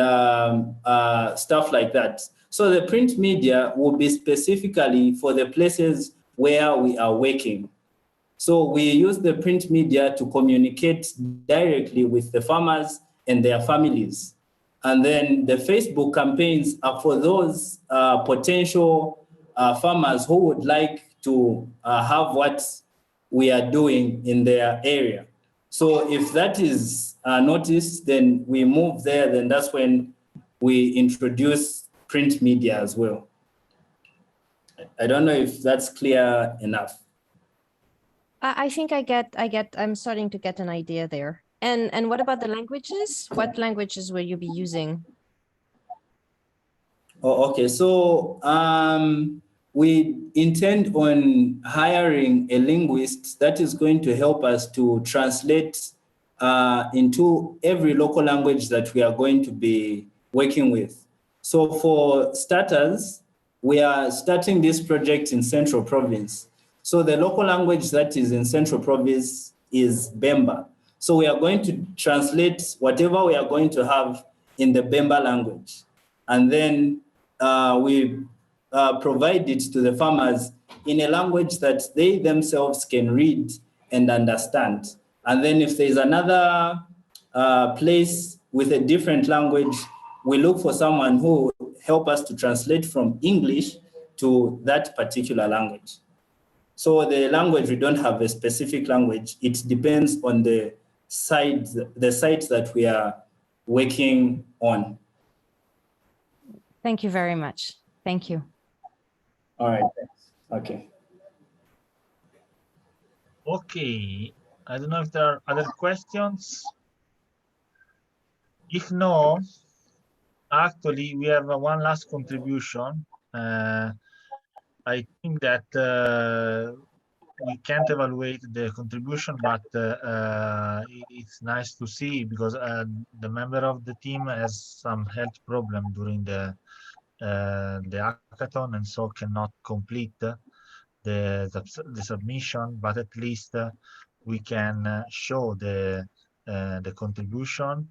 stuff like that. So the print media will be specifically for the places where we are working. So we use the print media to communicate directly with the farmers and their families. And then the Facebook campaigns are for those potential farmers who would like to have what we are doing in their area. So if that is noticed, then we move there, then that's when we introduce print media as well. I don't know if that's clear enough. I think I'm starting to get an idea there. And what about the languages? What languages will you be using? Oh, okay. So we intend on hiring a linguist that is going to help us to translate into every local language that we are going to be working with. So for starters, we are starting this project in Central Province. So the local language that is in Central Province is Bemba. So we are going to translate whatever we are going to have in the Bemba language. And then we provide it to the farmers in a language that they themselves can read and understand. And then if there's another place with a different language, we look for someone who help us to translate from English to that particular language. So the language, we don't have a specific language. It depends on the sites that we are working on. Thank you very much. Thank you. All right, thanks. Okay. Okay, I don't know if there are other questions. If no, actually, we have one last contribution. I think that we can't evaluate the contribution, but it's nice to see because the member of the team has some health problem during the hackathon and so cannot complete the submission, but at least we can show the contribution.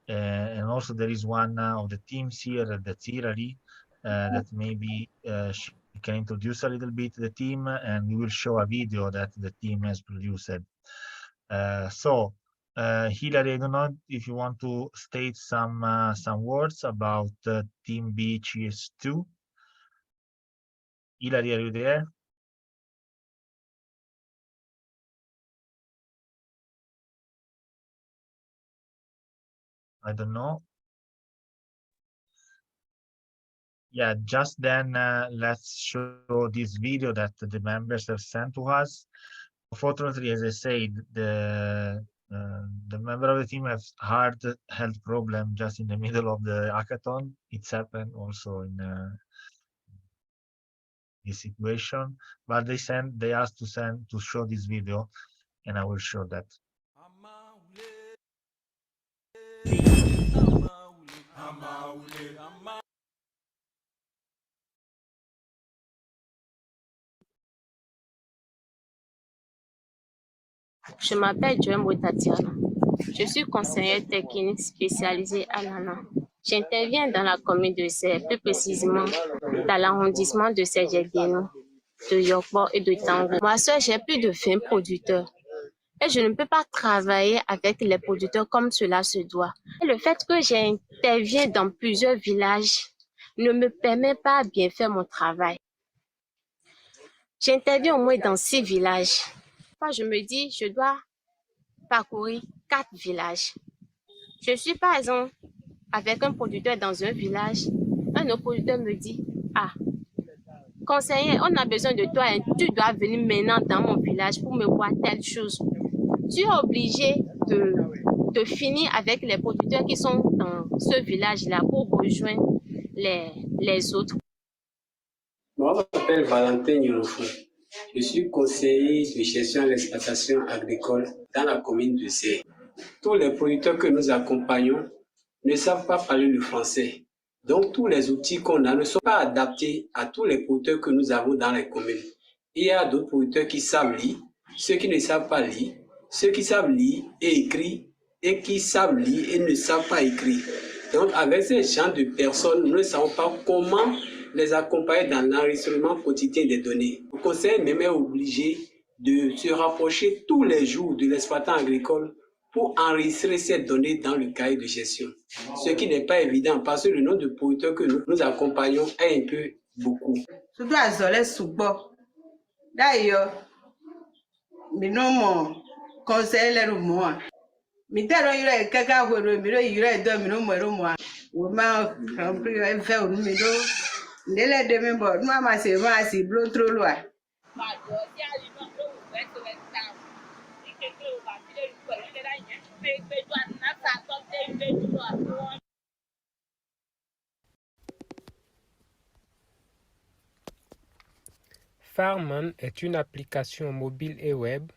And also there is one of the teams here, that's Irari, that maybe she can introduce a little bit the team, and we will show a video that the team has produced. So Hilary, I don't know if you want to state some words about Team BHS2. Hilary, are you there? I don't know. Yeah, just then let's show this video that the members have sent to us. Unfortunately, as I said, the member of the team has hard health problem just in the middle of the hackathon. It's happened also in this situation, but they asked to show this video, and I will show that. Je m'appelle Joël Tatiana. Je suis conseillère technique spécialisée à l'ANA. J'interviens dans la commune de Serre, plus précisément dans l'arrondissement de Serre-Dieno, de Yokbo et de Tango. Moi seule, j'ai plus de 20 producteurs. Et je ne peux pas travailler avec les producteurs comme cela se doit. Et le fait que j'interviens dans plusieurs villages ne me permet pas de bien faire mon travail. J'interviens au moins dans 6 villages. Je me dis, je dois parcourir 4 villages. Je suis par exemple avec un producteur dans un village. Un autre producteur me dit, ah, conseiller, on a besoin de toi, hein. Tu dois venir maintenant dans mon village pour me voir telle chose. Tu es obligé de finir avec les producteurs qui sont dans ce village-là pour rejoindre les autres. Moi, je m'appelle Valentin Nyolofou. Je suis conseiller de gestion de l'exploitation agricole dans la commune de Serre. Tous les producteurs que nous accompagnons ne savent pas parler le français. Donc, tous les outils qu'on a ne sont pas adaptés à tous les producteurs que nous avons dans les communes. Il y a d'autres producteurs qui savent lire, ceux qui ne savent pas lire, ceux qui savent lire et écrire, et qui savent lire et ne savent pas écrire. Donc, avec ces gens de personnes, nous ne savons pas comment les accompagner dans l'enregistrement quotidien des données. Le conseil même est obligé de se rapprocher tous les jours de l'exploitant agricole pour enregistrer ces données dans le cahier de gestion. Ce qui n'est pas évident parce que le nombre de producteurs que nous accompagnons est un peu beaucoup. Surtout à Zolé Soubo. D'ailleurs, mi no mo conseil le mo. Mi tero yure kaka horo mi ro yure do mi no mo ro mo. Wo ma kan pri e fe o mi do. Ndele de mi bo, ma si blo tro lo a. Farman est une application mobile et web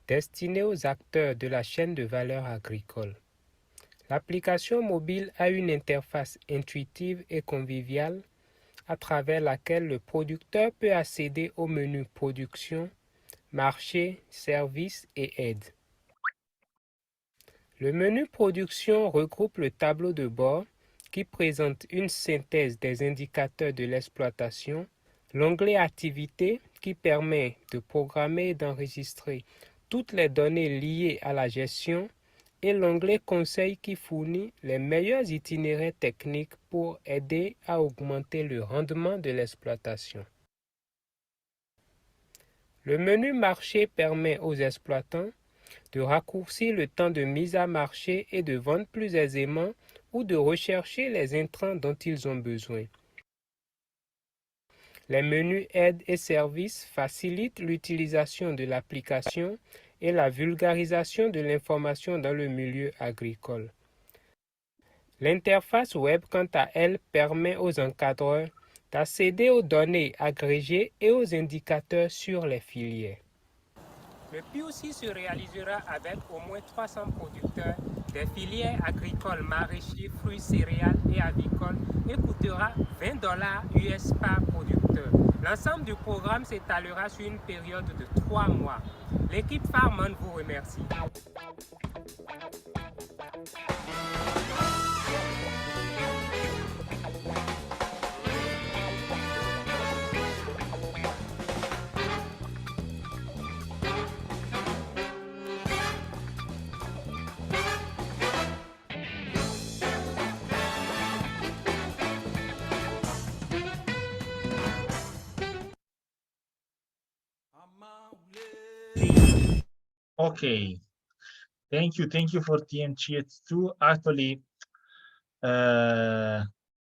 destinée aux acteurs de la chaîne de valeur agricole. L'application mobile a une interface intuitive et conviviale à travers laquelle le producteur peut accéder au menu production, marché, services et aide. Le menu production regroupe le tableau de bord qui présente une synthèse des indicateurs de l'exploitation, l'onglet activités qui permet de programmer et d'enregistrer toutes les données liées à la gestion et l'onglet conseil qui fournit les meilleurs itinéraires techniques pour aider à augmenter le rendement de l'exploitation. Le menu marché permet aux exploitants de raccourcir le temps de mise à marché et de vendre plus aisément ou de rechercher les intrants dont ils ont besoin. Les menus aides et services facilitent l'utilisation de l'application et la vulgarisation de l'information dans le milieu agricole. L'interface web, quant à elle, permet aux encadreurs d'accéder aux données agrégées et aux indicateurs sur les filières. Le POC se réalisera avec au moins 300 producteurs des filières agricoles, maraîchers, fruits, céréales et avicoles et coûtera $20 US par producteur. L'ensemble du programme s'étalera sur une période de 3 mois. L'équipe Farman vous remercie. Okay, thank you for TMCH2. Actually,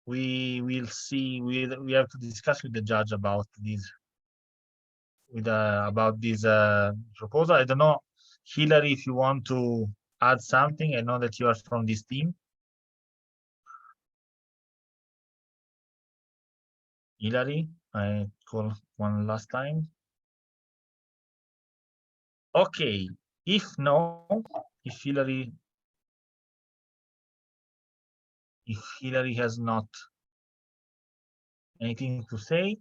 we will see. We have to discuss with the judge about this. About this proposal. I don't know, Hillary, if you want to add something. I know that you are from this team. Hillary, I call one last time. Okay, if no, if Hillary has not anything to say,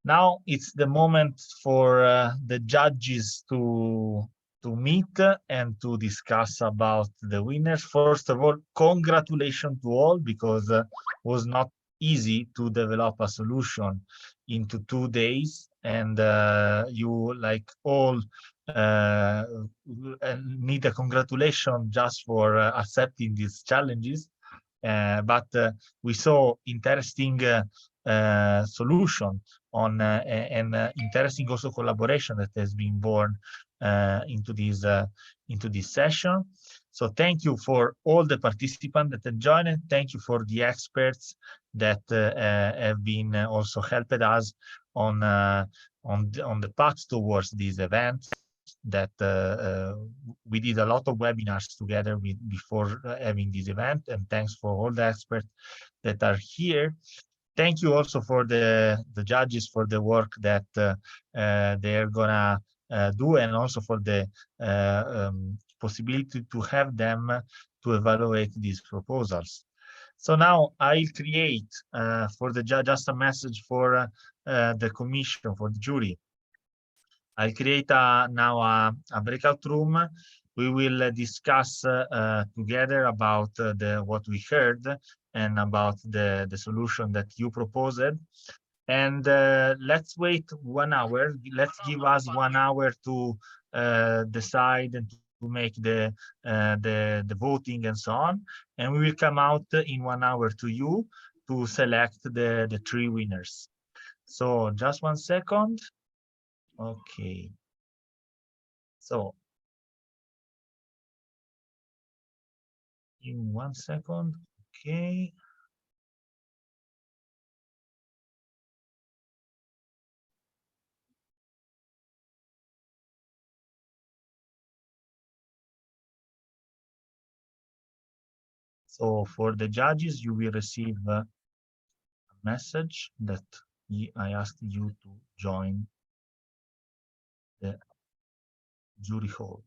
now it's the moment for the judges to meet and to discuss about the winners. First of all, congratulations to all, because it was not easy to develop a solution into 2 days, and you like all need a congratulation just for accepting these challenges. But we saw interesting solution on and interesting also collaboration that has been born into this session. So thank you for all the participants that have joined. Thank you for the experts that have been also helped us on the path towards these events. That we did a lot of webinars together before having this event, and thanks for all the experts that are here. Thank you also for the judges for the work that they're gonna do, and also for the possibility to have them to evaluate these proposals. So now I'll create for the judge just a message for the commission, for the jury. I'll create now a breakout room. We will discuss together about what we heard and about the solution that you proposed. And let's wait 1 hour. Let's give us 1 hour to decide and to make the voting and so on. And we will come out in 1 hour to you to select the 3 winners. So just 1 second. Okay. So in 1 second. Okay. So for the judges, you will receive a message that I asked you to join the jury hall.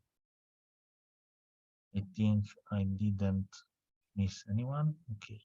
I think I didn't miss anyone. Okay.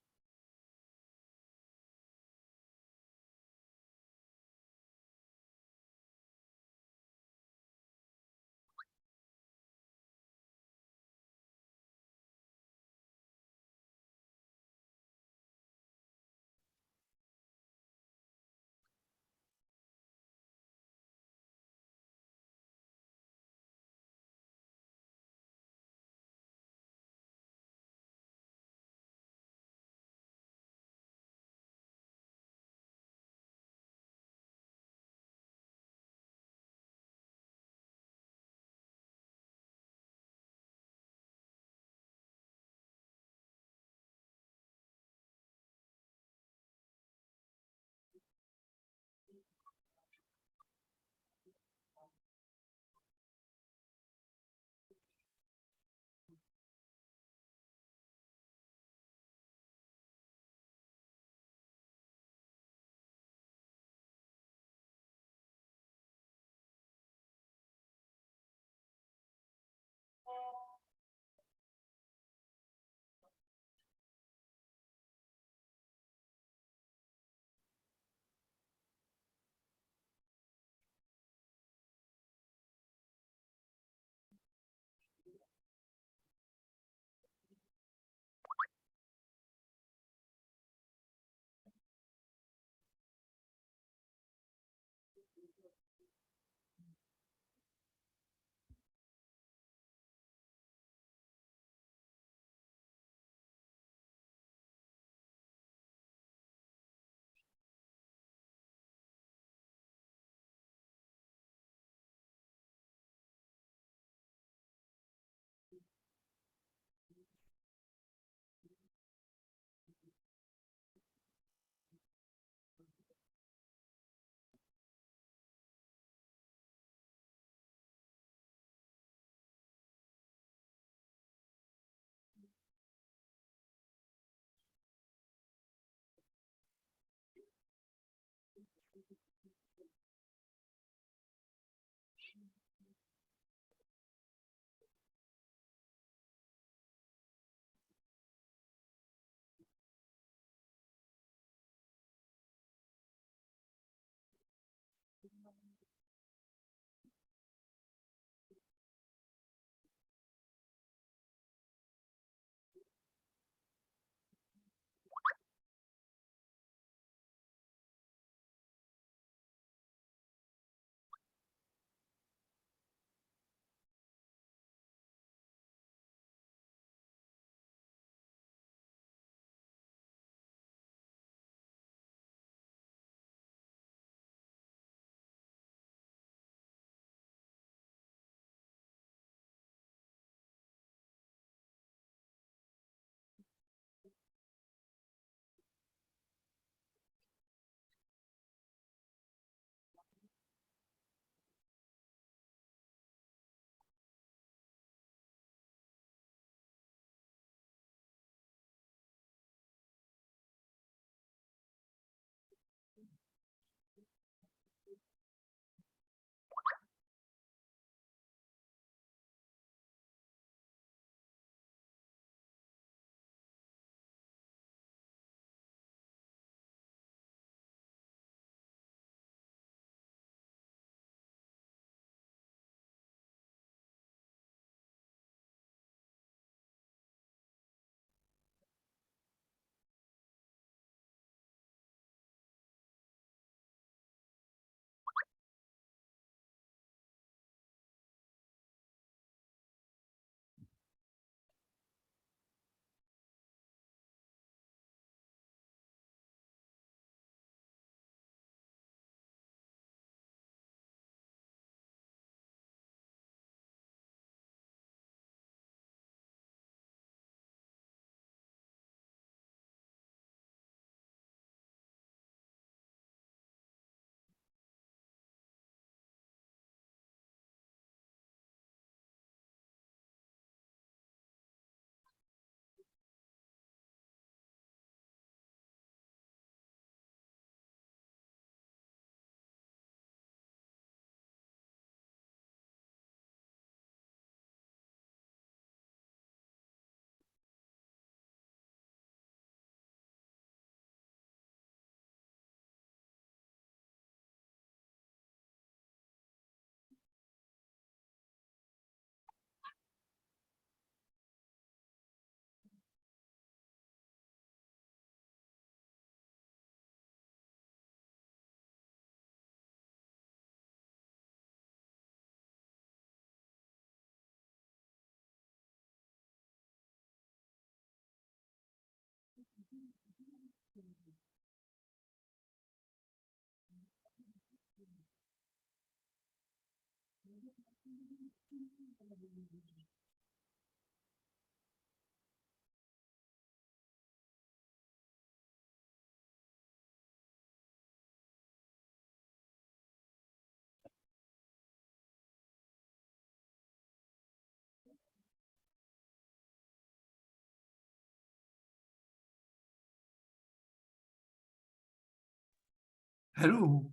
Hello.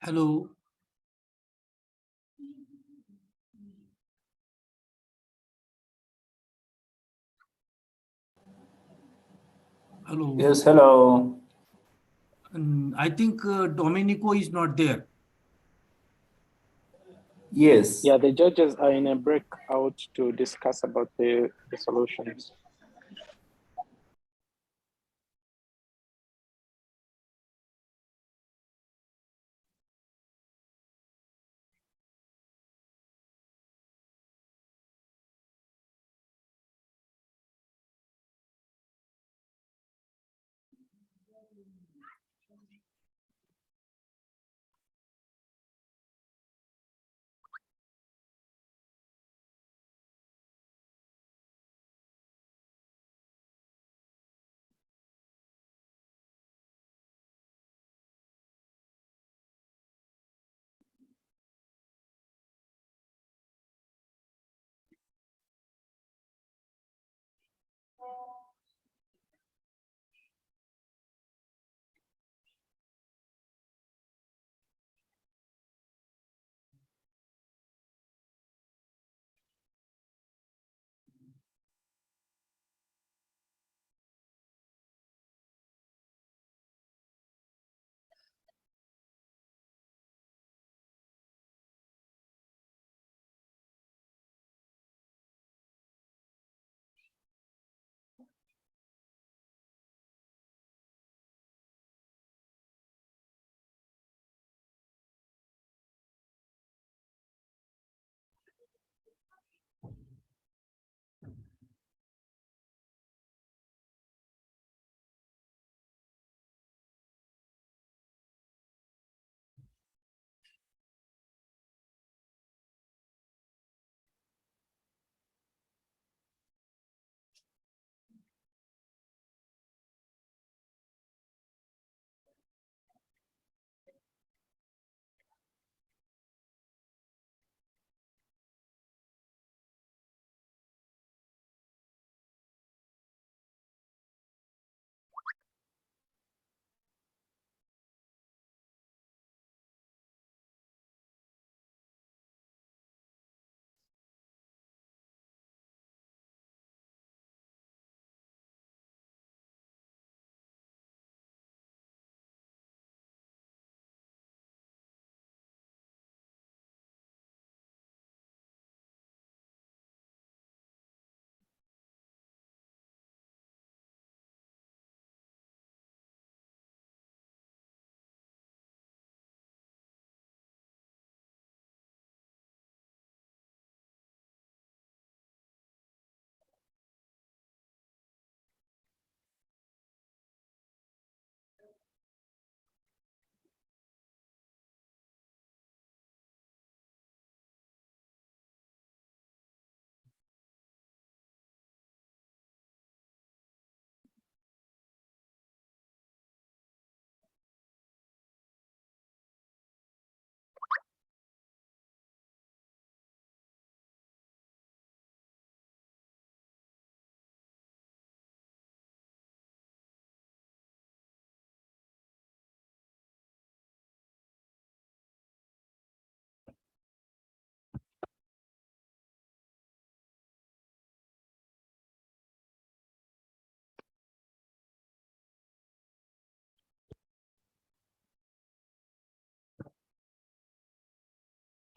Hello. Hello. Yes, hello. I think Domenico is not there. Yes. Yeah, the judges are in a breakout to discuss about the solutions.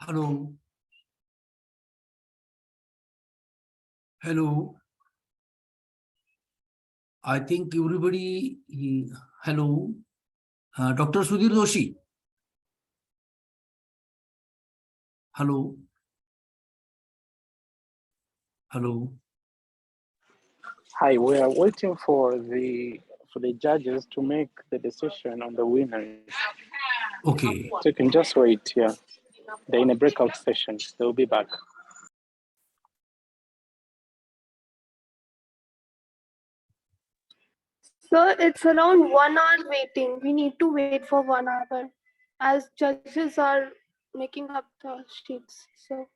Hello. Hello. I think everybody, hello. Dr. Sudhir Doshi. Hello. Hello. Hi, we are waiting for the judges to make the decision on the winners. Okay. So you can just wait, yeah. They're in a breakout session. They'll be back. So it's around 1 hour waiting. We need to wait for 1 hour as judges are making up the sheets. So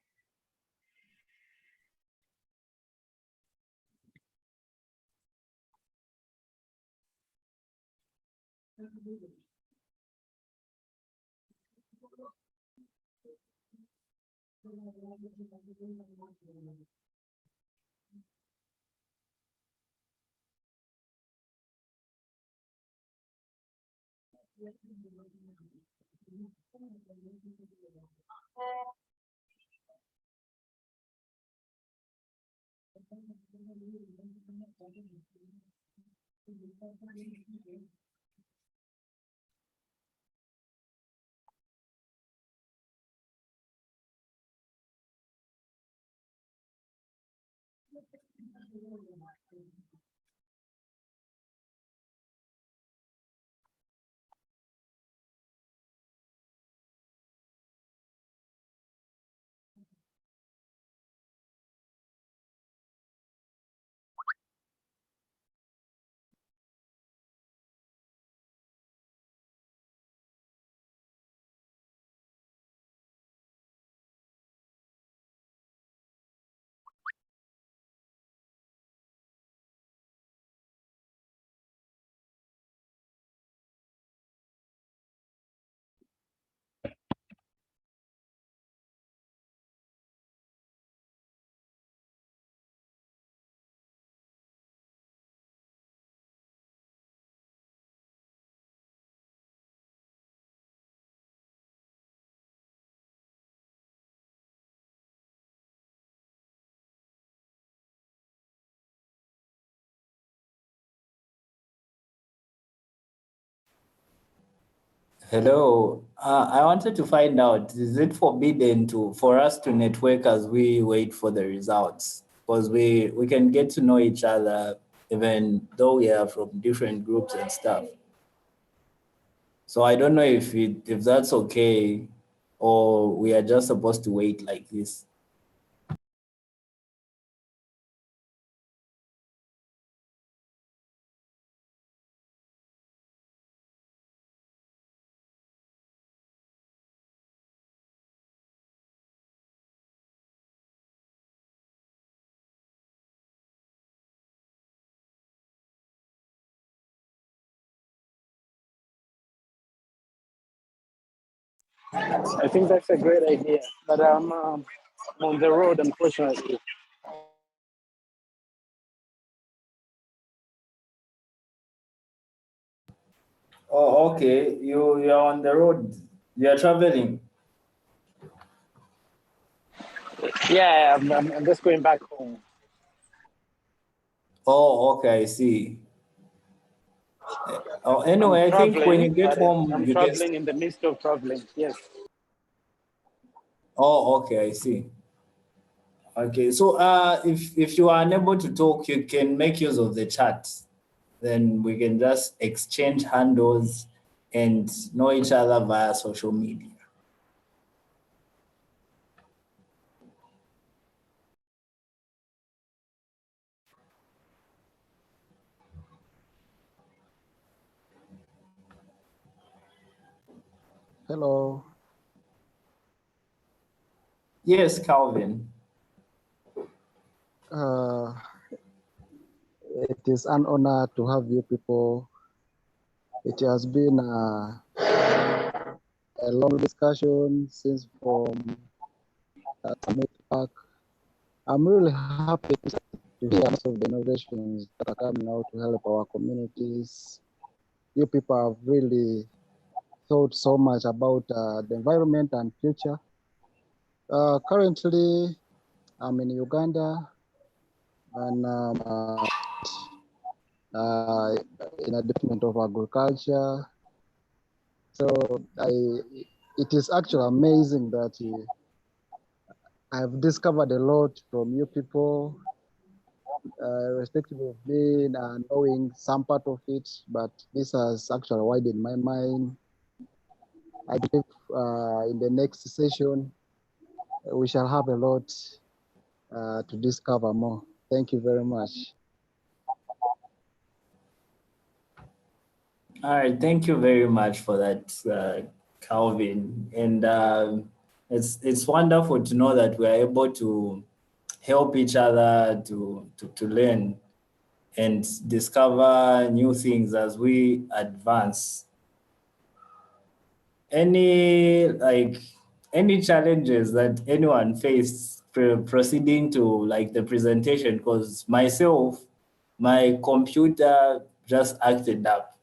Hello. I wanted to find out, is it forbidden for us to network as we wait for the results? Because we can get to know each other even though we are from different groups and stuff. So I don't know if that's okay or we are just supposed to wait like this. I think that's a great idea, but I'm on the road, unfortunately. Oh, okay. You're on the road. You're traveling. Yeah, I'm just going back home. Oh, okay, I see. Oh, anyway, I think when you get home, I'm you can. traveling in the midst of traveling. Yes. Oh, okay, I see. Okay, so if you are unable to talk, you can make use of the chat. Then we can just exchange handles and know each other via social media. Hello. Yes, Calvin. It is an honor to have you people. It has been a long discussion since from Summit Park. I'm really happy to hear most of the innovations that are coming out to help our communities. You people have really thought so much about the environment and future. Currently, I'm in Uganda and in a department of agriculture. So it is actually amazing that I've discovered a lot from you people, respective of being knowing some part of it, but this has actually widened my mind. I believe in the next session, we shall have a lot to discover more. Thank you very much. All right, thank you very much for that, Calvin. And it's wonderful to know that we're able to help each other to learn and discover new things as we advance. Any challenges that anyone faced proceeding to like the presentation? Because myself, my computer just acted up.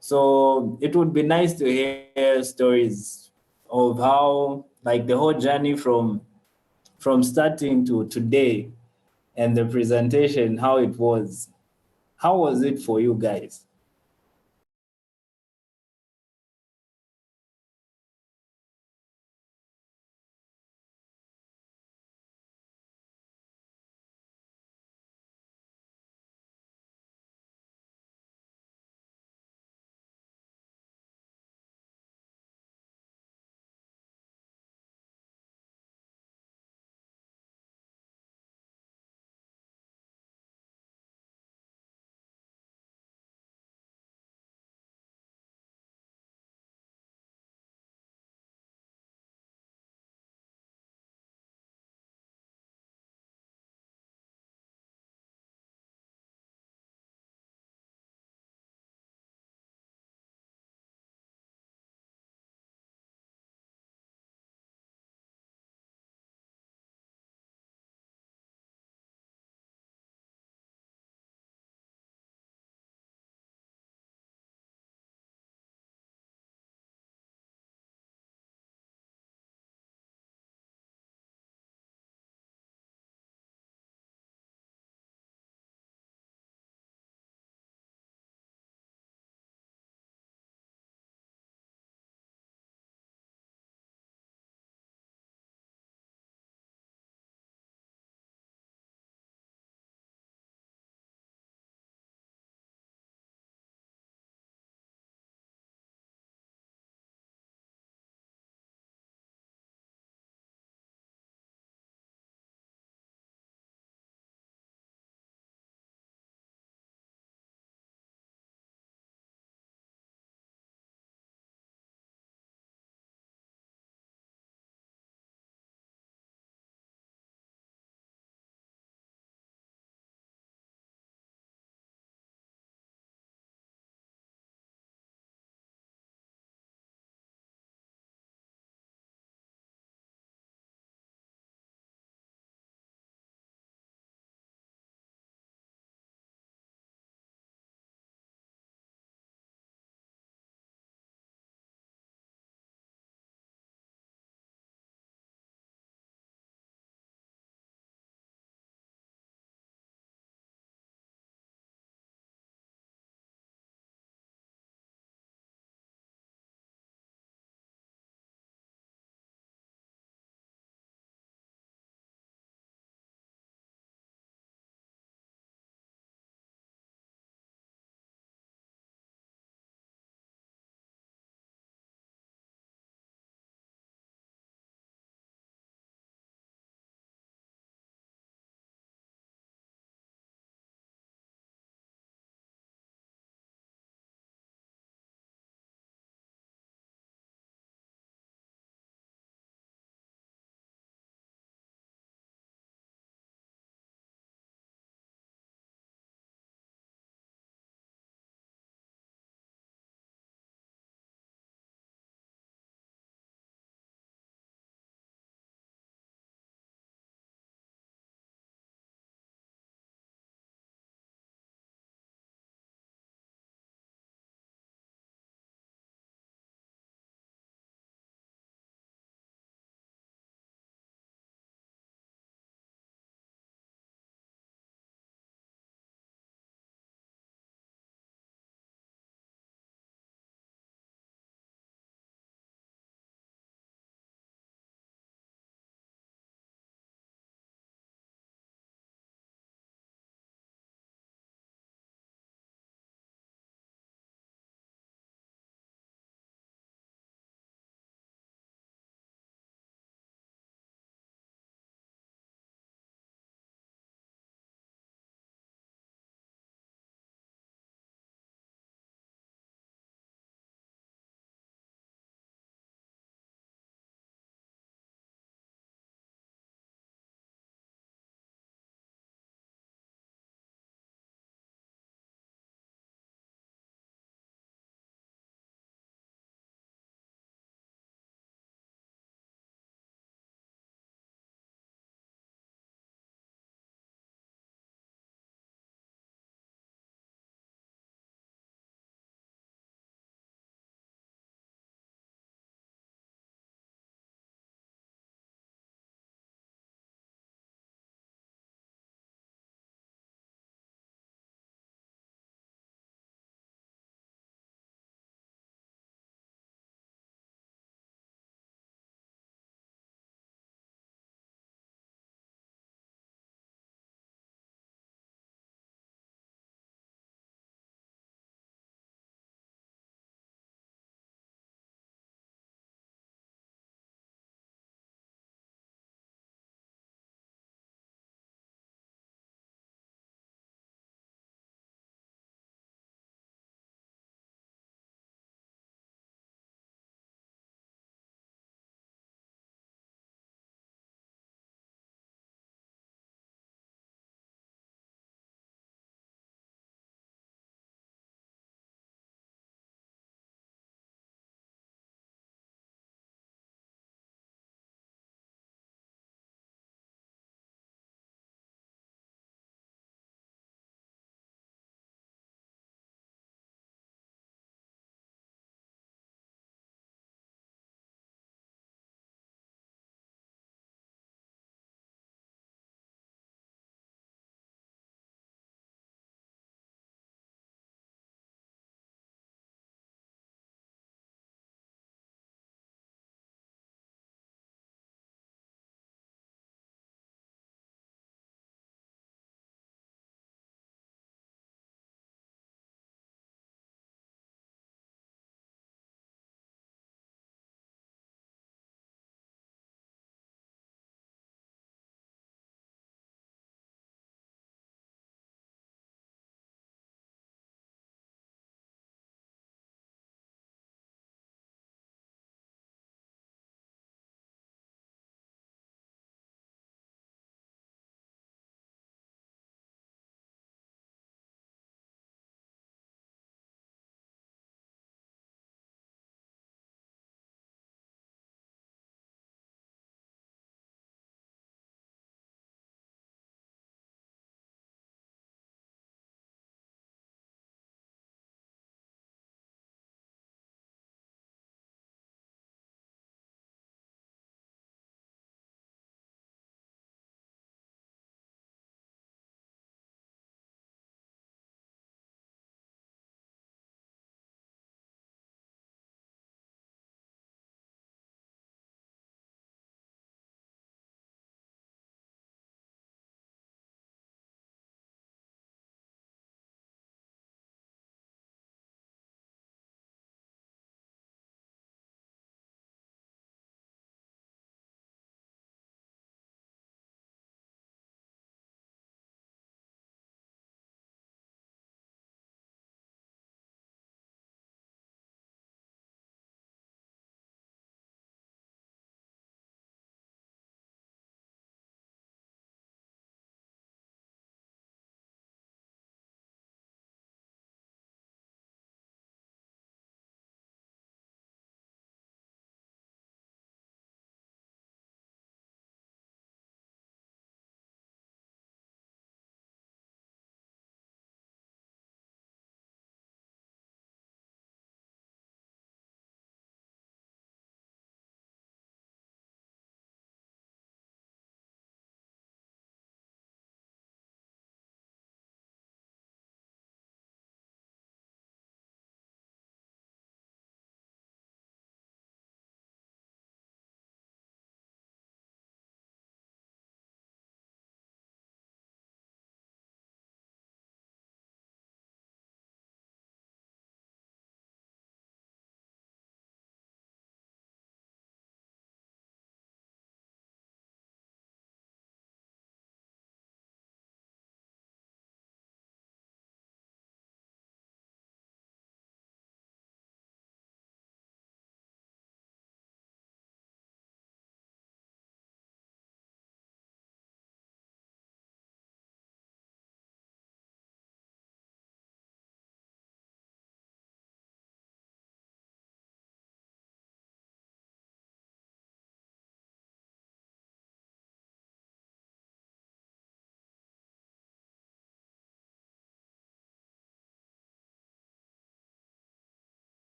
So it would be nice to hear stories of how like the whole journey from starting to today and the presentation, how it was. How was it for you guys?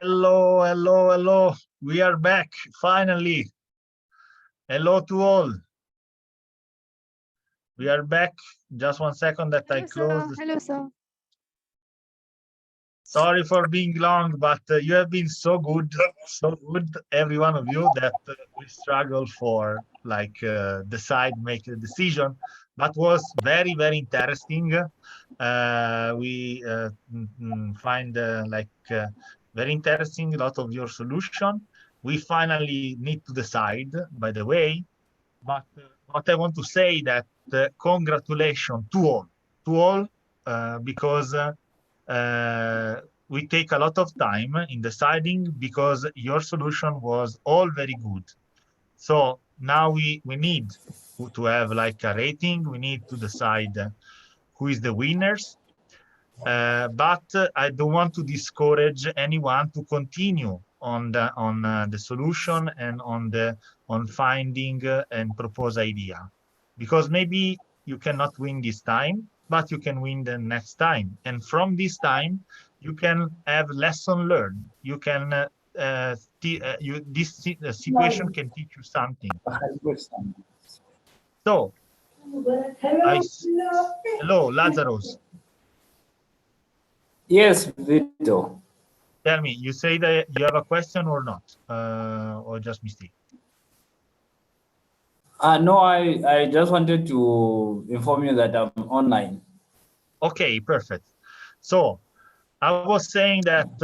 Hello, hello, hello. We are back, finally. Hello to all. We are back. Just 1 second that I close. Hello, sir. Sorry for being long, but you have been so good, every one of you, that we struggle for make a decision, but was very, very interesting. We find very interesting a lot of your solution. We finally need to decide, by the way, but what I want to say that congratulations to all, because we take a lot of time in deciding, because your solution was all very good. So now we need to have like a rating. We need to decide who is the winners. But I don't want to discourage anyone to continue on the solution and on finding and propose idea, because maybe you cannot win this time, but you can win the next time, and from this time you can have lesson learned. You can this situation can teach you something. So hello, Lazarus. Yes, Vito. Tell me, you say that you have a question or not, or just mistake? No, I just wanted to inform you that I'm online. Okay, perfect. So I was saying that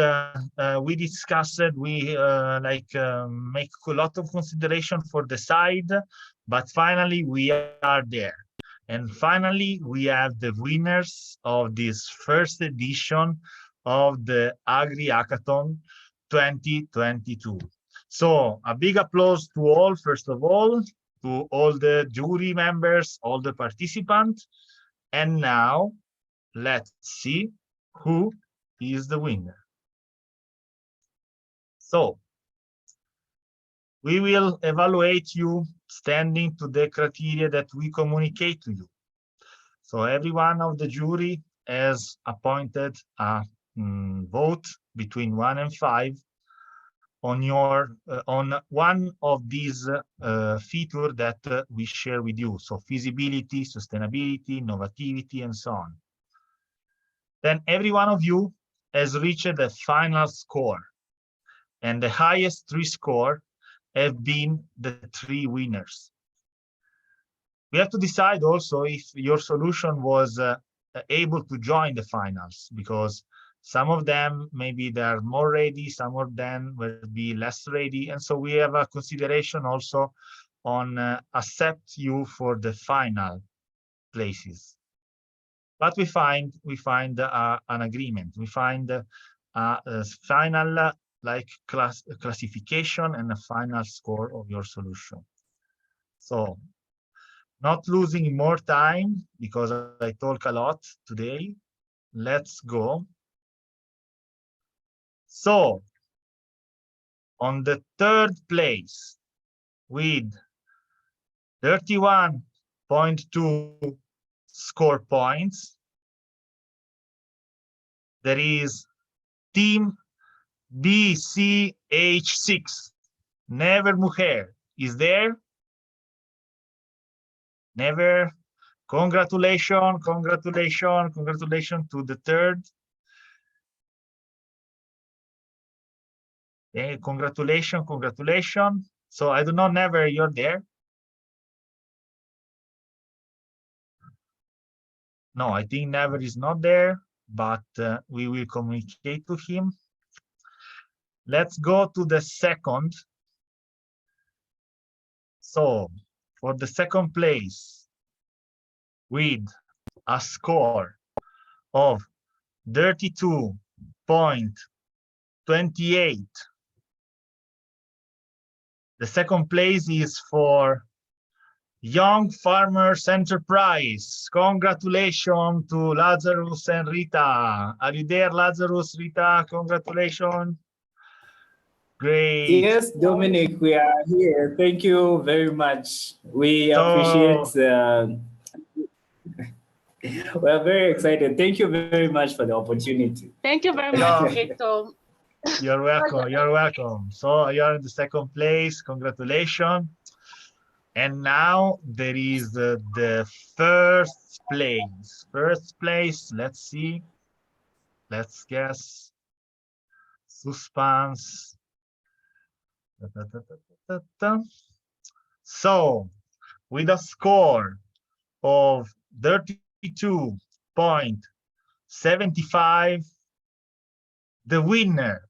we discussed, we make a lot of consideration for the side, but finally we are there. And finally, we have the winners of this first edition of the AgriHackathon 2022. So a big applause to all, first of all, to all the jury members, all the participants. And now let's see who is the winner. So we will evaluate you standing to the criteria that we communicate to you. So every one of the jury has appointed a vote between 1 and 5 on your on one of these features that we share with you. So feasibility, sustainability, innovativity, and so on. Then every one of you has reached the final score, and the highest 3 score have been the 3 winners. We have to decide also if your solution was able to join the finals, because some of them, maybe they are more ready, some of them will be less ready. And so we have a consideration also on accept you for the final places. But we find an agreement. We find a final classification and a final score of your solution. So not losing more time, because I talk a lot today, let's go. So on the 3rd place with 31.2 score points, there is team BCH6. Never Mujer is there. Never. Congratulations, congratulations, congratulations to the 3rd. Okay, congratulations, congratulations. So I don't know, Never, you're there? No, I think Never is not there, but we will communicate to him. Let's go to the 2nd. So for the 2nd place, with a score of 32.28, the 2nd place is for Young Farmers Enterprise. Congratulations to Lazarus and Rita. Are you there, Lazarus, Rita? Congratulations. Great. Yes, Dominic, we are here. Thank you very much. We appreciate. We are very excited. Thank you very much for the opportunity. Thank you very much, Victor. You're welcome. You're welcome. So you're in the second place. Congratulations. And now there is the first place. First place. Let's see. Let's guess. Suspense. So, with a score of 32.75, the winner,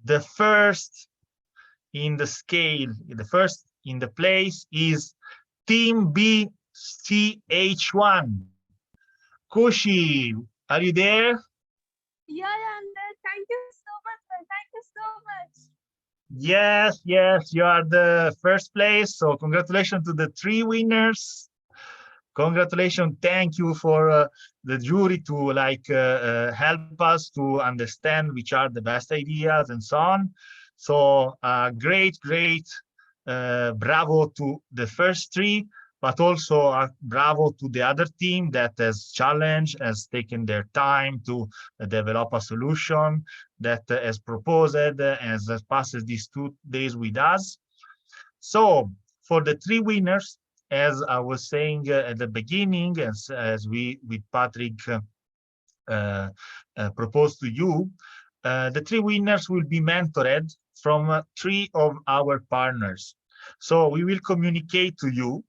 the first in the scale, the first in the place is Team BCH1. Kushi, are you there? Yeah, I'm there. Thank you so much, sir. Thank you so much. Yes, yes, you are the first place. So congratulations to the 3 winners. Congratulations. Thank you for the jury to help us to understand which are the best ideas and so on. So great, bravo to the first 3, but also bravo to the other team that has challenged, has taken their time to develop a solution, that has proposed, has passed these 2 days with us. So for the 3 winners, as I was saying at the beginning, as we with Patrick proposed to you, the 3 winners will be mentored from 3 of our partners. So we will communicate to you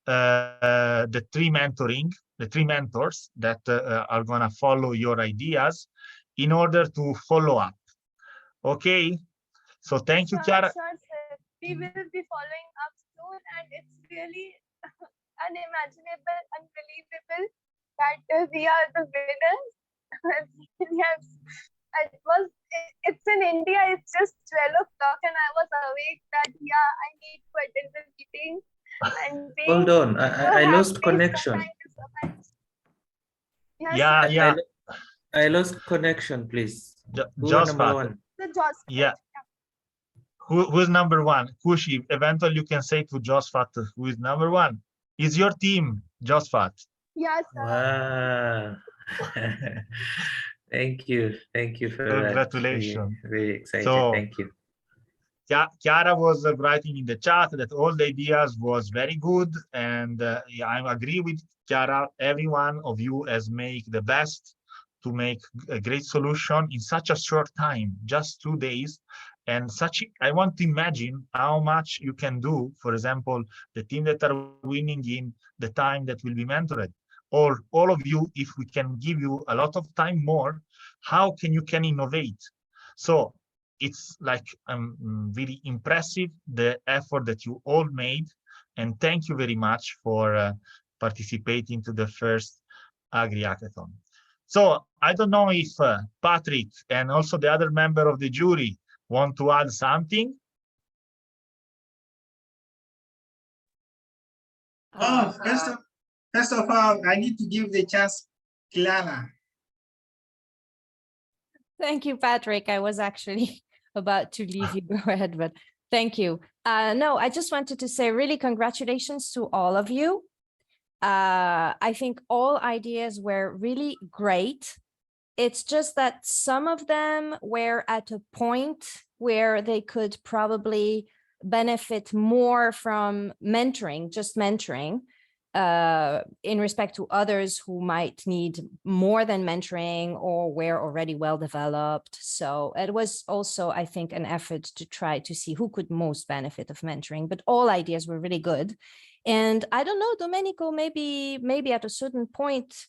the 3 mentors that are going to follow your ideas in order to follow up. Okay, so thank you, Chiara. Sure, sir. We will be following up soon, and it's really unimaginable, unbelievable that we are the winners. Yes, it's in India. It's just 12 o'clock, and I was awake that I need to attend the meeting. And Hold on, I lost happy, connection. So thank you so much. Yes, Yeah. I lost connection, please. Josephat. #1? Yeah. Who's number 1? Kushi, eventually you can say to Josephat who is number 1. Is your team, Josephat? Yes, Wow. Thank you for Congratulations. that. Very excited. So, thank you. Chiara was writing in the chat that all the ideas was very good, and I agree with Chiara. Every one of you has made the best to make a great solution in such a short time, just 2 days. And I want to imagine how much you can do. For example, the team that are winning in the time that will be mentored, or all of you, if we can give you a lot of time more, how you can innovate. So it's like really impressive, the effort that you all made, and thank you very much for participating to the first AgriHackathon. So I don't know if Patrick and also the other member of the jury want to add something. First of all, I need to give the chance Clara. Thank you, Patrick. I was actually about to leave you go ahead, but thank you. No, I just wanted to say really congratulations to all of you. I think all ideas were really great. It's just that some of them were at a point where they could probably benefit more from mentoring, just mentoring, in respect to others who might need more than mentoring or were already well developed. So it was also, I think, an effort to try to see who could most benefit of mentoring, but all ideas were really good. And I don't know, Domenico, maybe at a certain point,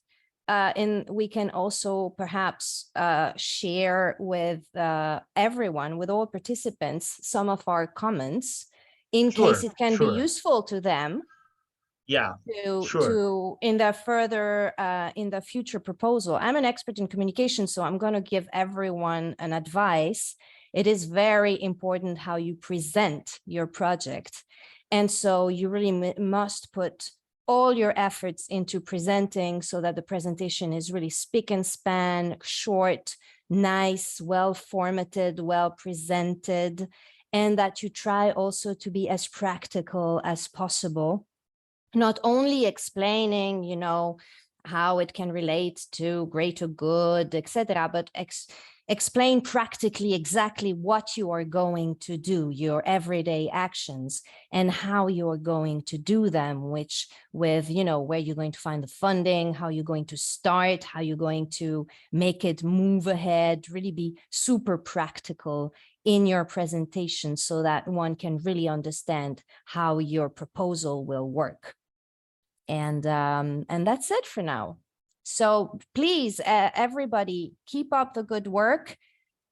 we can also perhaps share with everyone, with all participants, some of our comments in case it can be useful to them. Yeah, to in the further in the future proposal. I'm an expert in communication, so I'm going to give everyone an advice. It is very important how you present your project, and so you really must put all your efforts into presenting so that the presentation is really spick and span, short, nice, well formatted, well presented, and that you try also to be as practical as possible. Not only explaining, you know, how it can relate to greater good, etc., but explain practically exactly what you are going to do, your everyday actions, and how you are going to do them, which with, you know, where you're going to find the funding, how you're going to start, how you're going to make it move ahead, really be super practical in your presentation so that one can really understand how your proposal will work. And that's it for now. So please, everybody, keep up the good work.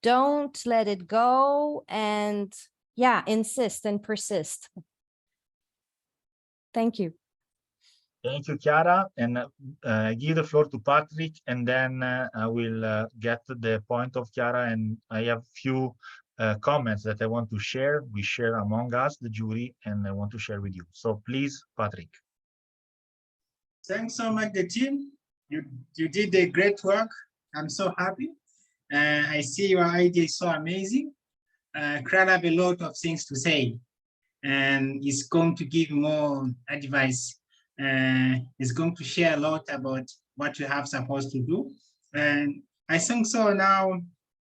Don't let it go. And yeah, insist and persist. Thank you. Thank you, Chiara. And I give the floor to Patrick, and then I will get to the point of Chiara. And I have few comments that I want to share. We share among us, the jury, and I want to share with you. So please, Patrick. Thanks so much, the team. You did a great work. I'm so happy. I see your idea is so amazing. Crowd have a lot of things to say, and it's going to give more advice. It's going to share a lot about what you have supposed to do. And I think so now,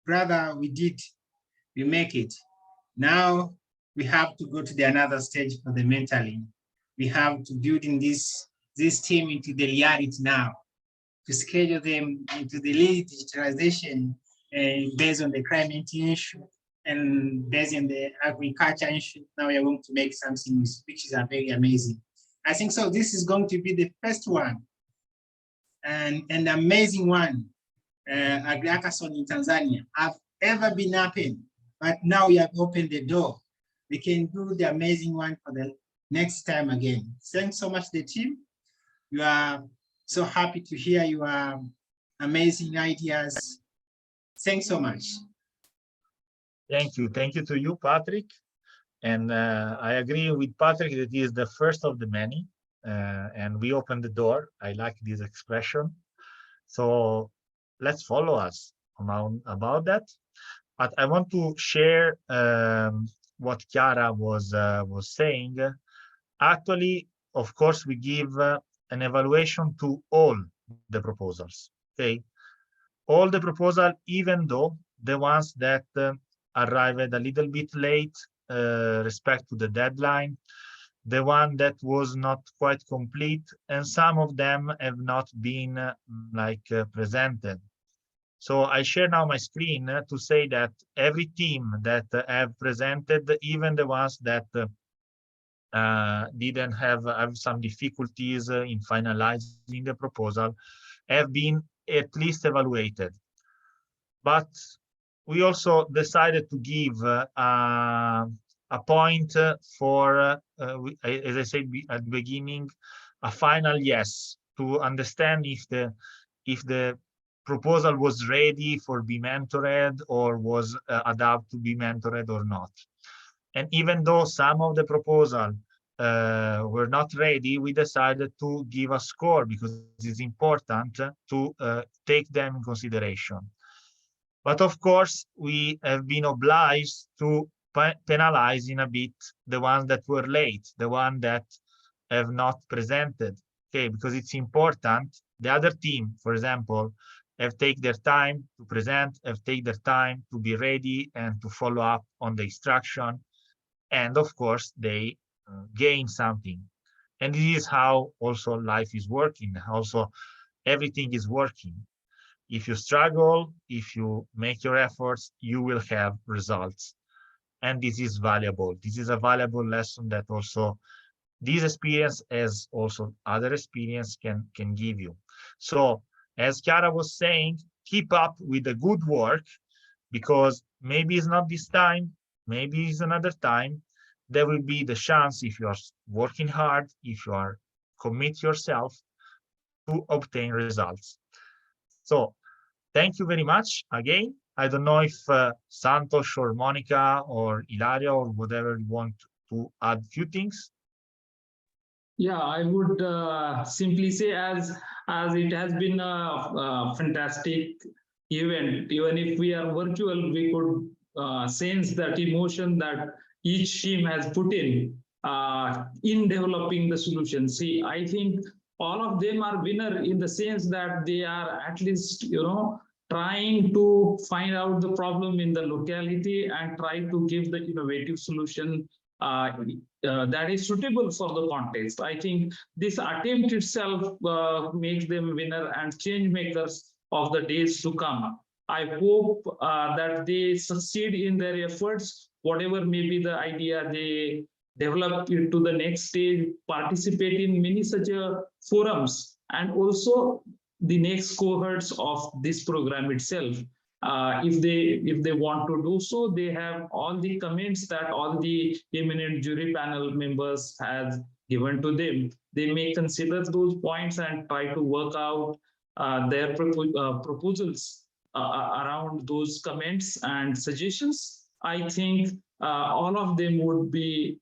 brother, we make it. Now we have to go to the another stage for the mentoring. We have to build in this team into the reality now, to schedule them into the lead digitalization based on the climate issue and based on the agriculture issue. Now we are going to make something which is very amazing. I think so. This is going to be the first one and an amazing one. AgriHackathon in Tanzania have ever been happened, but now we have opened the door. We can do the amazing one for the next time again. Thanks so much, the team. You are so happy to hear your amazing ideas. Thanks so much. Thank you. Thank you to you, Patrick. And I agree with Patrick that he is the first of the many. And we open the door. I like this expression. So let's follow us about that. But I want to share what Chiara was saying. Actually, of course, we give an evaluation to all the proposals. Okay, all the proposals, even though the ones that arrived a little bit late respect to the deadline, the one that was not quite complete, and some of them have not been presented. So I share now my screen to say that every team that have presented, even the ones that didn't have some difficulties in finalizing the proposal, have been at least evaluated. But we also decided to give a point for, as I said at the beginning, a final yes, to understand if the proposal was ready for be mentored or was adapted to be mentored or not. And even though some of the proposal were not ready, we decided to give a score because it's important to take them in consideration. But of course, we have been obliged to penalize in a bit the ones that were late, the ones that have not presented, okay, because it's important. The other team, for example, have taken their time to present, have taken their time to be ready and to follow up on the instruction. And of course, they gain something. And this is how also life is working. Also, everything is working. If you struggle, if you make your efforts, you will have results. And this is valuable. This is a valuable lesson that also this experience, as also other experience, can give you. So, as Chiara was saying, keep up with the good work, because maybe it's not this time, maybe it's another time. There will be the chance, if you are working hard, if you are commit yourself, to obtain results. So thank you very much again. I don't know if Santosh or Monica or Ilaria or whatever you want to add a few things. Yeah, I would simply say as it has been a fantastic event. Even if we are virtual, we could sense that emotion that each team has put in developing the solution. See, I think all of them are winner in the sense that they are at least, trying to find out the problem in the locality and try to give the innovative solution that is suitable for the context. I think this attempt itself makes them winner and change makers of the days to come. I hope that they succeed in their efforts, whatever may be the idea they develop into the next stage, participate in many such forums, and also the next cohorts of this program itself. If they want to do so, they have all the comments that all the eminent jury panel members has given to them. They may consider those points and try to work out their proposals around those comments and suggestions. I think all of them would be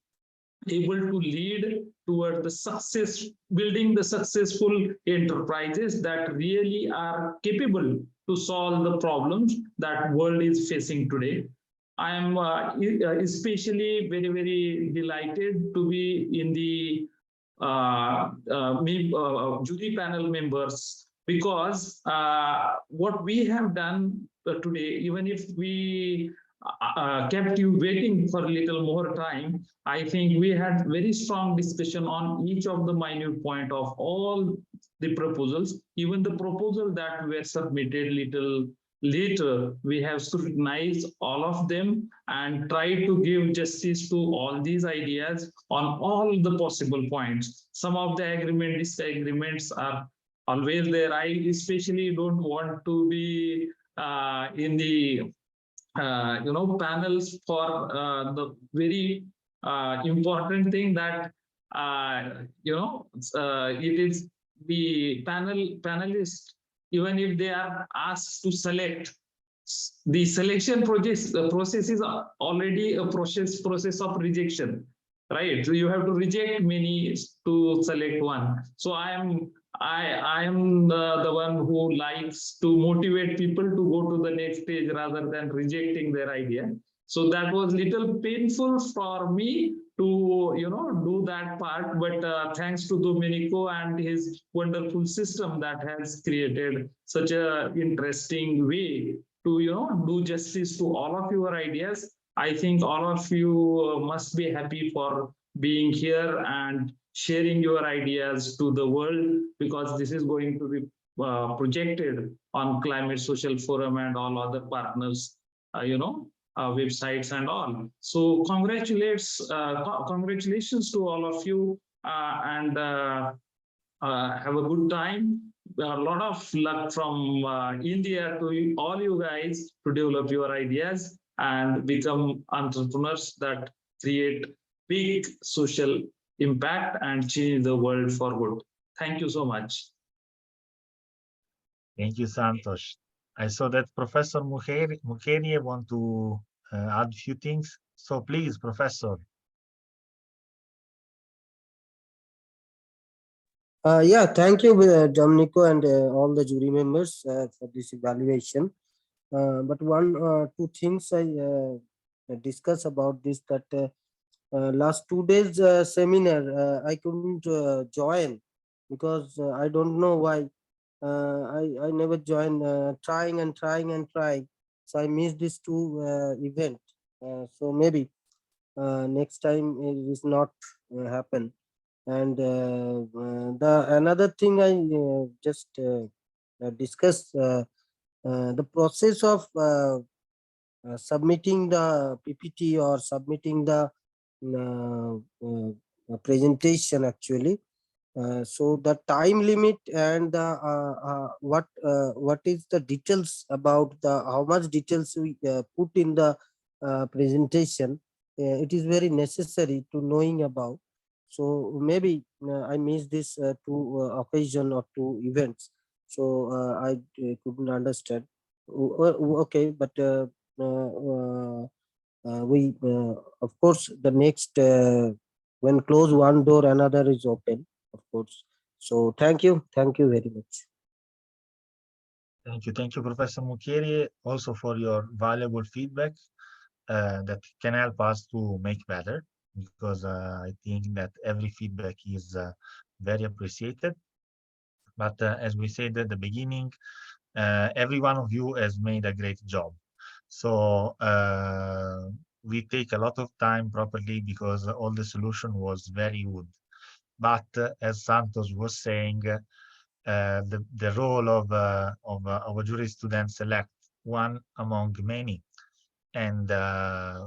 able to lead toward the success, building the successful enterprises that really are capable to solve the problems that world is facing today. I am especially very, very delighted to be in the jury panel members, because what we have done today, even if we kept you waiting for a little more time, I think we had very strong discussion on each of the minute point of all the proposals. Even the proposal that were submitted little later, we have scrutinized all of them and tried to give justice to all these ideas on all the possible points. Some of the disagreements are always there. I especially don't want to be in the panels for the very important thing that it is the panelists, even if they are asked to select, the selection process is already a process of rejection, right? So you have to reject many to select one. So I am the one who likes to motivate people to go to the next stage rather than rejecting their idea. So that was little painful for me to do that part, but thanks to Domenico and his wonderful system that has created such a interesting way to do justice to all of your ideas. I think all of you must be happy for being here and sharing your ideas to the world, because this is going to be projected on Climate Social Forum and all other partners, websites and all. So congratulations to all of you, and have a good time. A lot of luck from India to all you guys to develop your ideas and become entrepreneurs that create big social impact and change the world for good. Thank you so much. Thank you, Santosh. I saw that Professor Mukheri want to add a few things. So please, Professor. Yeah, thank you, Domenico, and all the jury members for this evaluation. But two things I discuss about this, that last 2 days seminar I couldn't join because I don't know why. I never joined, trying. So I missed these two events. So maybe next time it is not happen. And the another thing I just discussed, the process of submitting the PPT or submitting the presentation actually. So the time limit and what is the details about how much details we put in the presentation, it is very necessary to knowing about. So maybe I missed this two occasion or two events, so I couldn't understand. Okay, but we of course the next when close one door another is open, of course. So thank you very much. Thank you, Professor Mukheri, also for your valuable feedback that can help us to make better, because I think that every feedback is very appreciated. But as we said at the beginning, every one of you has made a great job. So we take a lot of time properly because all the solution was very good. But as Santos was saying, the role of a jury is to then select one among many. And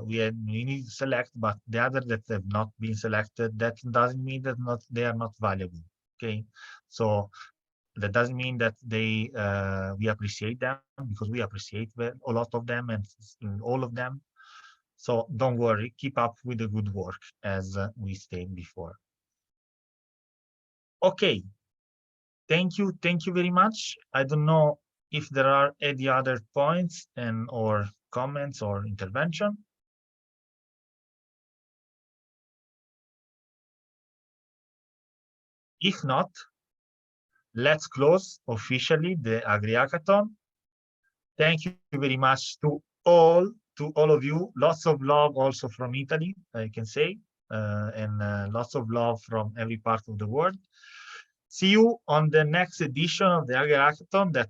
we need to select, but the other that have not been selected, that doesn't mean that they are not valuable. Okay, so that doesn't mean that they we appreciate them, because we appreciate a lot of them and all of them. So don't worry, keep up with the good work, as we stated before. Okay, thank you very much. I don't know if there are any other points and or comments or intervention. If not, let's close officially the AgriHackathon. Thank you very much to all of you. Lots of love also from Italy, I can say, and lots of love from every part of the world. See you on the next edition of the AgriHackathon that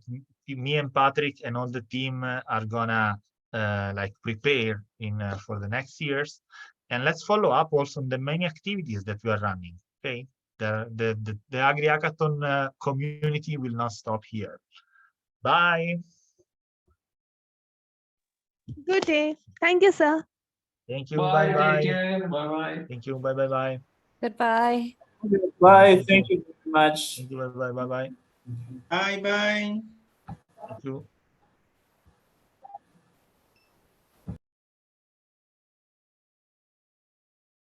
me and Patrick and all the team are gonna like prepare in for the next years. And let's follow up also on the many activities that we are running. Okay, the AgriHackathon community will not stop here. Bye. Good day. Thank you, sir. Thank you. Bye. Bye. Take care. Bye bye. Thank you. Bye. Bye. Bye. Goodbye. Bye. Thank you very much. Thank you. Bye. Bye. Bye. Bye bye. Thank you.